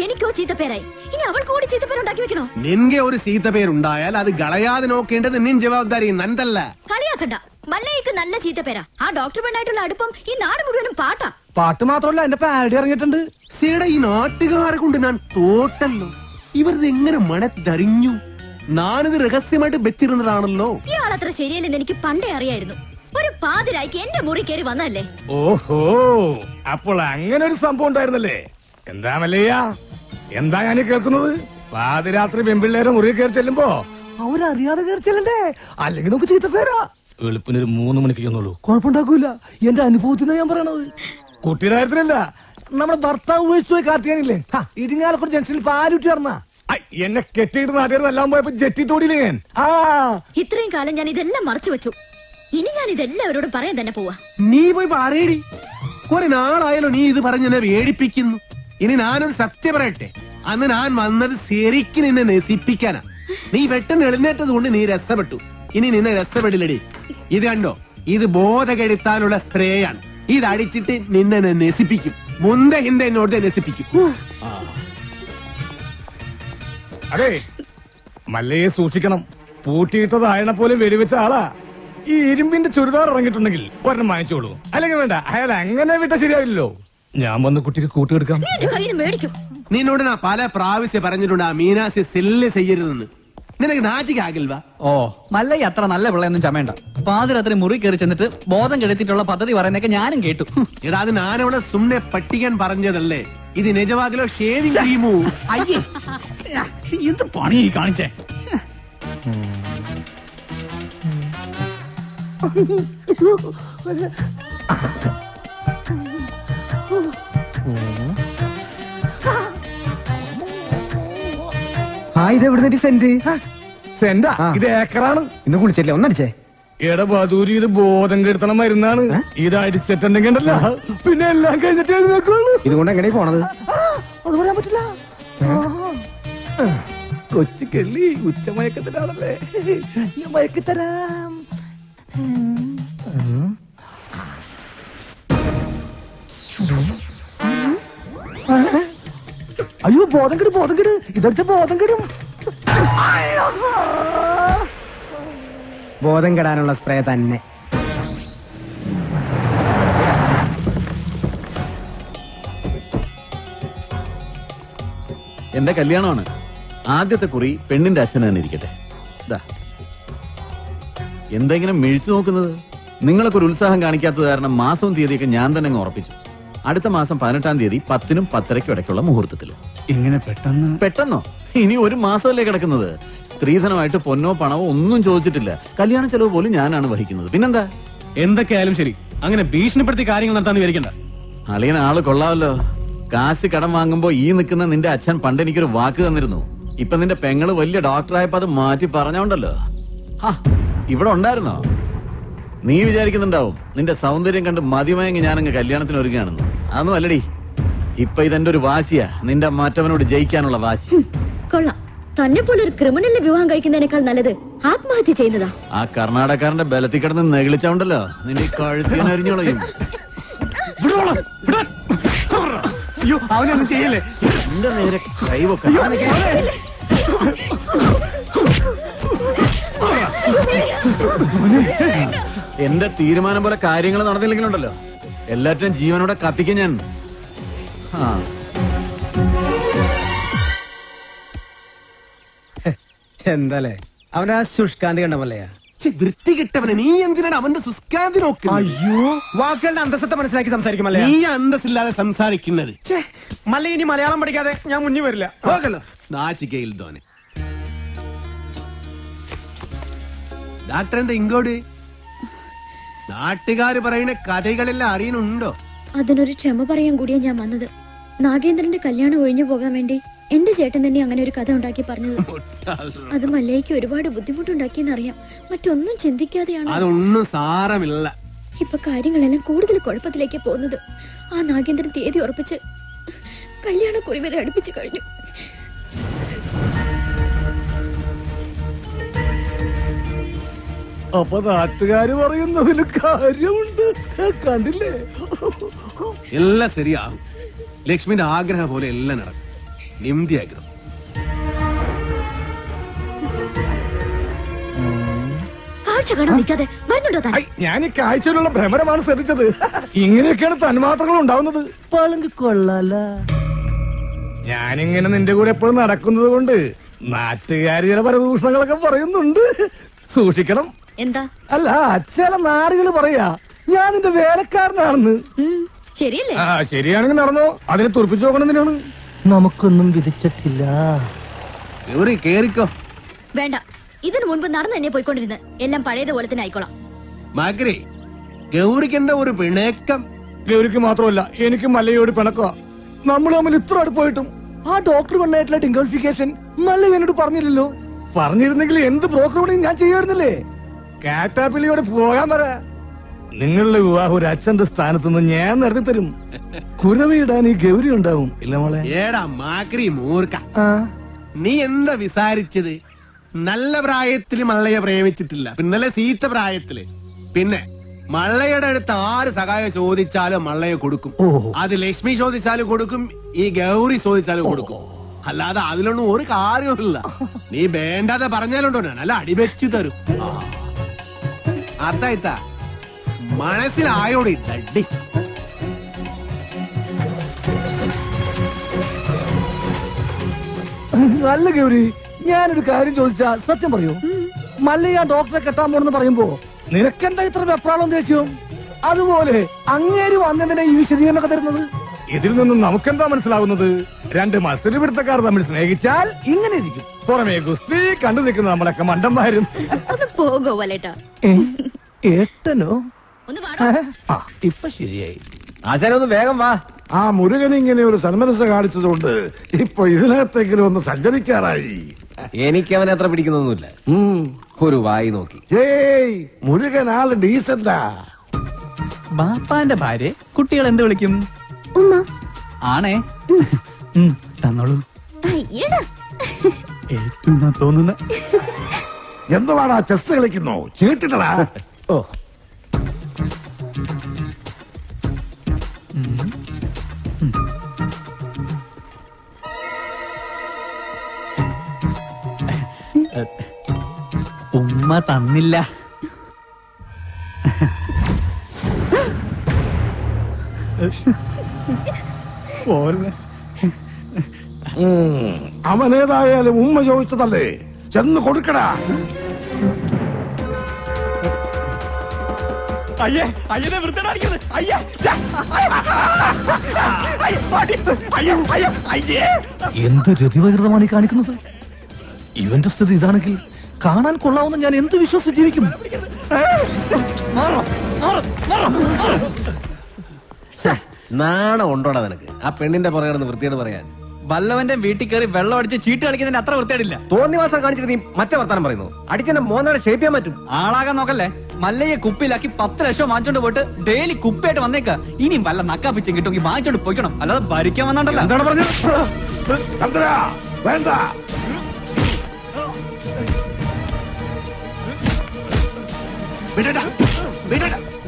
എനിക്കോ ചീത്തപ്പേരായി, ഇനി അവൾക്ക് കൂടി ചീത്തപ്പേരുണ്ടാക്കി വെക്കണോ? നിന്റെ ഒരു ചീത്തപ്പേരുണ്ടായാൽ അത് കളയാതെ നോക്കേണ്ടത് നിൻ ജവാബ്ദാരി, നന്തല്ല. കളിയാക്കണ്ട. മല്ലയ്ക്ക് നല്ല ചീത്തപ്പേരാ. ആ ഡോക്ടർ പെണ്ണായിട്ടുള്ള അടുപ്പം ഈ നാട് മുഴുവനും പാട്ടാ. പാട്ട് മാത്രമല്ല, എന്റെ പാരഡി ഇറങ്ങിയിട്ടുണ്ട്. സീടെ ഈ നാട്ടുകാരെ കൊണ്ട് ഞാൻ തോട്ടല്ലോ. ഇവരിത് എങ്ങനെ മണത്തറിഞ്ഞു? ഞാനിത് രഹസ്യമായിട്ട് വെച്ചിരുന്നതാണല്ലോ. ഇയാളത്ര ശരിയല്ലെന്ന് എനിക്ക് പണ്ടേ അറിയായിരുന്നു. ഒരു പാതിരായിക്ക് എന്റെ മുറി കയറി വന്നല്ലേ. ഓഹോ, അപ്പോൾ അങ്ങനെ ഒരു സംഭവം ഉണ്ടായിരുന്നല്ലേ? എന്താ മല്ലയ്യ, എന്താ ഞാൻ കേൾക്കുന്നത്? പാതിരാത്രി പെൺപിള്ളേരെ മുറി കയറി ചെല്ലുമ്പോ അവരറിയാതെ കയറി ചെല്ലണ്ടേ? അല്ലെങ്കിൽ നമുക്ക് ചീത്തപ്പേരാ. വെളുപ്പിനൊരു 3 മണിക്ക് ചെന്നുള്ളൂ. കുഴപ്പമുണ്ടാക്കൂല. എന്റെ അനുഭവത്തിനാ ഞാൻ പറയണത്. കുട്ടിയുടെ കാര്യത്തിലല്ല, നമ്മുടെ ഭർത്താവ് ഉപേക്ഷിച്ചു പോയി കാർത്തിയാനില്ലേ, ഇരിങ്ങാലക്കുട ജംഗ്ഷനിൽ പാലുറ്റി നടന്ന എന്നെ കെട്ടിയിട്ട് നാട്ടുകാർ എല്ലാം പോയപ്പോ ജെറ്റി തോടിയില്ലേ ഞാൻ. ഇത്രയും കാലം ഞാൻ ഇതെല്ലാം മറച്ചു വെച്ചു. ഇനി ഞാൻ ഇതെല്ലാവരോടും പറയാൻ തന്നെ പോവാ. നീ പോയി പറയടി. കുറെ നാളായാലോ നീ ഇത് പറഞ്ഞ് എന്നെ വേടിപ്പിക്കുന്നു. ഇനി ഞാനൊരു സത്യം പറയട്ടെ, അന്ന് ഞാൻ വന്നത് ശരിക്കും നിന്നെ നശിപ്പിക്കാനാ. നീ പെട്ടെന്ന് എഴുന്നേറ്റത് കൊണ്ട് നീ രസപ്പെട്ടു. ഇനി നിന്നെ രസപ്പെടില്ലടി. ഇത് കണ്ടോ, ഇത് ബോധകെടുത്താനുള്ള സ്പ്രേയാണ്. ഇത് അടിച്ചിട്ട് നിന്നെ നശിപ്പിക്കും. മുന്ത ഹിന്ദ എന്നോട് നശിപ്പിക്കും. അതെ, മല്ലയെ സൂക്ഷിക്കണം. പൂട്ടിയിട്ടത് അയണ പോലെ വെടിവെച്ച ആളാ. ഈ ഇരുമ്പിന്റെ ചുരിദാർ ഇറങ്ങിയിട്ടുണ്ടെങ്കിൽ ഒരെണ്ണം വാങ്ങിച്ചോളൂ. അല്ലെങ്കിൽ വേണ്ട, അയാൾ അങ്ങനെ വിട്ട ശരിയാവില്ലല്ലോ. ഞാൻ വന്ന് കുട്ടിക്ക് കൂട്ടുകെടുക്കാം. നിന്നോട് ഞാൻ പല പ്രാവശ്യം പറഞ്ഞിട്ടുണ്ട് ആ മീനാസി സെല്ല് ചെയ്യരുതെന്ന്. നിനക്ക് നാച്ചിക്കാകിൽവാ? ഓ, മല്ലയ്യ അത്ര നല്ല പിള്ളയൊന്നും ചമേണ്ട. പാതിരാത്രി മുറി കയറി ചെന്നിട്ട് ബോധം കെടുത്തിട്ടുള്ള പദ്ധതി പറയുന്നൊക്കെ ഞാനും കേട്ടു. എടാ, അത് ഞാനവിടെ സുമ്നെ പട്ടിക്കാൻ പറഞ്ഞതല്ലേ. ഇത് നിജവാകിലോ ഷേവിംഗ് ക്രീമോ? അയ്യേ, എന്ത് പണി കാണിച്ചേ. ഇത് എവിടെ സെന്റ്? സെന്റാ? ഇത് ഏക്കറാണ്. ഇന്ന് കുളിച്ചല്ലേ, ഒന്നടിച്ചേ. എടാ ബദൂരി, ഇത് ബോധം കെടുത്തണ മരുന്നാണ്. ഇത് അടിച്ചിട്ടുണ്ടെങ്കിൽ ഉണ്ടല്ലോ, പിന്നെ എല്ലാം കഴിഞ്ഞിട്ട് എഴുന്നേക്കുള്ളൂ. ഇതുകൊണ്ട് എങ്ങനെ പോണത്? അത് പറയാൻ പറ്റില്ല. കൊച്ചു കെള്ളി ഉച്ചമയക്കത്തിലാണല്ലേ, ഞാൻ മയക്കിത്തരാം. അയ്യോ, ബോധം കെടും, ബോധം കെട്. ഇതടിച്ച ബോധം കെടും. ബോധം കെടാനുള്ള സ്പ്രേ തന്നെ. എന്റെ കല്യാണമാണ്. ആദ്യത്തെ കുറി പെണ്ണിന്റെ അച്ഛൻ തന്നെ ഇരിക്കട്ടെ. എന്തെങ്കിലും മിഴിച്ചു നോക്കുന്നത്? നിങ്ങളൊക്കെ ഒരു ഉത്സാഹം കാണിക്കാത്തത് കാരണം മാസവും തീയതിയൊക്കെ ഞാൻ തന്നെ അങ്ങ് ഉറപ്പിച്ചു. അടുത്ത മാസം 18-ാം തീയതി 10-നും 10:30-ക്കും ഇടയ്ക്കുള്ള മുഹൂർത്തത്തിൽ. ഇങ്ങനെ പെട്ടെന്നോ? ഇനി ഒരു മാസമല്ലേ കിടക്കുന്നത്. സ്ത്രീധനമായിട്ട് പൊന്നോ പണമോ ഒന്നും ചോദിച്ചിട്ടില്ല. കല്യാണ ചെലവ് പോലും ഞാനാണ് വഹിക്കുന്നത്. പിന്നെന്താ? എന്തൊക്കെയായാലും ശരി, അങ്ങനെ ഭീഷണിപ്പെടുത്തി കാര്യങ്ങൾ നടത്താൻ വിചാരിക്കണ്ട. അളിയൻ ആള് കൊള്ളാമല്ലോ. കാശ് കടം വാങ്ങുമ്പോ ഈ നിൽക്കുന്ന നിന്റെ അച്ഛൻ പണ്ട് എനിക്കൊരു വാക്ക് തന്നിരുന്നു. ഇപ്പൊ നിന്റെ പെങ്ങള് വലിയ ഡോക്ടറായപ്പോ അത് മാറ്റി പറഞ്ഞോണ്ടല്ലോ. ഇവിടെ ഉണ്ടായിരുന്നോ? നീ വിചാരിക്കുന്നുണ്ടാവും നിന്റെ സൗന്ദര്യം കണ്ട് മതിമയങ്ങി ഞാനങ്ങ് കല്യാണത്തിന് ഒരുങ്ങാണെന്ന്. അതൊന്നും അല്ലടി. ഇപ്പൊ ഇതെന്റെ ഒരു വാശിയാ, നിന്റെ മറ്റവനോട് ജയിക്കാനുള്ള വാശി. കൊള്ളാം. തന്നെ പോലെ ഒരു ക്രിമിനലിനെ വിവാഹം കഴിക്കുന്നതിനേക്കാൾ നല്ലത് ആത്മഹത്യ ചെയ്യുന്നതാ. ആ കർണാടകക്കാരന്റെ ബലത്തിൽ കിടന്ന് നെഗളിച്ചോണ്ടല്ലോ നിന്റെ കഴുത്തിനരിഞ്ഞോളയും. അയ്യോ, അവനൊന്നും ചെയ്യല്ലേ. എന്റെ നേരെ കൈവൊക്കെ. എന്റെ തീരുമാനം പോലെ കാര്യങ്ങൾ നടന്നില്ലെങ്കിലുണ്ടല്ലോ, എല്ലാറ്റിനും ജീവനോടെ കത്തിക്കും ഞാൻ. എന്താലേ അവനാ ശുഷ്കാന്തി കണ്ട പോലെയാ. വൃത്തി കിട്ടവനെ, നീ എന്തിനാണ് അവന്റെ ശുഷ്കാന്തി നോക്കുന്നത്? അയ്യോ, വാക്കുകളുടെ അന്തസ്സത്തെ മനസ്സിലാക്കി സംസാരിക്കുമല്ലേ. നീ അന്തസ്സില്ലാതെ സംസാരിക്കുന്നത്. മല്ല, ഇനി മലയാളം പഠിക്കാതെ ഞാൻ മുന്നിൽ വരില്ല. നാച്ചിക്കയിൽ തോനെ ഡാക്ടറിന്റെ ഇങ്ങോട്ട് നാട്ടുകാര് പറയുന്ന കഥകളെല്ലാം അറിയുന്നുണ്ടോ? അതിനൊരു ക്ഷമ പറയാൻ കൂടിയാ ഞാൻ വന്നത്. നാഗേന്ദ്രന്റെ കല്യാണം ഒഴിഞ്ഞു പോകാൻ വേണ്ടി എന്റെ ചേട്ടൻ തന്നെ അങ്ങനെ ഒരു കഥ ഉണ്ടാക്കി പറഞ്ഞത്. അത് മല്ലയ്ക്ക് ഒരുപാട് ബുദ്ധിമുട്ടുണ്ടാക്കിയെന്നറിയാം. മറ്റൊന്നും ചിന്തിക്കാതെയാണ്. അതൊന്നും സാരമില്ല. ഇപ്പൊ കാര്യങ്ങളെല്ലാം കൂടുതൽ കുഴപ്പത്തിലേക്ക് പോകുന്നത്. ആ നാഗേന്ദ്രൻ തീയതി ഉറപ്പിച്ച് കല്യാണക്കുറി വരെ അടുപ്പിച്ചു കഴിഞ്ഞു. അപ്പൊ നാട്ടുകാര് പറയുന്നതിന് കാര്യമുണ്ട്. കണ്ടില്ലേ? എല്ലാം ശരിയാകും. ലക്ഷ്മിന്റെ ആഗ്രഹം പോലെ എല്ലാം നടക്കും. നിമ്മതി ആഗ്രഹം. ഞാൻ ഈ കാഴ്ചയിലുള്ള ഭ്രമരമാണ് ശ്രദ്ധിച്ചത്. ഇങ്ങനെയൊക്കെയാണ് തന്മാത്രകൾ ഉണ്ടാവുന്നത്. പളുങ്ക് കൊള്ളാല. ഞാനിങ്ങനെ നിന്റെ കൂടെ എപ്പോഴും നടക്കുന്നത് കൊണ്ട് നാട്ടുകാര് ചില പരദൂഷണങ്ങളൊക്കെ പറയുന്നുണ്ട്. സൂക്ഷിക്കണം. എന്താ? അല്ല, ചില നാറുകള് പറയാ ഞാൻ നിന്റെ വേലക്കാരനാണെന്ന്. ശരിയല്ലേ? ശരിയാണെങ്കിൽ നടന്നോ. അതിനെ തുറപ്പിച്ചു നോക്കണം. എന്തിനാണ്? നമുക്കൊന്നും വിധിച്ചിട്ടില്ല. കേറിക്കോ. വേണ്ട, ഇതിനു മുൻപ് നടന്നു തന്നെ പോയിക്കൊണ്ടിരുന്നത്. എല്ലാം പഴയതുപോലെ തന്നെ ആയിക്കോളാം. മാക്രി ഗൗരിക്കെന്താ ഒരു പിണക്കം? ഗൗരിക്ക് മാത്രമല്ല എനിക്ക് മല്ലയോട് പിണക്കുക. നമ്മൾ തമ്മിൽ ഇത്ര അടുപ്പായിട്ടും ആ ഡോക്ടർ പെണ്ണായിട്ടുള്ള ഡിംഗോളിഫിക്കേഷൻ മല്ല എന്നോട് പറഞ്ഞില്ലല്ലോ. പറഞ്ഞിരുന്നെങ്കിൽ എന്ത് ബ്രോക്കർ പണിയും ഞാൻ ചെയ്യാറുന്നില്ലേ? കാറ്റാപ്പിള്ളിയോട് പോകാൻ പറ. നിങ്ങളുടെ വിവാഹം ഒരു അച്ഛന്റെ സ്ഥാനത്തുനിന്ന് ഞാൻ നടത്തി തരും. കുരവിടാൻ ഈ ഗൗരി ഉണ്ടാവും. ഇല്ല മോളെ? ഏടാ മാക്രി മൂർക്ക, നീ എന്താ വിസാരിച്ചത്? നല്ല പ്രായത്തില് മള്ളയെ പ്രേമിച്ചിട്ടില്ല, പിന്നലെ സീത്ത പ്രായത്തില്. പിന്നെ മള്ളയുടെ അടുത്ത് ആര് സഹായം ചോദിച്ചാലും മള്ളയെ കൊടുക്കും. അത് ലക്ഷ്മി ചോദിച്ചാലും കൊടുക്കും, ഈ ഗൗരി ചോദിച്ചാലും കൊടുക്കും. അല്ലാതെ അതിലൊന്നും ഒരു കാര്യമില്ല. നീ വേണ്ടാതെ പറഞ്ഞാലുണ്ടോ ഞാൻ അല്ല അടിവെച്ചു തരും. അതായിത്താ മനസ്സിലായോടി തട്ടി. നല്ല ഗൗരി, ഞാനൊരു കാര്യം ചോദിച്ചാ സത്യം പറയൂ. മല്ലയ്യ ഡോക്ടറെ കെട്ടാൻ പോണെന്ന് പറയുമ്പോ നിനക്കെന്താ ഇത്ര വെപ്രാളം ദേഷ്യം? അതുപോലെ അങ്ങേര് വന്നതിനെ ഈ വിശദീകരണമൊക്കെ തരുന്നത്? ഇതിൽ നിന്നും നമുക്കെന്താ മനസ്സിലാവുന്നത്? രണ്ട് മത്സര പിടുത്തക്കാർ തമ്മിൽ സ്നേഹിച്ചാൽ ഇങ്ങനെ ഇരിക്കും. പുറമേ ഗുസ്തി കണ്ടു നിൽക്കുന്ന നമ്മളൊക്കെ മണ്ടന്മാരും. പോകോ വലേട്ടാ. ഏട്ടനോ? ഇപ്പൊ ശരിയായി. ആശാനൊന്ന് വേഗം വാ. ആ മുരുകൻ ഇങ്ങനെ ഒരു സന്മനസ് കാണിച്ചതുകൊണ്ട് ഇപ്പൊ ഇതിനകത്തെങ്കിലും ഒന്ന് സഞ്ചരിക്കാറായി. എനിക്ക് അവനെ അത്ര പിടിക്കുന്നൊന്നുമില്ല. ഒരു വായി നോക്കി. ഏയ് മുരുകൻ ആള് ഡീസന്റാ. ബാപ്പാന്റെ ഭാര്യ കുട്ടികൾ എന്ത് വിളിക്കും? ആണേ. തന്നോളൂ. ഏറ്റവും തോന്നുന്ന എന്തുവാടാ ചെസ് കളിക്കുന്നോ? ചീട്ടിട്ടടാ. ഓ ഉമ്മ തന്നില്ല. അവനേതായാലും ഉമ്മ ചോദിച്ചതല്ലേ, ചെന്ന് കൊടുക്കടാ. അയ്യേ അയ്യനെ വൃത്തിയാക്കുന്നത്. എന്ത് രതിവകൃതമാണ് ഈ കാണിക്കുന്നത്? ഇവന്റെ സ്ഥിതി ഇതാണെങ്കിൽ കാണാൻ കൊള്ളാവുന്ന ഞാൻ എന്ത് വിശ്വസിച്ച് ജീവിക്കും? നാണം ഉണ്ടോടാ നിനക്ക്? ആ പെണ്ണിന്റെ പുറകെ വൃത്തിയോട് പറയാൻ. വല്ലവന്റെ വീട്ടിൽ കയറി വെള്ളം അടിച്ച് ചീട്ട് കളിക്കുന്നതിന് അത്ര വൃത്തിയായിട്ടില്ല. തോന്നിവാസം കാണിച്ചിട്ട് നീ മറ്റേ വർത്താനം പറയുന്നു. അടിച്ചെന്നെ മോനാടെ ഷേപ്പ് ചെയ്യാൻ പറ്റും. ആളാകാൻ നോക്കല്ലേ. മല്ലയെ കുപ്പിയിലാക്കി 10 ലക്ഷം വാങ്ങിച്ചോണ്ട് പോയിട്ട് ഡെയിലി കുപ്പിയായിട്ട് വന്നേക്ക. ഇനിയും വല്ല നക്കാപ്പിച്ചും കിട്ടുമെങ്കിൽ വാങ്ങിച്ചോണ്ട് പോയിക്കണം, അല്ലാതെ ഭരിക്കാൻ വന്നോണ്ടല്ലോ. എന്താണ് പറഞ്ഞത്? വേണ്ട.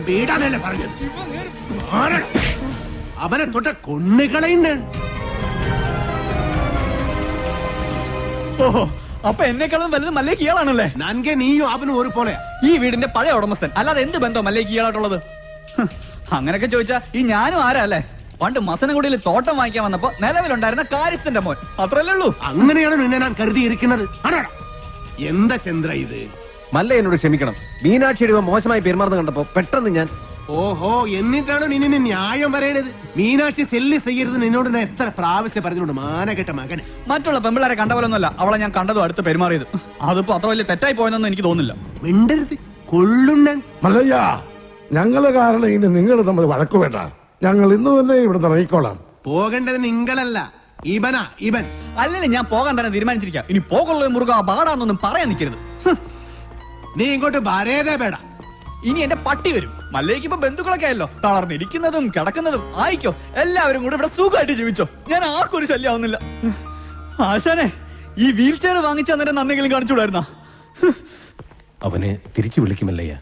വീടാനല്ലേ പറഞ്ഞത്? അവനെ തൊട്ട കൊണ്ണുകളയുണ്ട്. ഓഹോ, അപ്പൊ എന്നെക്കാളും വലുത് മല്ലേക്ക് ഇയാളാണല്ലേ? നൻകെ നീയും അവനും ഒരു പോലെ. ഈ വീടിന്റെ പഴയ ഉടമസ്ഥൻ, അല്ലാതെ എന്ത് ബന്ധം മല്ലേക്ക് ഇയാളായിട്ടുള്ളത്? അങ്ങനെയൊക്കെ ചോദിച്ചാ ഈ ഞാനും ആരാ അല്ലേ? പണ്ട് മസനഗുഡിയിൽ തോട്ടം വാങ്ങിക്കാൻ വന്നപ്പോ നിലവിലുണ്ടായിരുന്ന കാര്യസ്ഥന്റെ മോൻ, അത്രല്ലേ ഉള്ളൂ. അങ്ങനെയാണ് നിന്നെ ഞാൻ കരുതിയിരിക്കുന്നത്. എന്താ ചന്ദ്ര ഇത്? മല്ല എന്നോട് ക്ഷമിക്കണം. മീനാക്ഷിയുടെ മോശമായി പെരുമാറുന്ന കണ്ടപ്പോ പെട്ടെന്ന് ഞാൻ. ഓഹോ, എന്നിട്ടാണ് നിന്നെ ന്യായം പറയണത്? മീനാക്ഷി സെല്ലി ചെയ്യരുത് നിന്നോട് ഞാൻ എത്ര പ്രാവശ്യം പറഞ്ഞോണ്ട് മാനകെട്ട മകൻ. മറ്റുള്ള പെമ്പിളാരെ കണ്ട പോലൊന്നുമല്ല അവളെ ഞാൻ കണ്ടതും അടുത്ത് പെരുമാറിയത്. അതിപ്പോ അത്ര വലിയ തെറ്റായി പോയെന്നൊന്നും എനിക്ക് തോന്നുന്നില്ല. മിണ്ടരുത്, കൊള്ളുണ്ണൻ. മല്ലയ്യ, ഞങ്ങള് കാരണം ഇനി നിങ്ങൾ തമ്മിൽ വഴക്കു വേണ്ട. ഞങ്ങൾ ഇന്ന് തന്നെ ഇവിടെ ഇറങ്ങിക്കോളാം. പോകേണ്ടത് നിങ്ങളല്ല, ഇവനാ. ഇവൻ അല്ലെങ്കിൽ ഞാൻ പോകാൻ തന്നെ തീരുമാനിച്ചിരിക്കാം. ഇനി പോകുള്ളൂ മുറുക പാടാന്നൊന്നും പറയാൻ നിൽക്കരുത്. നീ ഇങ്ങോട്ട് വരേതേ പേടാ. ഇനി എന്റെ പട്ടി വരും. മല്ലേക്ക് ഇപ്പൊ ബന്ധുക്കളൊക്കെ ആയല്ലോ. തളർന്നിരിക്കുന്നതും കിടക്കുന്നതും ആയിക്കോ. എല്ലാവരും കൂടെ ഇവിടെ സുഖമായിട്ട് ജീവിച്ചോ. ഞാൻ ആർക്കും ഒരു ശല്യമാവുന്നില്ല. ആശാനെ, ഈ വീൽ ചെയർ വാങ്ങിച്ചു തന്നെ നന്നെങ്കിലും കാണിച്ചുകൂടായിരുന്ന? അവനെ തിരിച്ചു വിളിക്കുമല്ലയ്യ.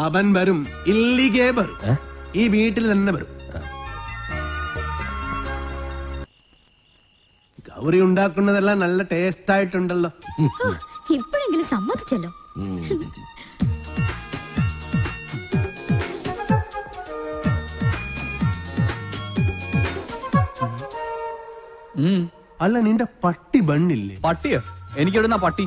അവൻ വരും, ഇല്ലിഗേ വരും. ഈ വീട്ടിൽ തന്നെ വരും. ഗൗരി ഉണ്ടാക്കുന്നതെല്ലാം നല്ല ടേസ്റ്റ് ആയിട്ടുണ്ടല്ലോ. ഇപ്പോഴെങ്കിലും സമ്മതിച്ചല്ലോ. അല്ല, നിന്റെ പട്ടി ബണ്ണില്ലേ? പട്ടിയോ? എനിക്കെവിടുന്ന പട്ടി?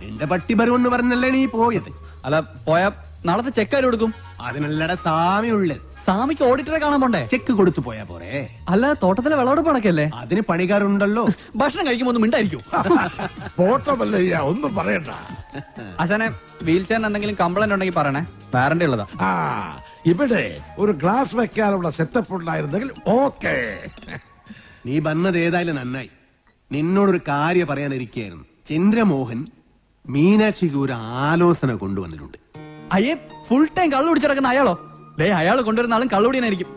നിന്റെ പട്ടി വരുമെന്ന് പറഞ്ഞല്ലേ നീ പോയത്? അല്ല, പോയാ നാളത്തെ ചെക്കാര് കൊടുക്കും. അതിനല്ലട സാമ്യമുള്ളത്. സ്വാമിക്ക് ഓഡിറ്ററെ കാണാൻ പോണ്ടേ? ചെക്ക് കൊടുത്തു പോയാ പോരെ? അല്ല, തോട്ടത്തിലെ വിളവെടുപ്പ് നടക്കല്ലേ? അതിന് പണിക്കാരുണ്ടല്ലോ. ഭക്ഷണം കഴിക്കുമ്പോ ഒന്നും മിണ്ടായിരിക്കും. പോട്ടമല്ലയ്യ, ഒന്നും പറയണ്ട. അച്ഛനെ വീൽ ചെയറിന് എന്തെങ്കിലും കംപ്ലൈന്റ് ഉണ്ടെങ്കിൽ പറയണേ, വാറന്റി ഉള്ളതാ. ഇവിടെ ഒരു ഗ്ലാസ് വെക്കാനുള്ള സെറ്റപ്പ് ഉണ്ടായിരുന്നെങ്കിൽ ഓക്കെ. നീ വന്നത് ഏതായാലും നന്നായി. നിന്നോടൊരു കാര്യം പറയാനിരിക്കുകയായിരുന്നു. ചന്ദ്രമോഹൻ മീനാക്ഷിക്ക് ഒരു ആലോചന കൊണ്ടുവന്നിട്ടുണ്ട്. അയ്യേ, ഫുൾ ടൈം കള്ളു കുടിച്ചിടക്കുന്ന അയാളോ? അയാൾ കൊണ്ടുവരുന്ന ആളും കള്ളുടിയനായിരിക്കും.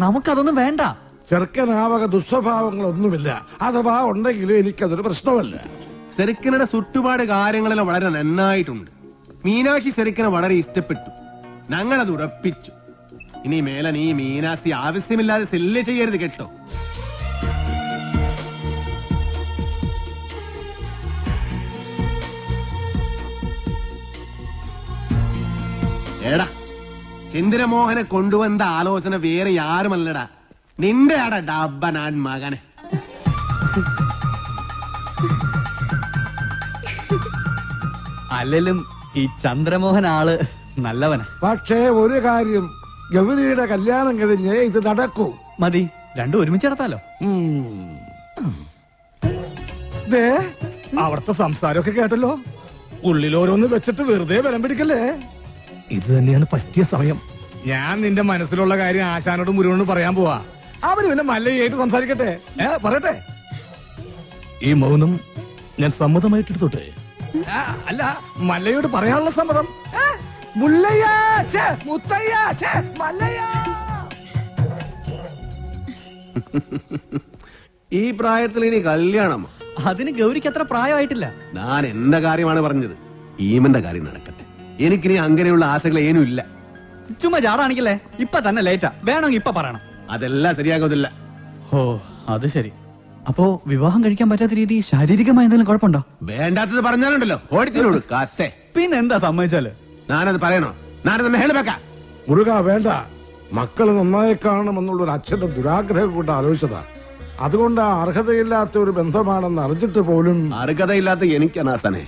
നമുക്കതൊന്നും വേണ്ട. ചെറുക്കനാവക ദുസ്വഭാവങ്ങളൊന്നുമില്ല. അഥവാ ഉണ്ടെങ്കിലും എനിക്കതൊരു പ്രശ്നമല്ല. സെറിക്കനുടെ ചുറ്റുപാട് കാര്യങ്ങളെല്ലാം വളരെ നന്നായിട്ടുണ്ട്. മീനാക്ഷി സെറിക്കനെ വളരെ ഇഷ്ടപ്പെട്ടു. ഞങ്ങളത് ഉറപ്പിച്ചു. ഇനി മേലെ നീ മീനാക്ഷി ആവശ്യമില്ലാതെ സെല്ല് ചെയ്യരുത് കേട്ടോ. എടാ, ചന്ദ്രമോഹനെ കൊണ്ടുവന്ന ആലോചന വേറെ ആരുമല്ലടാ, നിന്റെ ആടാ ഡബ്ബനാൻ മകനെ. അല്ലെങ്കിലും ഈ ചന്ദ്രമോഹൻ ആള് നല്ലവനാ. പക്ഷേ ഒരു കാര്യം, ഗൗരിയുടെ കല്യാണം കഴിഞ്ഞ് ഇത് നടക്കൂ. മതി, രണ്ടും ഒരുമിച്ച് നടത്താലോ. അവിടുത്തെ സംസാരമൊക്കെ കേട്ടല്ലോ. ഉള്ളിൽ ഓരോന്ന് വെച്ചിട്ട് വെറുതെ ബലം പിടിക്കല്ലേ. ഇത് തന്നെയാണ് പറ്റിയ സമയം. ഞാൻ നിന്റെ മനസ്സിലുള്ള കാര്യം ആശാനോട് മുരുകനോട് പറയാൻ പോവാ. അവര് പിന്നെ മല്ലയായിട്ട് സംസാരിക്കട്ടെ. പറയട്ടെ. ഈ മൗനം ഞാൻ സമ്മതമായിട്ടെടുത്തോട്ടെ? അല്ല, മല്ലയോട് പറയാനുള്ള സമ്മതം. മുല്ലയ്യ, മുത്തയ്യ, മല്ലയ്യ. ഈ പ്രായത്തിൽ ഇനി കല്യാണം? അതിന് ഗൗരിക്ക് അത്ര പ്രായമായിട്ടില്ല. ഞാൻ എന്റെ കാര്യമാണ് പറഞ്ഞത്. ഈമന്റെ കാര്യം നടക്കട്ടെ. എനിക്കിനി അങ്ങനെയുള്ള ആശകൾ ഏനും ഇല്ല. ചുമ്മാ ചാടാണിക്കല്ലേ. ഇപ്പൊ തന്നെ ലേറ്റാ. വേണമെങ്കിൽ ഇപ്പൊ പറയണം. അതെല്ലാം ശരിയാകത്തില്ല. ഓ, അത് ശരി. അപ്പോ വിവാഹം കഴിക്കാൻ പറ്റാത്ത രീതി ശാരീരികമായ എന്തെങ്കിലും കുഴപ്പമുണ്ടോ? വേണ്ടാത്തത് പറഞ്ഞാലുണ്ടല്ലോ ഓടിച്ചിനോട് കാത്തെ. പിന്നെന്താ സമ്മതിച്ചാല്? ഞാനത് പറയണോ? ഞാനത് ഹേളബേക്കാം. മുരുക വേണ്ട. മക്കള് നന്നായി കാണണമെന്നുള്ള ഒരു അച്ഛന്റെ ദുരാഗ്രഹം കൊണ്ട് ആലോചിച്ചതാ. അതുകൊണ്ട് അർഹതയില്ലാത്ത ഒരു ബന്ധമാണെന്ന് അറിഞ്ഞിട്ട് പോലും. അർഹതയില്ലാത്ത എനിക്കാണ് ആസാനെ.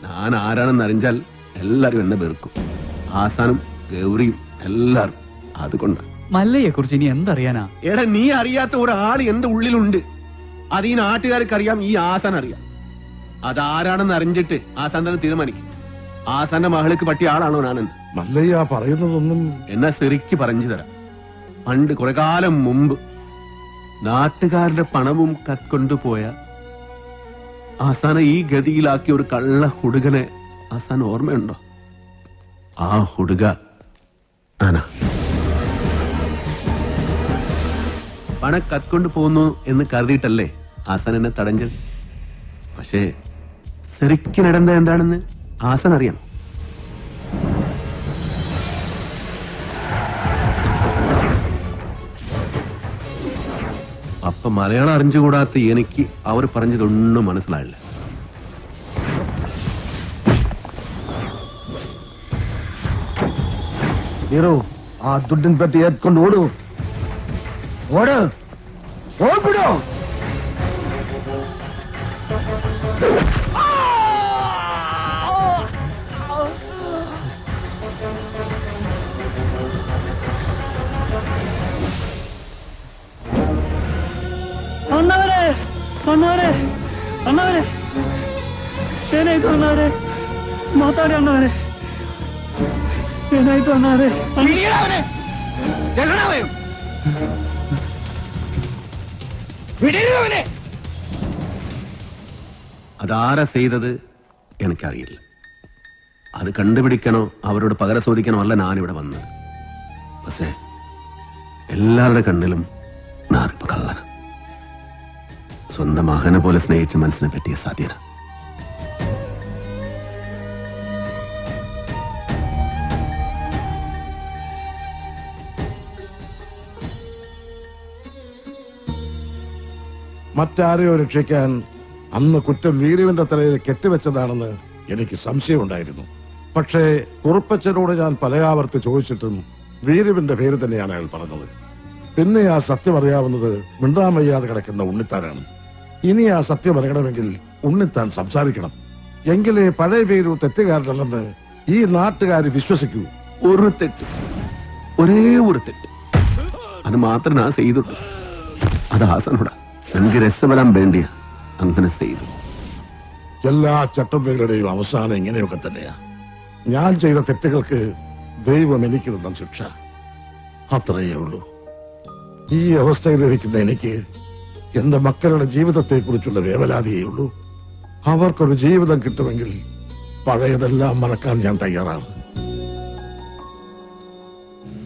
ഞാൻ ആരാണെന്ന് അറിഞ്ഞാൽ എല്ലാരും എന്നെ വെറുക്കും. ആസാനും ഗൗരിയും എല്ലാരും. അതുകൊണ്ട് മല്ലയെ കുറിച്ച് ഇനി എന്തറിയാനാ? എടാ, നീ അറിയാത്ത ഒരാൾ എന്റെ ഉള്ളിലുണ്ട്. അത് ഈ നാട്ടുകാർക്ക് അറിയാം, ഈ ആസാൻ അറിയാം. അതാരാണെന്ന് അറിഞ്ഞിട്ട് ആസാൻ തന്നെ തീരുമാനിക്കും. ആസാന്റെ മകൾക്ക് പറ്റിയ ആളാണോ ഞാനെന്ന്. മല്ലയ്യ പറയുന്നതൊന്നും എന്നാ ശരിക്ക് പറഞ്ഞു തരാം. പണ്ട് കുറെ കാലം മുമ്പ് നാട്ടുകാരുടെ പണവും കത്കൊണ്ടുപോയ ആസാനെ ഈ ഗതിയിലാക്കിയ ഒരു കള്ള ഹുടുകനെ ആസാൻ ഓർമ്മയുണ്ടോ? ആ ഹുടുക ആനാ. പണം കത്കൊണ്ട് പോകുന്നു എന്ന് കരുതിയിട്ടല്ലേ ആസാൻ എന്നെ തടഞ്ഞത്. പക്ഷേ ശരിക്കിനിടന്ത എന്താണെന്ന് ആസാൻ അറിയാം. അപ്പൊ മലയാളം അറിഞ്ഞുകൂടാത്ത എനിക്ക് അവർ പറഞ്ഞതൊന്നും മനസ്സിലായില്ല. ആ ദുഡിൻ പെട്ടി എത്കൊണ്ട് ഓടൂ. ഓട്, ഓടിപ്പിടോ. ಅಣ್ಣವರೇ, ಅಣ್ಣವರೇ, ಅಣ್ಣವರೇ, ಏನಾಯ್ತು ಅಣ್ಣವರೇ? ಮಾತಾಡಿ ಅಣ್ಣವರೇ, ಏನಾಯ್ತು ಅಣ್ಣವರೇ? അതാരാ ചെയ്തത് എനിക്കറിയില്ല. അത് കണ്ടുപിടിക്കണോ അവരോട് പകരം ചോദിക്കണോ അല്ല ഞാനിവിടെ വന്നത്. പക്ഷേ എല്ലാവരുടെ കണ്ണിലും ഞാനിപ്പോ കള്ളന. സ്വന്തം മകനെ പോലെ സ്നേഹിച്ച മനസ്സിനെ പറ്റിയ സാധ്യത. മറ്റാരെയോ രക്ഷിക്കാൻ അന്ന് കുറ്റം വീരുവിന്റെ തലയിൽ കെട്ടിവെച്ചതാണെന്ന് എനിക്ക് സംശയമുണ്ടായിരുന്നു. പക്ഷേ കുറുപ്പച്ചനോട് ഞാൻ പലയാവർത്തി ചോദിച്ചിട്ടും വീരുവിന്റെ പേര് തന്നെയാണ് അയാൾ പറഞ്ഞത്. പിന്നെ ആ സത്യം അറിയാവുന്നത് മിണ്ടാമയ്യാതെ കിടക്കുന്ന ഉണ്ണിത്താനാണ്. ഇനി ആ സത്യം അറിയണമെങ്കിൽ ഉണ്ണിത്താൻ സംസാരിക്കണം. എങ്കിലേ പഴയ വീരു തെറ്റുകാരനല്ലെന്ന് ഈ നാട്ടുകാർ വിശ്വസിക്കൂ. ഒരു തെറ്റ് ഒരേ ഒരു തെറ്റ്, അത് മാത്രം ഞാൻ ചെയ്തുള്ളൂ. അത് ഹാസനോടാ എനിക്ക് രസപ്പെടാൻ വേണ്ടിയാ അങ്ങനെ ചെയ്തു. എല്ലാ ചട്ടമ്പികളുടെയും അവസാനം ഇങ്ങനെയൊക്കെ തന്നെയാ. ഞാൻ ചെയ്ത തെറ്റുകൾക്ക് ദൈവം എനിക്ക് തന്ന ശിക്ഷ, അത്രയേ ഉള്ളൂ. ഈ അവസ്ഥയിലിരിക്കുന്ന എനിക്ക് എന്റെ മക്കളുടെ ജീവിതത്തെ കുറിച്ചുള്ള വേവലാതിയേ ഉള്ളൂ. അവർക്കൊരു ജീവിതം കിട്ടുമെങ്കിൽ പഴയതെല്ലാം മറക്കാൻ ഞാൻ തയ്യാറാണ്.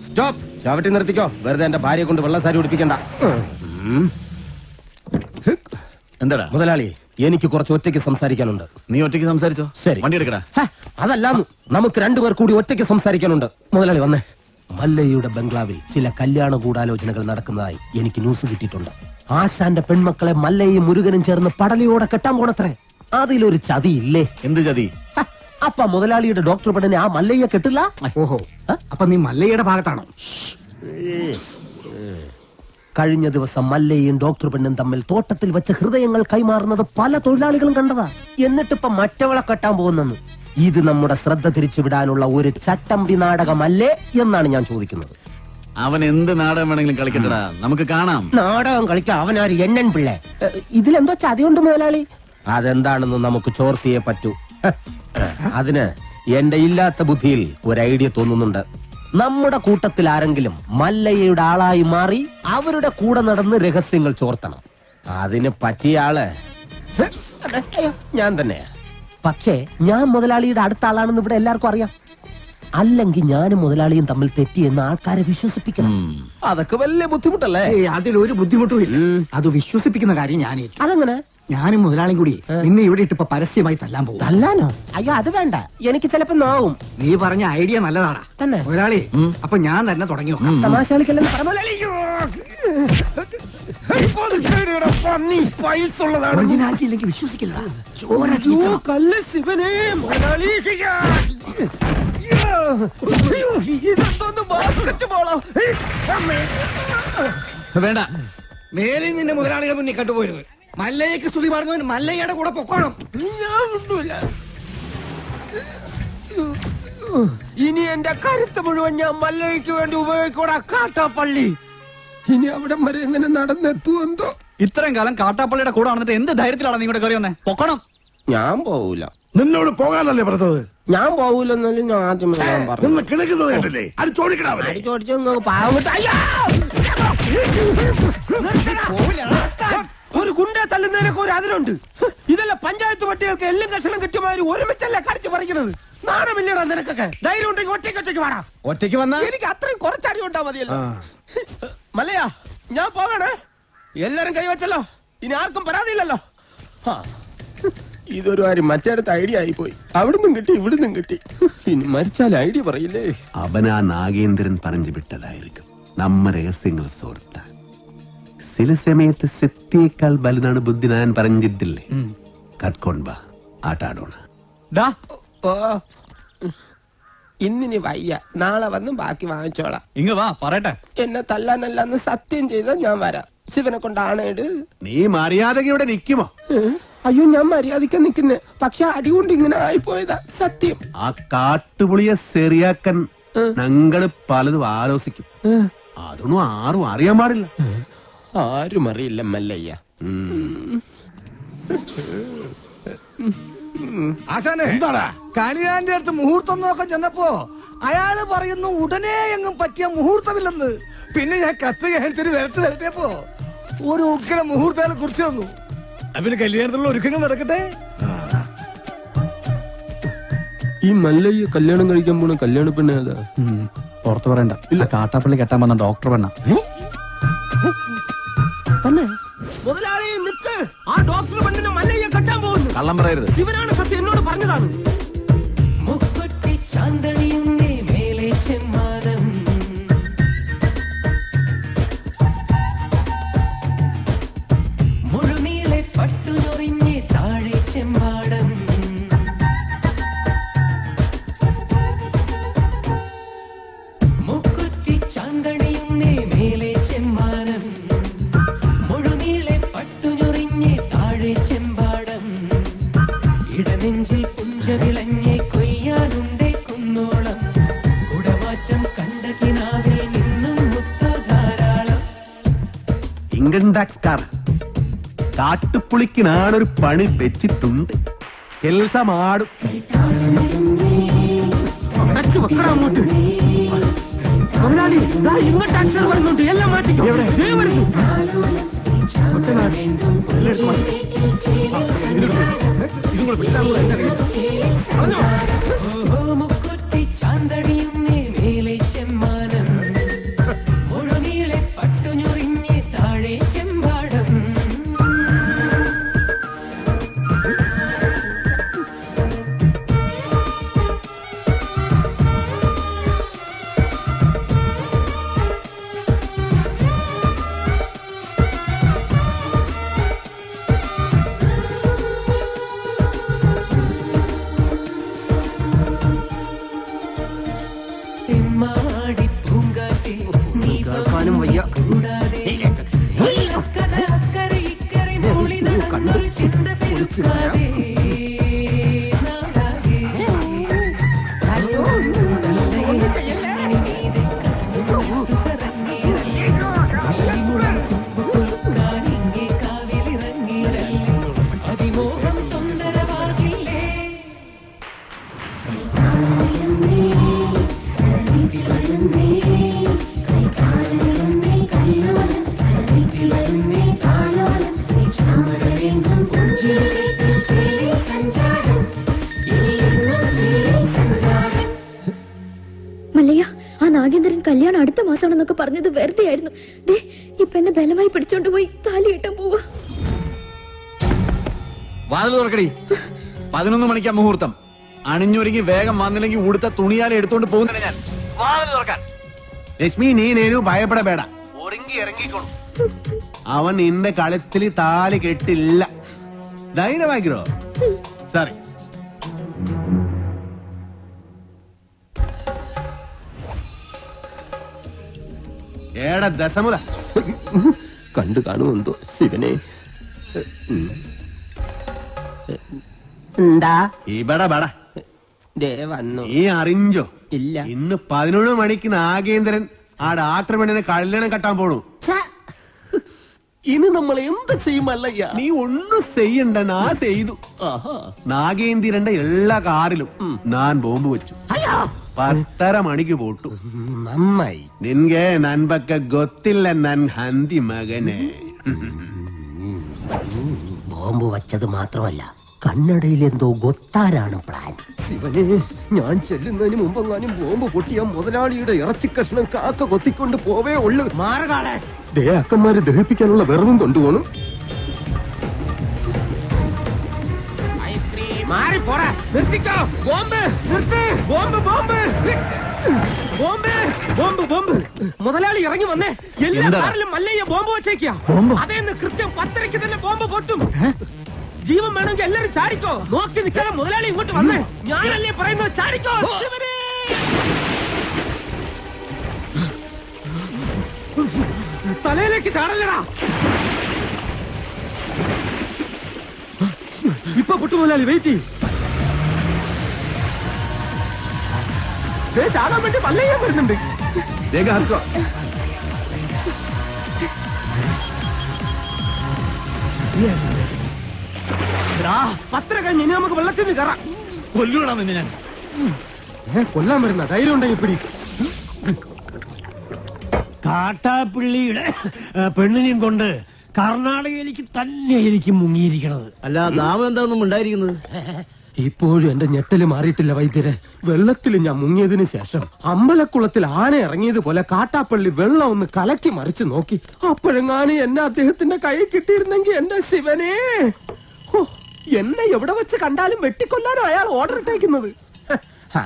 സ്റ്റോപ്പ്, ചവിട്ടി നിർത്തിക്കോ. വെറുതെ എന്റെ ഭാര്യയെ കൊണ്ട് വെള്ളസാരി ഉടിപ്പിക്കണ്ട. എന്താടാ മുതലാളി, എനിക്ക് കുറച്ച് ഒറ്റയ്ക്ക് സംസാരിക്കാനുണ്ട്. നീ ഒറ്റയ്ക്ക് സംസാരിച്ചോ? ശരി, വണ്ടി എടുക്കടാ. അതല്ലാന്ന്, നമുക്ക് രണ്ടുപേർ കൂടി ഒറ്റയ്ക്ക് സംസാരിക്കാനുണ്ട്. മുതലാളി വന്നേ. മല്ലയ്യയുടെ ബംഗ്ലാവിൽ ചില കല്യാണ ഗൂഢാലോചനകൾ നടക്കുന്നതായി എനിക്ക് ന്യൂസ് കിട്ടിയിട്ടുണ്ട്. ആശാന്റെ പെൺമക്കളെ മല്ലയും മുരുകനും ചേർന്ന് പടലയോടെ കെട്ടാൻ പോണത്രേ. അതിലൊരു ചതി ഇല്ലേ? എന്ത് ചതി? അപ്പ മുതലാളിയുടെ ഡോക്ടർ പെണ്ണിനെ ആ മല്ലയ്യ കെട്ടില്ല. ഓഹോ, അപ്പൊ നീ മല്ലയ്യയുടെ ഭാഗത്താണോ? കഴിഞ്ഞ ദിവസം മല്ലയും ഡോക്ടർ പെണ്ണും തമ്മിൽ തോട്ടത്തിൽ വെച്ച് ഹൃദയങ്ങൾ കൈമാറുന്നത് പല തൊഴിലാളികളും കണ്ടതാ. എന്നിട്ടിപ്പൊ മറ്റവളെ കെട്ടാൻ പോകുന്നെന്ന്. ഇത് നമ്മുടെ ശ്രദ്ധ തിരിച്ചുവിടാനുള്ള ഒരു ചട്ടമ്പി നാടകമല്ലേ എന്നാണ് ഞാൻ ചോദിക്കുന്നത്. അവൻ എന്ത് നാടകം വേണമെങ്കിലും കളിക്കട്ടടാ, നമുക്ക് കാണാം. നാടകം കളിക്കാൻ അവനാര് എണ്ണൻ പിള്ളേ? ഇതിലെന്തോ ചതിയുണ്ട് മുതലാളി. അതെന്താണെന്ന് നമുക്ക് ചോർത്തിയേ പറ്റൂ. അതിന് എന്റെ ഇല്ലാത്ത ബുദ്ധിയിൽ ഒരു ഐഡിയ തോന്നുന്നുണ്ട്. നമ്മുടെ കൂട്ടത്തിൽ ആരെങ്കിലും മല്ലയ്യയുടെ ആളായി മാറി അവരുടെ കൂടെ നടന്ന് രഹസ്യങ്ങൾ ചോർത്തണം. അതിന് പറ്റിയ ആള് ഞാൻ തന്നെയാ. പക്ഷേ ഞാൻ മുതലാളിയുടെ അടുത്ത ആളാണെന്ന് ഇവിടെ എല്ലാവർക്കും അറിയാം. അല്ലെങ്കിൽ ഞാനും മുതലാളിയും തമ്മിൽ തെറ്റിയെന്ന് ആൾക്കാരെ വിശ്വസിപ്പിക്കണം. അതൊക്കെ വലിയ ബുദ്ധിമുട്ടല്ലേ? അതിലൊരു ബുദ്ധിമുട്ടും ഇല്ല. അത് വിശ്വസിപ്പിക്കുന്ന കാര്യം ഞാൻ ഏറ്റു. അതെങ്ങനെ? ഞാനും മുതലാളിയും കൂടി നിന്നെ ഇവിടെ ഇട്ടിപ്പോ പരസ്യമായി തല്ലാൻ പോകും. തല്ലാനോ? അയ്യോ, അത് വേണ്ട. എനിക്ക് ചിലപ്പോ നോവും. നീ പറഞ്ഞ ഐഡിയ നല്ലതാടാ തന്നെ മുതലാളി. അപ്പൊ ഞാൻ തന്നെ തുടങ്ങി നോക്കാം. തമാശ കളിക്കല്ലെന്ന് പറഞ്ഞ ഒറിജിനാലിറ്റി ഇല്ലെങ്കിൽ വിശ്വസിക്കില്ല. വേണ്ട, മേലിൽ നിന്നെ മുതലാളിയുടെ മുന്നിൽ കണ്ടുപോയത്. മല്ലയ്യക്ക് സ്തുതി പറഞ്ഞവന് മല്ലയ്യയുടെ കൂടെ പൊക്കോണം. ഇനി എന്റെ കരുത്ത് മുഴുവൻ ഞാൻ മല്ലയ്ക്ക് വേണ്ടി ഉപയോഗിക്കൂടാ. കാട്ടാപ്പള്ളി ഇനി അവിടം വരെ എങ്ങനെ നടന്നെത്തുമെന്തോ. ഇത്രയും കാലം കാട്ടാപ്പള്ളിയുടെ കൂടെ നടന്നിട്ട് എന്ത് ധൈര്യത്തിലാണ് നീ ഇവിടെ കയറി വന്നേ? പൊക്കണം. ഞാൻ പോവൂല. നിന്നോട് പോകാനല്ലേ പറഞ്ഞത്? ഞാൻ പോവൂലെന്നാലും ഞാൻ ആദ്യമേ ഞാൻ പറഞ്ഞു. കിണക്കുന്നത് കണ്ടില്ലേ? അത് ചോദിക്കണം. ഒരു ഗുണ്ട തല്ലുന്നതിനൊക്കെ ഒരു അതിലുണ്ട്. ഇതല്ല പഞ്ചായത്ത് പട്ടികൾക്ക് എല്ലാം കഷണം കിട്ടിയമാതിരി ഒരുമിച്ചല്ല കടിച്ചു പറിക്കണത്. നാണമില്ലടാ നിനക്കൊക്കെ. ധൈര്യം ഉണ്ടെങ്കിൽ ഒറ്റയ്ക്ക് വാടാ. ഒറ്റയ്ക്ക് വന്നാ എനിക്ക് അത്രയും കുറച്ചടി ഉണ്ടാ മതിയല്ലോ. മല്ലയ, ഞാൻ പോകണേ. എല്ലാരും കൈവച്ചല്ലോ, ഇനി ആർക്കും പരാതിയില്ലല്ലോ. ഇതൊരു കാര്യം മറ്റേടത്ത് ഐഡിയ ആയിപ്പോയി. അവിടുന്നും കിട്ടി ഇവിടുന്നും കിട്ടി. ഇനി മരിച്ചാൽ ഐഡിയ പറയില്ലേ? അവനാ നാഗേന്ദ്രൻ പറഞ്ഞു വിട്ടതായിരിക്കും നമ്മ രഹസ്യങ്ങൾ സോർത്താൻ. ചില സമയത്ത് സത്യേക്കാൾ ബലനാണ് ബുദ്ധി. ഞാൻ പറഞ്ഞിട്ടില്ലേ? കട്ട്കൊണ്ട ആട്ടാടോണ. ഇന്നിനി വയ്യ, നാളെ വന്ന് ബാക്കി വാങ്ങിച്ചോളാം. ഇങ്ങ വാ പറയട്ടെ. എന്നെ തല്ലാനല്ലെന്ന് സത്യം ചെയ്താൽ ഞാൻ വരാം. ശിവനെ കൊണ്ടാണേട്. നീ മര്യാദയ്ക്ക് ഇവിടെ നിൽക്കുമോ? അയ്യോ, ഞാൻ മര്യാദയ്ക്ക് നിൽക്കുന്നേ. പക്ഷെ അടികൊണ്ട് ഇങ്ങനെ ആയിപ്പോയതാ സത്യം. ആ കാട്ടുപുളിയെ ശരിയാക്കാൻ ഞങ്ങള് പലതും ആലോചിക്കും. അതൊന്നും ആരും അറിയാൻ പാടില്ല. ആരും അറിയില്ല മല്ലയ്യ. ആശാനെ, കണിയാന്റെ അടുത്ത് മുഹൂർത്തം നോക്കാൻ ചെന്നപ്പോ അയാള് പറയുന്നു ഉടനെ എങ്ങും പറ്റിയ മുഹൂർത്തമില്ലെന്ന്. പിന്നെ ഞാൻ കത്ത് കാണിച്ചൊരു വരട്ടിയപ്പോ ഒരു ഉഗ്ര മുഹൂർത്തം കുറിച്ച് തന്നു. അവന് കല്യാണത്തിലുള്ള ഒരുക്കങ്ങൾ നടക്കട്ടെ. ഈ മല്ലയ്യ കല്യാണം കഴിക്കാൻ പോണ കല്യാണ പെണ്ണ ഏതാ? പുറത്ത് പറയണ്ട. ഇല്ല, കാട്ടാപ്പള്ളി കെട്ടാൻ വന്ന ഡോക്ടർ പെണ്ണ. മുതലാളി നിക്ക്. ആ ഡോക്ടർ പെണ്ണിനെ മല്ലയ്യ കെട്ടാൻ പോകുന്നു. കള്ളം പറയരുത്. ശിവനാണ് സത്യം എന്നോട് പറഞ്ഞതാണ്. ഇടനെഞ്ചിൽ പുഞ്ചവിളഞ്ഞേ കൊയ്യാനുണ്ടേ കുന്നോളം. ഇൻകം ടാക്സ് കാർ കാട്ടുപുളിക്കിനാണൊരു പണി വെച്ചിട്ടുണ്ട്. കെൽസമാടും മുതലാളി ഇങ്ങോട്ട് ടാക്സർ വരുന്നുണ്ട്. എല്ലാം മാറ്റിക്കോ. ദേ വരുന്നു. കേൾക്കാനും വയ്യ. മല്ലയ്യ, ആ നാഗേന്ദ്രൻ കല്യാണം അടുത്ത മാസമാണെന്നൊക്കെ പറഞ്ഞത് വെറുതെ ആയിരുന്നു. ദേ ഇപ്പൊ എന്നെ ബലമായി പിടിച്ചോണ്ട് പോയി താലി കെട്ടാൻ പോവാ. വാതിൽ തുറക്കടി. 11 മണിക്കാ മുഹൂർത്തം. അണിഞ്ഞൊരുങ്ങി വേഗം വന്നില്ലെങ്കിൽ ഉടുത്ത തുണിയാലെ എടുത്തോണ്ട് പോകുന്നില്ല ഞാൻ. വാതിൽ തുറക്കാൻ. ലക്ഷ്മി, നീ നേരു ഭയപ്പെടಬೇಡ. ഒരുങ്ങി ഇറങ്ങിക്കോളും. അവൻ നിന്റെ കളത്തിൽ താലി കെട്ടില്ല. ധൈര്യമാക്കിരോ. സോറി. ഏടാ ദശമുല കണ്ടു കാണുമെന്തോ ശിവനെ. എന്താ ഇവിടെ ബട വന്നു നീ അറിഞ്ഞോ? ഇല്ല. ഇന്ന് 11 മണിക്ക് നാഗേന്ദ്രൻ ആ ഡാക്ടർ പെണ്ണിനെ കല്യാണം കെട്ടാൻ പോണു. ഇനി നമ്മൾ എന്ത് ചെയ്യുമല്ലയ്യ? നീ ഒന്നും ചെയ്യണ്ട, നാ ചെയ്തു. നാഗേന്ദ്രന്റെ എല്ലാ കാറിലും ഞാൻ ബോംബ് വെച്ചു. 10:30 മണിക്ക് പോട്ടു. നന്നായി. നിൻಗೆ ನನ್ ಬಗ್ಗೆ ಗೊತ್ತಿಲ್ಲ ನನ್ ಹಂದಿ മകനെ. ബോംബ് വച്ചത് മാത്രമല്ല, കണ്ണടയിൽ എന്തോ ഗൊത്താരാണ് പ്ലാൻ. ശിവനെ, ഞാൻ ചെല്ലുന്നതിന് മുമ്പെങ്ങാനും ബോംബ് പൊട്ടിയ മുതലാളിയുടെ ഇറച്ചി കഷ്ണം കാക്ക കൊത്തിക്കൊണ്ട് പോവേ ഉള്ളു. മാറുകാളെ ദേഹക്കന്മാരെ ദഹിപ്പിക്കാനുള്ള വെറുതും കൊണ്ടുപോകണം. മാറി പോടാ. നിർത്തിക്കോ. ബോംബ് നിർത്ത്. Bomb bomb bomb bomb bomb. മുതലാളി ഇറങ്ങി വന്നേ. എല്ലാ കാറിലും മല്ലയ്യ ബോംബ് വെച്ചേക്കാ. അതേന്ന് കൃത്യം 10:30 തന്നെ ബോംബ് പൊട്ടും. ജീവൻ വേണമെങ്കിൽ എല്ലാരും ചാടിക്കോ. നോക്കി നിൽക്കാതെ മുതലാളി ഇങ്ങോട്ട് വന്നേ. ഞാനല്ലേ പറയുന്നത്, ചാടിക്കോ. തലയിലേക്ക് ചാടല്ലടാ. ഇപ്പൊ പൊട്ടു മുതലാളി. വെയിറ്റ് ചെയ്യും. ചാടാൻ വേണ്ടി മല്ലയ്യ വരുന്നുണ്ട്. പത്ര കഴിഞ്ഞ് ഇനി നമുക്ക് വെള്ളത്തിൽ നിന്ന് കയറാം. കൊല്ലൂടാ നിന്നെ ഞാൻ. കൊല്ലാൻ വരുന്ന ധൈര്യം ഉണ്ടെങ്കിൽ പിടി. കാട്ടാപ്പിള്ളിയുടെ പെണ്ണിനെയും കൊണ്ട് കർണാടകയിലേക്ക് തന്നെ എനിക്ക് മുങ്ങിയിരിക്കണത്. അല്ല, നാമം എന്താണെന്നും ഉണ്ടായിരിക്കുന്നത്? ഇപ്പോഴും എന്റെ ഞെട്ടല് മാറിയിട്ടില്ല വൈദ്യരെ. വെള്ളത്തിൽ ഞാൻ മുങ്ങിയതിന് ശേഷം അമ്പലക്കുളത്തിൽ ആന ഇറങ്ങിയതുപോലെ കാട്ടാപ്പള്ളി വെള്ളം ഒന്ന് കലക്കി മറിച്ച് നോക്കി. അപ്പോഴെങ്ങാനും എന്നെ അദ്ദേഹത്തിന്റെ കൈ കിട്ടിയിരുന്നെങ്കിൽ എന്റെ ശിവനെ, എന്നെ എവിടെ വെച്ച് കണ്ടാലും വെട്ടിക്കൊല്ലാനോ അയാൾ ഓർഡർ ഇട്ടേക്കുന്നത്.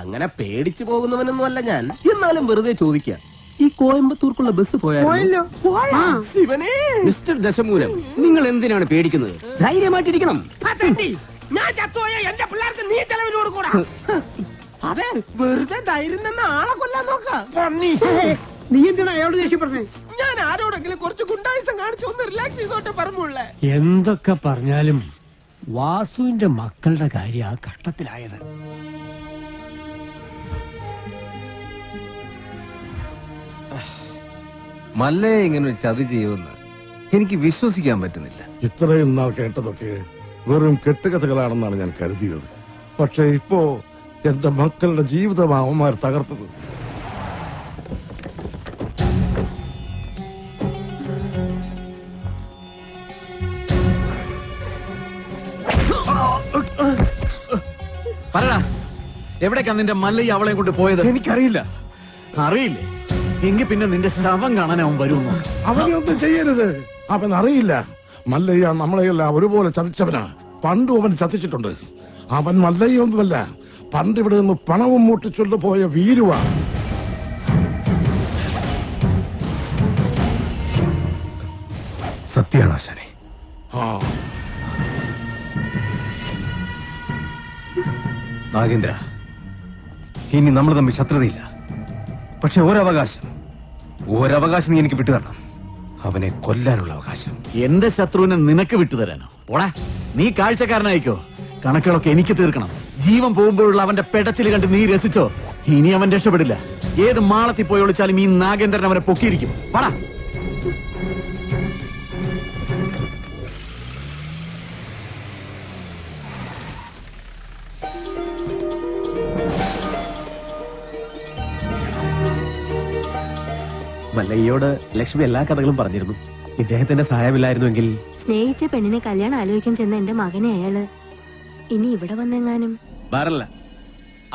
അങ്ങനെ പേടിച്ചു പോകുന്നവനൊന്നും അല്ല ഞാൻ. എന്നാലും വെറുതെ ചോദിക്കാം, ഈ കോയമ്പത്തൂർക്കുള്ള ബസ് പോയാലോ? ശിവനെ, മിസ്റ്റർ ദശമൂലം, നിങ്ങൾ എന്തിനാണ് പേടിക്കുന്നത്? ധൈര്യമായിട്ടിരിക്കണം. ഞാൻ ചത്തുപോയ എന്റെ പിള്ളേർക്ക് നീ ചെലവിന് കൊടുക്കൂടാ. അതെ, വെറുതെ ധൈര്യം തന്നെ ആളെ കൊല്ലാൻ നോക്കാം. നീ എന്തിനാ അയാളോട് ദേഷ്യപ്പെട്ടേ? ഞാൻ ആരോടെങ്കിലും കുറച്ച് ഗുണ്ടായുസം കാണിച്ചു ഒന്ന് റിലാക്സ് ചെയ്തോട്ടെ പറഞ്ഞുള്ളേ. എന്തൊക്കെ പറഞ്ഞാലും വാസുവിന്റെ മക്കളുടെ കാര്യം ആ കഷ്ടത്തിലായത്. മല്ലയെ ഇങ്ങനെ ഒരു ചതി ചെയ്യുമെന്ന് എനിക്ക് വിശ്വസിക്കാൻ പറ്റുന്നില്ല. ഇത്രയും നാൾ കേട്ടതൊക്കെ വെറും കെട്ടുകഥകളാണെന്നാണ് ഞാൻ കരുതിയത്. പക്ഷെ ഇപ്പോ എന്റെ മക്കളുടെ ജീവിതം അവന്മാർ തകർത്തത്. പറടാ, എവിടേക്കാ നിന്റെ മല്ലയ്യ അവളെ കൊണ്ട് പോയത്? എനിക്കറിയില്ല. അറിയില്ലേ? എങ്കിൽ പിന്നെ നിന്റെ ശവം കാണാൻ അവൻ വരുമോ? അവനൊന്നും ചെയ്യരുത്. അവൻ അറിയില്ല. മല്ലയ്യ നമ്മളെയെല്ലാം ഒരുപോലെ ചതിച്ചവനാ. പണ്ടും അവൻ ചതിച്ചിട്ടുണ്ട്. അവൻ മല്ലയ്യൊന്നുമല്ല, പണ്ട് ഇവിടെ നിന്ന് പണവും മൂട്ടിച്ചൊണ്ടു പോയ വീരുവാ. സത്യാണ് ആശാനെ. നാഗേന്ദ്ര, ഇനി നമ്മൾ തമ്മിൽ ശത്രുതയില്ല. പക്ഷെ ഒരവകാശം നീ എനിക്ക് വിട്ടുതരണം. അവനെ കൊല്ലാനുള്ള അവകാശം. എന്റെ ശത്രുവിനെ നിനക്ക് വിട്ടുതരാനോ? പോടാ, നീ കാഴ്ചക്കാരനായിക്കോ. കണക്കുകളൊക്കെ എനിക്ക് തീർക്കണം. ജീവൻ പോകുമ്പോഴുള്ള അവന്റെ പെടച്ചില് കണ്ട് നീ രസിച്ചോ? ഇനി അവൻ രക്ഷപ്പെടില്ല. ഏത് മാളത്തിൽ പോയി ഒളിച്ചാലും ഈ നാഗേന്ദ്രൻ അവനെ പൊക്കിയിരിക്കും. പാടാ. മല്ലയ്യോട് ലക്ഷ്മി എല്ലാ കഥകളും പറഞ്ഞിരുന്നു. ഇദ്ദേഹത്തിന്റെ സഹായമില്ലായിരുന്നുവെങ്കിൽ സ്നേഹിച്ച പെണ്ണിനെ കല്യാണം ആലോചിക്കാൻ ചെന്ന എന്റെ മകനെ അയാള് ഇനി ഇവിടെ വന്നെങ്ങാനും വരല്ല.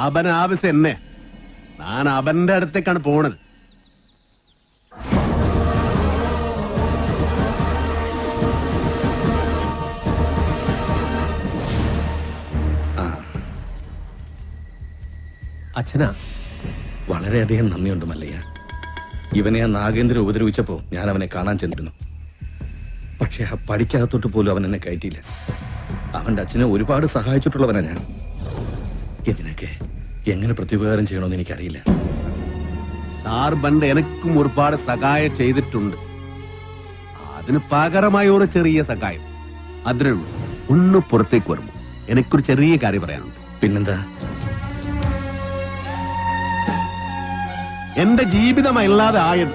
അവൻ ആവശ്യം എന്നെ. ഞാൻ അവന്റെ അടുത്തേക്കാണ് പോണത്. അച്ഛനാ, വളരെയധികം നന്ദിയുണ്ട് മല്ലയ്യ. ഇവനെ ആ നാഗേന്ദ്രൻ ഉപദ്രവിച്ചപ്പോ ഞാൻ അവനെ കാണാൻ ചെന്നിരുന്നു. പക്ഷെ ആ പടിക്കകത്തോട്ട് പോലും അവൻ എന്നെ കയറ്റിയില്ല. അവന്റെ അച്ഛനെ ഒരുപാട് സഹായിച്ചിട്ടുള്ളവനാ ഞാൻ. ഇതിനൊക്കെ എങ്ങനെ പ്രത്യുപകാരം ചെയ്യണമെന്ന് എനിക്കറിയില്ല. സാർ പണ്ട് എനക്കും ഒരുപാട് സഹായം ചെയ്തിട്ടുണ്ട്. അതിന് പകരമായ ഒരു ചെറിയ സഹായം അതിനേ ഉള്ളൂ. ഒന്ന് പുറത്തേക്ക് വരുമ്പോ എനിക്കൊരു ചെറിയ കാര്യം പറയാനുണ്ട്. പിന്നെന്താ? എന്റെ ജീവിതമല്ലാതെ ആയത്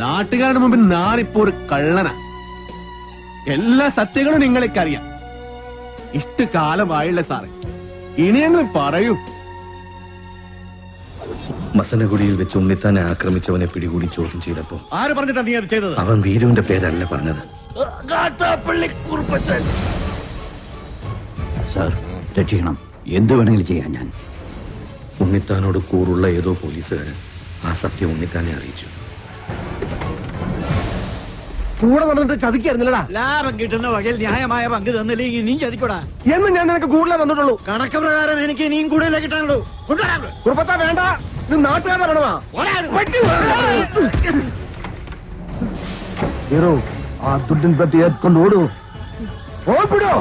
നാട്ടുകാരുടെ മുമ്പിൽ ഞാനിപ്പോ ഒരു കള്ളനാ. എല്ലാ സത്യങ്ങളും നിങ്ങൾക്കറിയാം. ഇഷ്ടകാലമായില്ല സാറേ. ഇനിയെങ്കിലും പറയൂ. മസനഗുഡിയിൽ വെച്ച് ഉണ്ണിത്താനെ ആക്രമിച്ചവനെ പിടികൂടി ചോദ്യം ചെയ്തപ്പോ ആര് പറഞ്ഞിട്ടാ നീ അത് ചെയ്തത്? അവൻ വീരുവിന്റെ പേരല്ല പറഞ്ഞത്. സാർ, രക്ഷിക്കണം. എന്ത് വേണമെങ്കിലും ചെയ്യാൻ ഞാൻ. ഉണ്ണിത്താനോട് കൂറുള്ള ഏതോ പോലീസുകാരൻ ആ സത്യം ഉണ്ണിത്താനെ അറിയിച്ചു. കൂടെ നടന്നിട്ട് ചതിക്കായിരുന്നില്ലടാ. ലാഭം കിട്ടുന്ന വകയിൽ ന്യായമായ പങ്ക് തന്നില്ലെങ്കിൽ ഇനിയും ചതിക്കൂടാ. എന്ന് ഞാൻ നിനക്ക് കൂടുതലേ തന്നിട്ടുള്ളൂ. കണക്ക് പ്രകാരം എനിക്ക് ഇനിയും കൂടുതലേ കിട്ടാനുള്ളൂ. കുറുപ്പച്ചാ വേണ്ട, ഇത് നാട്ടുകാരുടെ പണമാ. ഹീറോ, ആ ദുഡിൻ പെട്ടി എടുക്കൊണ്ട് ഓടൂ. ഓടിപ്പിടോ.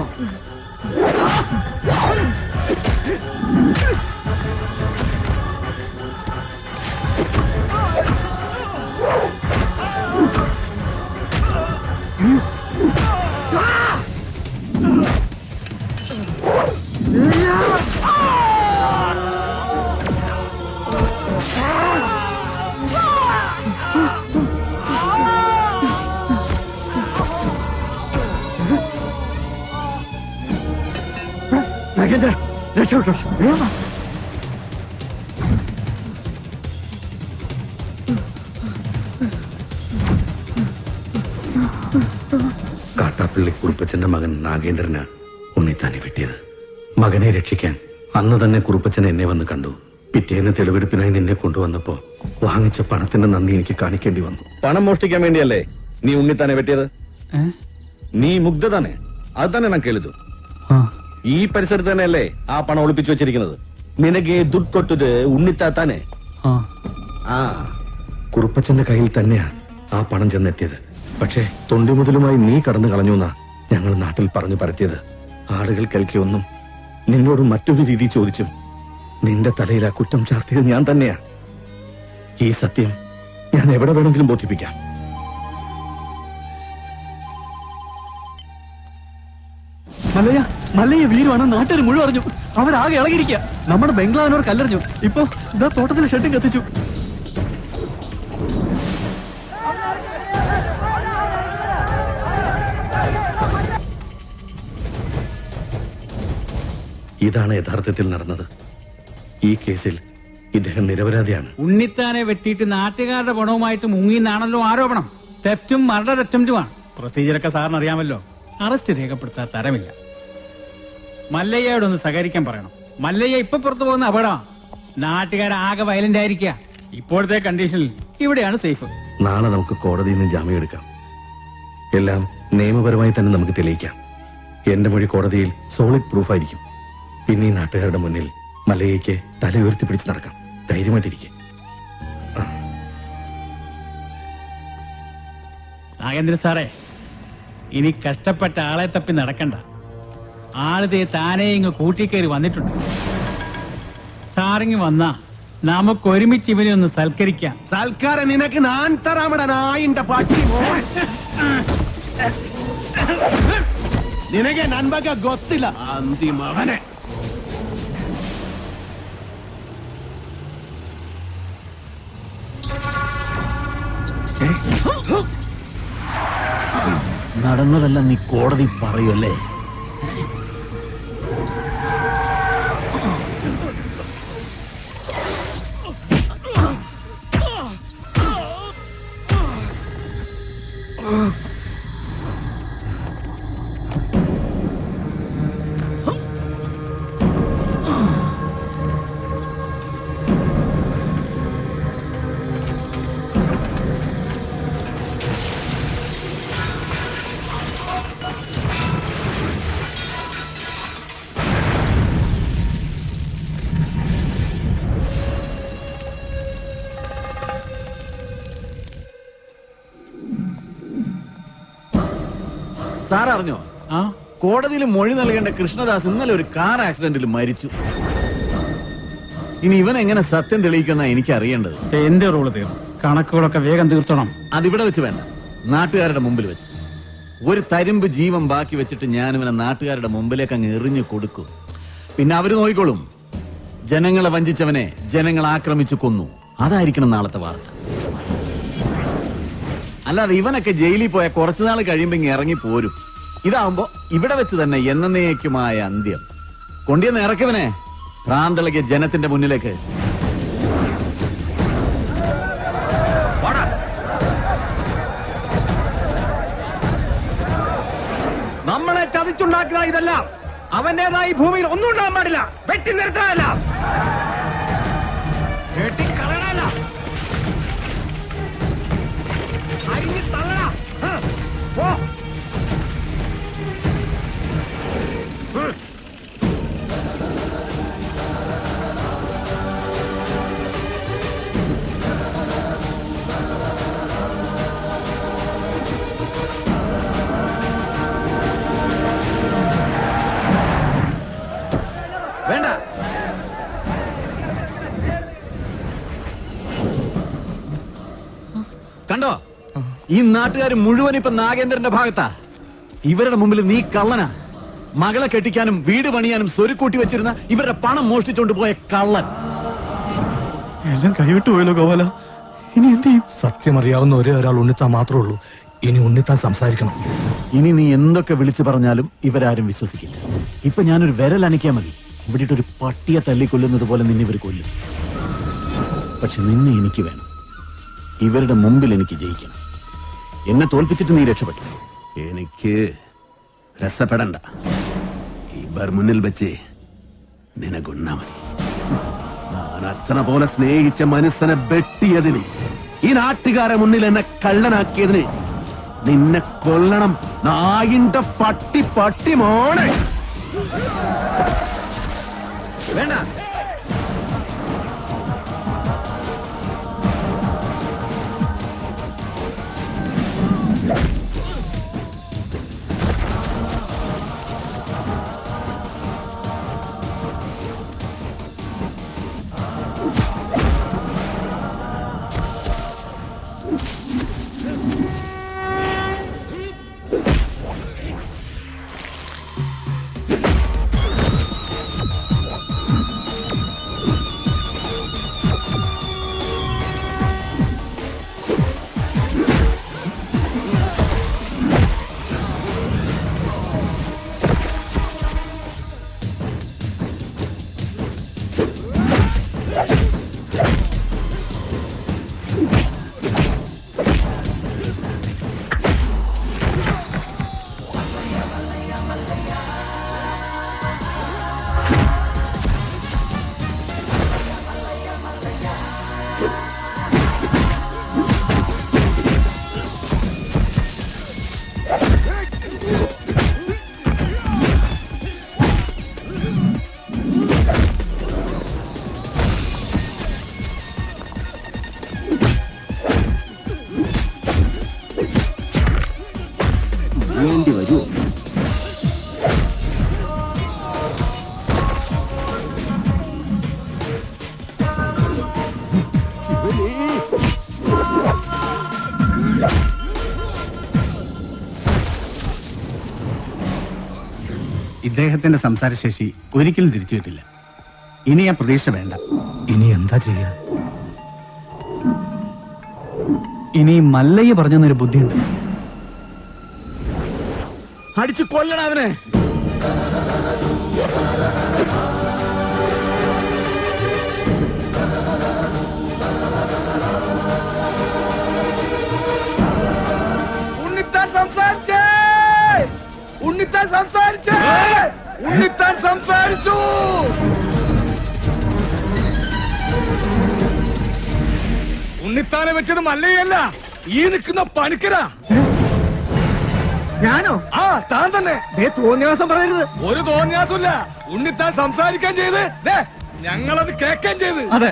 നാഗേന്ദ്ര, രക്ഷപ്പെട്ടോ. കാട്ടാപ്പള്ളി കുറുപ്പച്ചന്റെ മകൻ നാഗേന്ദ്രന് ഉണ്ണിത്താനെ വെട്ടിയത്. മകനെ രക്ഷിക്കാൻ അന്ന് തന്നെ കുറുപ്പച്ചൻ എന്നെ വന്ന് കണ്ടു. പിറ്റേന്ന് തെളിവെടുപ്പിനായി നിന്നെ കൊണ്ടുവന്നപ്പോ വാങ്ങിച്ച പണത്തിന്റെ നന്ദി എനിക്ക് കാണിക്കേണ്ടി വന്നു. പണം മോഷ്ടിക്കാൻ വേണ്ടിയല്ലേ നീ ഉണ്ണിത്താനെ വെട്ടിയത്? നീ മുഗ്ധ തന്നെ, അത് തന്നെ ഞാൻ കേളിതു. ഈ പരിസരത്ത് തന്നെയല്ലേ ആ പണം ഒളിപ്പിച്ചു വെച്ചിരിക്കുന്നത്? നിനക്ക് ദുഡ് കൊട്ടത് ഉണ്ണിത്താത്താനെ. ആ കുറുപ്പച്ചന്റെ കയ്യിൽ തന്നെയാ ആ പണം ചെന്നെത്തിയത്. പക്ഷേ തൊണ്ടി മുതലുമായി നീ കടന്നു കളഞ്ഞു എന്നാ ഞങ്ങൾ നാട്ടിൽ പറഞ്ഞു പരത്തിയത്. ആളുകൾ കേൾക്കിയൊന്നും നിന്നോട് മറ്റൊരു രീതി ചോദിച്ചും നിന്റെ തലയിൽ ആ കുറ്റം ചാർത്തിയത് ഞാൻ തന്നെയാ. ഈ സത്യം ഞാൻ എവിടെ വേണമെങ്കിലും ബോധിപ്പിക്കാം. മല്ലയ്യ വീരുവാണ് നാട്ടുകാർ മുഴുവൻ അറിഞ്ഞു. അവരാകെ ഇളകിയിരിക്കുക. നമ്മുടെ ബംഗ്ലാവിനോർ കല്ലെറിഞ്ഞു. ഇപ്പൊ ഇതാ തോട്ടത്തിൽ ഷെഡും കത്തിച്ചു. ഇതാണ് യഥാർത്ഥത്തിൽ നടന്നത്. ഈ കേസിൽ ഇദ്ദേഹം നിരപരാധിയാണ്. ഉണ്ണിത്താനെ വെട്ടിയിട്ട് നാട്ടുകാരുടെ പണവുമായിട്ട് മുങ്ങിന്നാണല്ലോ ആരോപണം. തെഫ്റ്റും മർഡർ അറ്റംപ്റ്റുമാണ്. പ്രൊസീജിയറൊക്കെ സാറിന് അറിയാമല്ലോ. അറസ്റ്റ് രേഖപ്പെടുത്താൻ തരമില്ല. മല്ലയ്യയോടൊന്ന് സഹകരിക്കാൻ പറയണം. മല്ലയ്യ ഇപ്പൊ പുറത്തു പോകുന്ന അപകടമാണ്. നാട്ടുകാരാകെ വയലന്റ് ആയിരിക്കുക. ഇപ്പോഴത്തെ കണ്ടീഷനിൽ ഇവിടെയാണ് സേഫ്. നാളെ നമുക്ക് കോടതിയിൽ നിന്ന് ജാമ്യം എടുക്കാം. എല്ലാം നിയമപരമായി തന്നെ നമുക്ക് തെളിയിക്കാം. എന്റെ മൊഴി കോടതിയിൽ സോളിഡ് പ്രൂഫായിരിക്കും. പിന്നെ ഈ നാട്ടുകാരുടെ മുന്നിൽ മല്ലയ്യയ്ക്ക് തല ഉയർത്തി പിടിച്ച് നടക്കാം. ധൈര്യമായിട്ടിരിക്കെ. നാഗേന്ദ്രൻ സാറേ, ഇനി കഷ്ടപ്പെട്ട ആളെ തപ്പി നടക്കണ്ട. ആളതേ താനേ ഇങ്ങ് കൂട്ടിക്കയറി വന്നിട്ടുണ്ട്. സാറിങ് വന്നാ നമുക്ക് ഒരുമിച്ച് ഇവനെ ഒന്ന് സൽക്കരിക്കാം. സൽക്കാരം നിനക്ക് ഞാൻ തരാമട നായിന്റെ പാട്ടി. ನಿನಗೆ ನನ್ ಬಗ್ಗೆ ಗೊತ್ತಿಲ್ಲ ಅಂತಿ ಮಗನೇ. നടന്നതെല്ലാം നീ കോടതി പറയല്ലേ? സാർ അറിഞ്ഞോ? കോടതിയിൽ മൊഴി നൽകേണ്ട കൃഷ്ണദാസ് ഇന്നലെ ഒരു കാർ ആക്സിഡന്റിൽ മരിച്ചു. ഇനി ഇവൻ എങ്ങനെ സത്യം തെളിയിക്കുന്ന എനിക്ക് അറിയേണ്ടത്. എന്റെ റോള് തീർന്നു. കണക്കുകളൊക്കെ വേഗം തീർത്തണം. അതിവിടെ വെച്ച് വേണ്ട, നാട്ടുകാരുടെ മുമ്പിൽ വെച്ച്. ഒരു തരിമ്പ് ജീവൻ ബാക്കി വെച്ചിട്ട് ഞാനിവനെ നാട്ടുകാരുടെ മുമ്പിലേക്ക് അങ്ങ് എറിഞ്ഞു കൊടുക്കും. പിന്നെ അവര് നോക്കിക്കോളും. ജനങ്ങളെ വഞ്ചിച്ചവനെ ജനങ്ങൾ ആക്രമിച്ചു കൊന്നു. അതായിരിക്കണം നാളത്തെ വാർത്ത. അല്ലാതെ ഇവനൊക്കെ ജയിലിൽ പോയ കുറച്ചുനാൾ കഴിയുമ്പോ ഇങ്ങ് ഇറങ്ങി പോരും. ഇതാവുമ്പോ ഇവിടെ വെച്ച് തന്നെ എന്നേക്കുമായ അന്ത്യം. കൊണ്ടിയെന്ന് ഇറക്കിവനെ ഭ്രാന്തളകിയ ജനത്തിന്റെ മുന്നിലേക്ക്. നമ്മളെ ചതിച്ചുണ്ടാക്കുക ഇതെല്ലാം അവന്റേതായി ഭൂമിയിൽ ഒന്നും ഉണ്ടാകാൻ പാടില്ല. വെട്ടി നിർത്താനല്ല, വെട്ടിക്കളയണല്ല, അരിഞ്ഞു തള്ളണ. പോ. വേണ്ട, കണ്ടോ? ഈ നാട്ടുകാർ മുഴുവൻ ഇപ്പൊ നാഗേന്ദ്രന്റെ ഭാഗത്താ. ഇവരുടെ മുമ്പിൽ നീ കള്ളനാ. മകളെ കെട്ടിക്കാനും വീട് പണിയാനും സ്വരുക്കൂട്ടി വെച്ചിരുന്ന ഇവരുടെ പണം മോഷ്ടിച്ചോണ്ട് പോയ കള്ളൻ. എല്ലാം കൈവിട്ടു പോയല്ലോ ഗോപാല. ഇനി എന്ത് ചെയ്യും? സത്യം അറിയാവുന്ന ഒരേ ഒരാൾ ഉണ്ണിത്താൻ മാത്രമേ ഉള്ളൂ. ഇനി ഉണ്ണിത്താൻ സംസാരിക്കണം. ഇനി നീ എന്തൊക്കെ വിളിച്ചു പറഞ്ഞാലും ഇവരാരും വിശ്വസിക്കില്ല. ഇപ്പൊ ഞാനൊരു വിരൽ അനക്കിയാ മതി, ഇവിടെ ഒരു പട്ടിയെ തല്ലിക്കൊല്ലുന്നത് പോലെ നിന്നെ ഇവർ കൊല്ലും. പക്ഷെ നിന്നെ എനിക്ക് വേണം. ഇവരുടെ മുമ്പിൽ എനിക്ക് ജയിക്കണം. എന്നെ തോൽപ്പിച്ചിട്ട് നീ രക്ഷപ്പെട്ടു. എനിക്ക് രസപ്പെടണ്ട. ഇവർ മുന്നിൽ വെച്ച് നിനകൊന്നാ മതി. ഞാൻ അച്ഛനെ പോലെ സ്നേഹിച്ച മനസ്സിനെ വെട്ടിയതിന്, ഈ നാട്ടുകാരെ മുന്നിൽ എന്നെ കള്ളനാക്കിയതിന് നിന്നെ കൊല്ലണം. നായിന്റെ പട്ടി പട്ടി മോനെ. വേണ്ട, ഇദ്ദേഹത്തിന്റെ സംസാരശേഷി ഒരിക്കലും തിരിച്ചു കിട്ടില്ല. ഇനി ആ പ്രതീക്ഷ വേണ്ട. ഇനി എന്താ ചെയ്യാ? ഇനി മല്ലയ്യ പറഞ്ഞൊരു ബുദ്ധിയുണ്ട്. അടിച്ചു കൊല്ലണം അവനെ. ഉണ്ണിത്താൻ സംസാരിച്ചേ, ഉണ്ണിത്താൻ സംസാരിച്ചേ, ഉണ്ണിത്താൻ സംസാരിച്ചു. ഉണ്ണിത്താനെ വെച്ചത് മല്ലയല്ല, ഈ നിൽക്കുന്ന പണിക്കരാ. ഞാനോ? ആ, താൻ തന്നെ. തോന്നിയാസം പറയരുത്. ഒരു തോന്നിയാസമില്ല. ഉണ്ണിത്താൻ സംസാരിക്കാൻ ചെയ്ത് ഞങ്ങളത് കേൾക്കാൻ ചെയ്ത്. അതെ,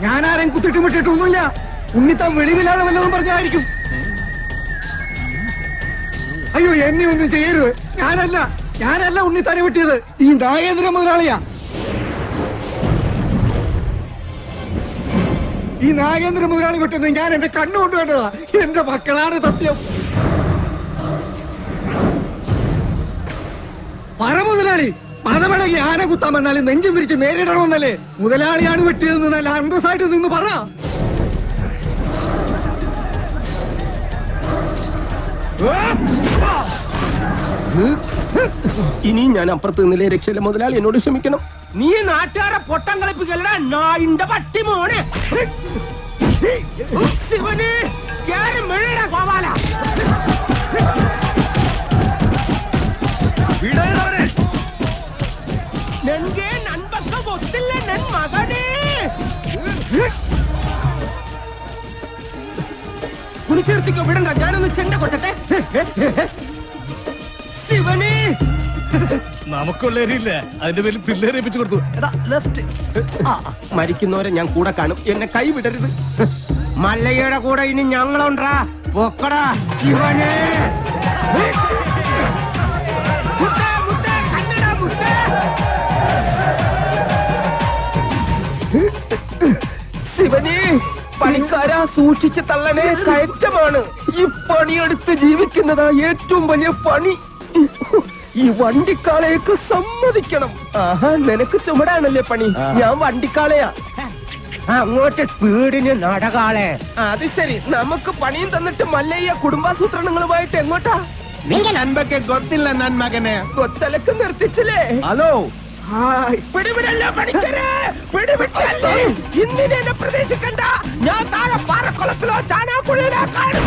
ഞാൻ ആരെയും കുത്തിട്ടും വിട്ടിട്ടൊന്നുമില്ല. ഉണ്ണിത്താൻ വെളിവില്ലാതെ വല്ലതും പറഞ്ഞായിരിക്കും. അയ്യോ, എന്നെ ഒന്നും ചെയ്യരുത്. ഞാനല്ല ഉണ്ണിത്താനെ വിട്ടിയത്. ഈ നാഗേന്ദ്ര മുതലാളിയാ. ഈ നാഗേന്ദ്ര മുതലാളി വിട്ടത് ഞാൻ എന്റെ കണ്ണുകൊണ്ട് കണ്ടതാ. എന്റെ മക്കളാണ് സത്യം. പറ മുതലാളി, പദമിളകി ആന കുത്താൻ വന്നാലും നെഞ്ചും വിരിച്ച് നേരിടണമെന്നല്ലേ മുതലാളിയാണ് വെട്ടിയതെന്ന് നല്ല അന്തസ്സായിട്ട് നിന്ന് പറ. ഇനി ഞാൻ അപ്പുറത്ത് നിന്നില്ലേ രക്ഷയില്ല മുതലാളി, എന്നോട് ക്ഷമിക്കണം. നീ നാട്ടുകാരെ പൊട്ടം കളിപ്പിക്കലടാ നായിന്റെ പട്ടി മോനെ. ശിവന് കേറി മെഴുകടാ ഗോപാല. നൻകെ നൻപക്ക ಗೊತ್ತಿಲ್ಲ ನನ್ ಮಗನೇ. കുനിച്ചെടുത്തിക്കോ, വിടണ്ട. ഞാനൊന്ന് ചെണ്ട കൊട്ടട്ടെ. ശിവന് നമുക്കുള്ളേരില്ല, അതിന്റെ പേരിൽ പിള്ളേരെ ഏൽപ്പിച്ചു കൊടുത്തു. മരിക്കുന്നവരെ ഞാൻ കൂടെ കാണും, എന്നെ കൈവിടരുത്. മല്ലയ്യയുടെ കൂടെ ഇനി ഞങ്ങളുണ്ടാ. പൊക്കടാ ശിവനെ. ശിവനെ, പണിക്കാരാ സൂക്ഷിച്ച് തള്ളനെ, കയറ്റമാണ്. ഈ പണിയെടുത്ത് ജീവിക്കുന്നതാ ഏറ്റവും വലിയ പണി. ഈ വണ്ടിക്കാളയൊക്കെ സമ്മതിക്കണം. ആഹാ, നിനക്ക് ചുമടാണല്ലേ പണി, ഞാൻ വണ്ടിക്കാളയാ. അങ്ങോട്ട് സ്പീഡിന് നടകാളെ. അത് ശരി, നമുക്ക് പണിയും തന്നിട്ട് മല്ലയ്യ കുടുംബാസൂത്രണങ്ങളുമായിട്ട് എങ്ങോട്ടാ? നൻപൊക്കെ ಗೊತ್ತಿಲ್ಲ നൻ മകനെ. കൊത്തലക്ക് നിർത്തിച്ചില്ലേ? ഹലോ, പിടിവിടല്ലേ പണിക്കരെ, പിടിവിട്ടല്ലേ. ഇന്നിനെ പ്രതീക്ഷിക്കണ്ട. ഞാൻ താഴെ പാറക്കുളത്തിലോ ചാനാപ്പുഴയിലോ കാണും.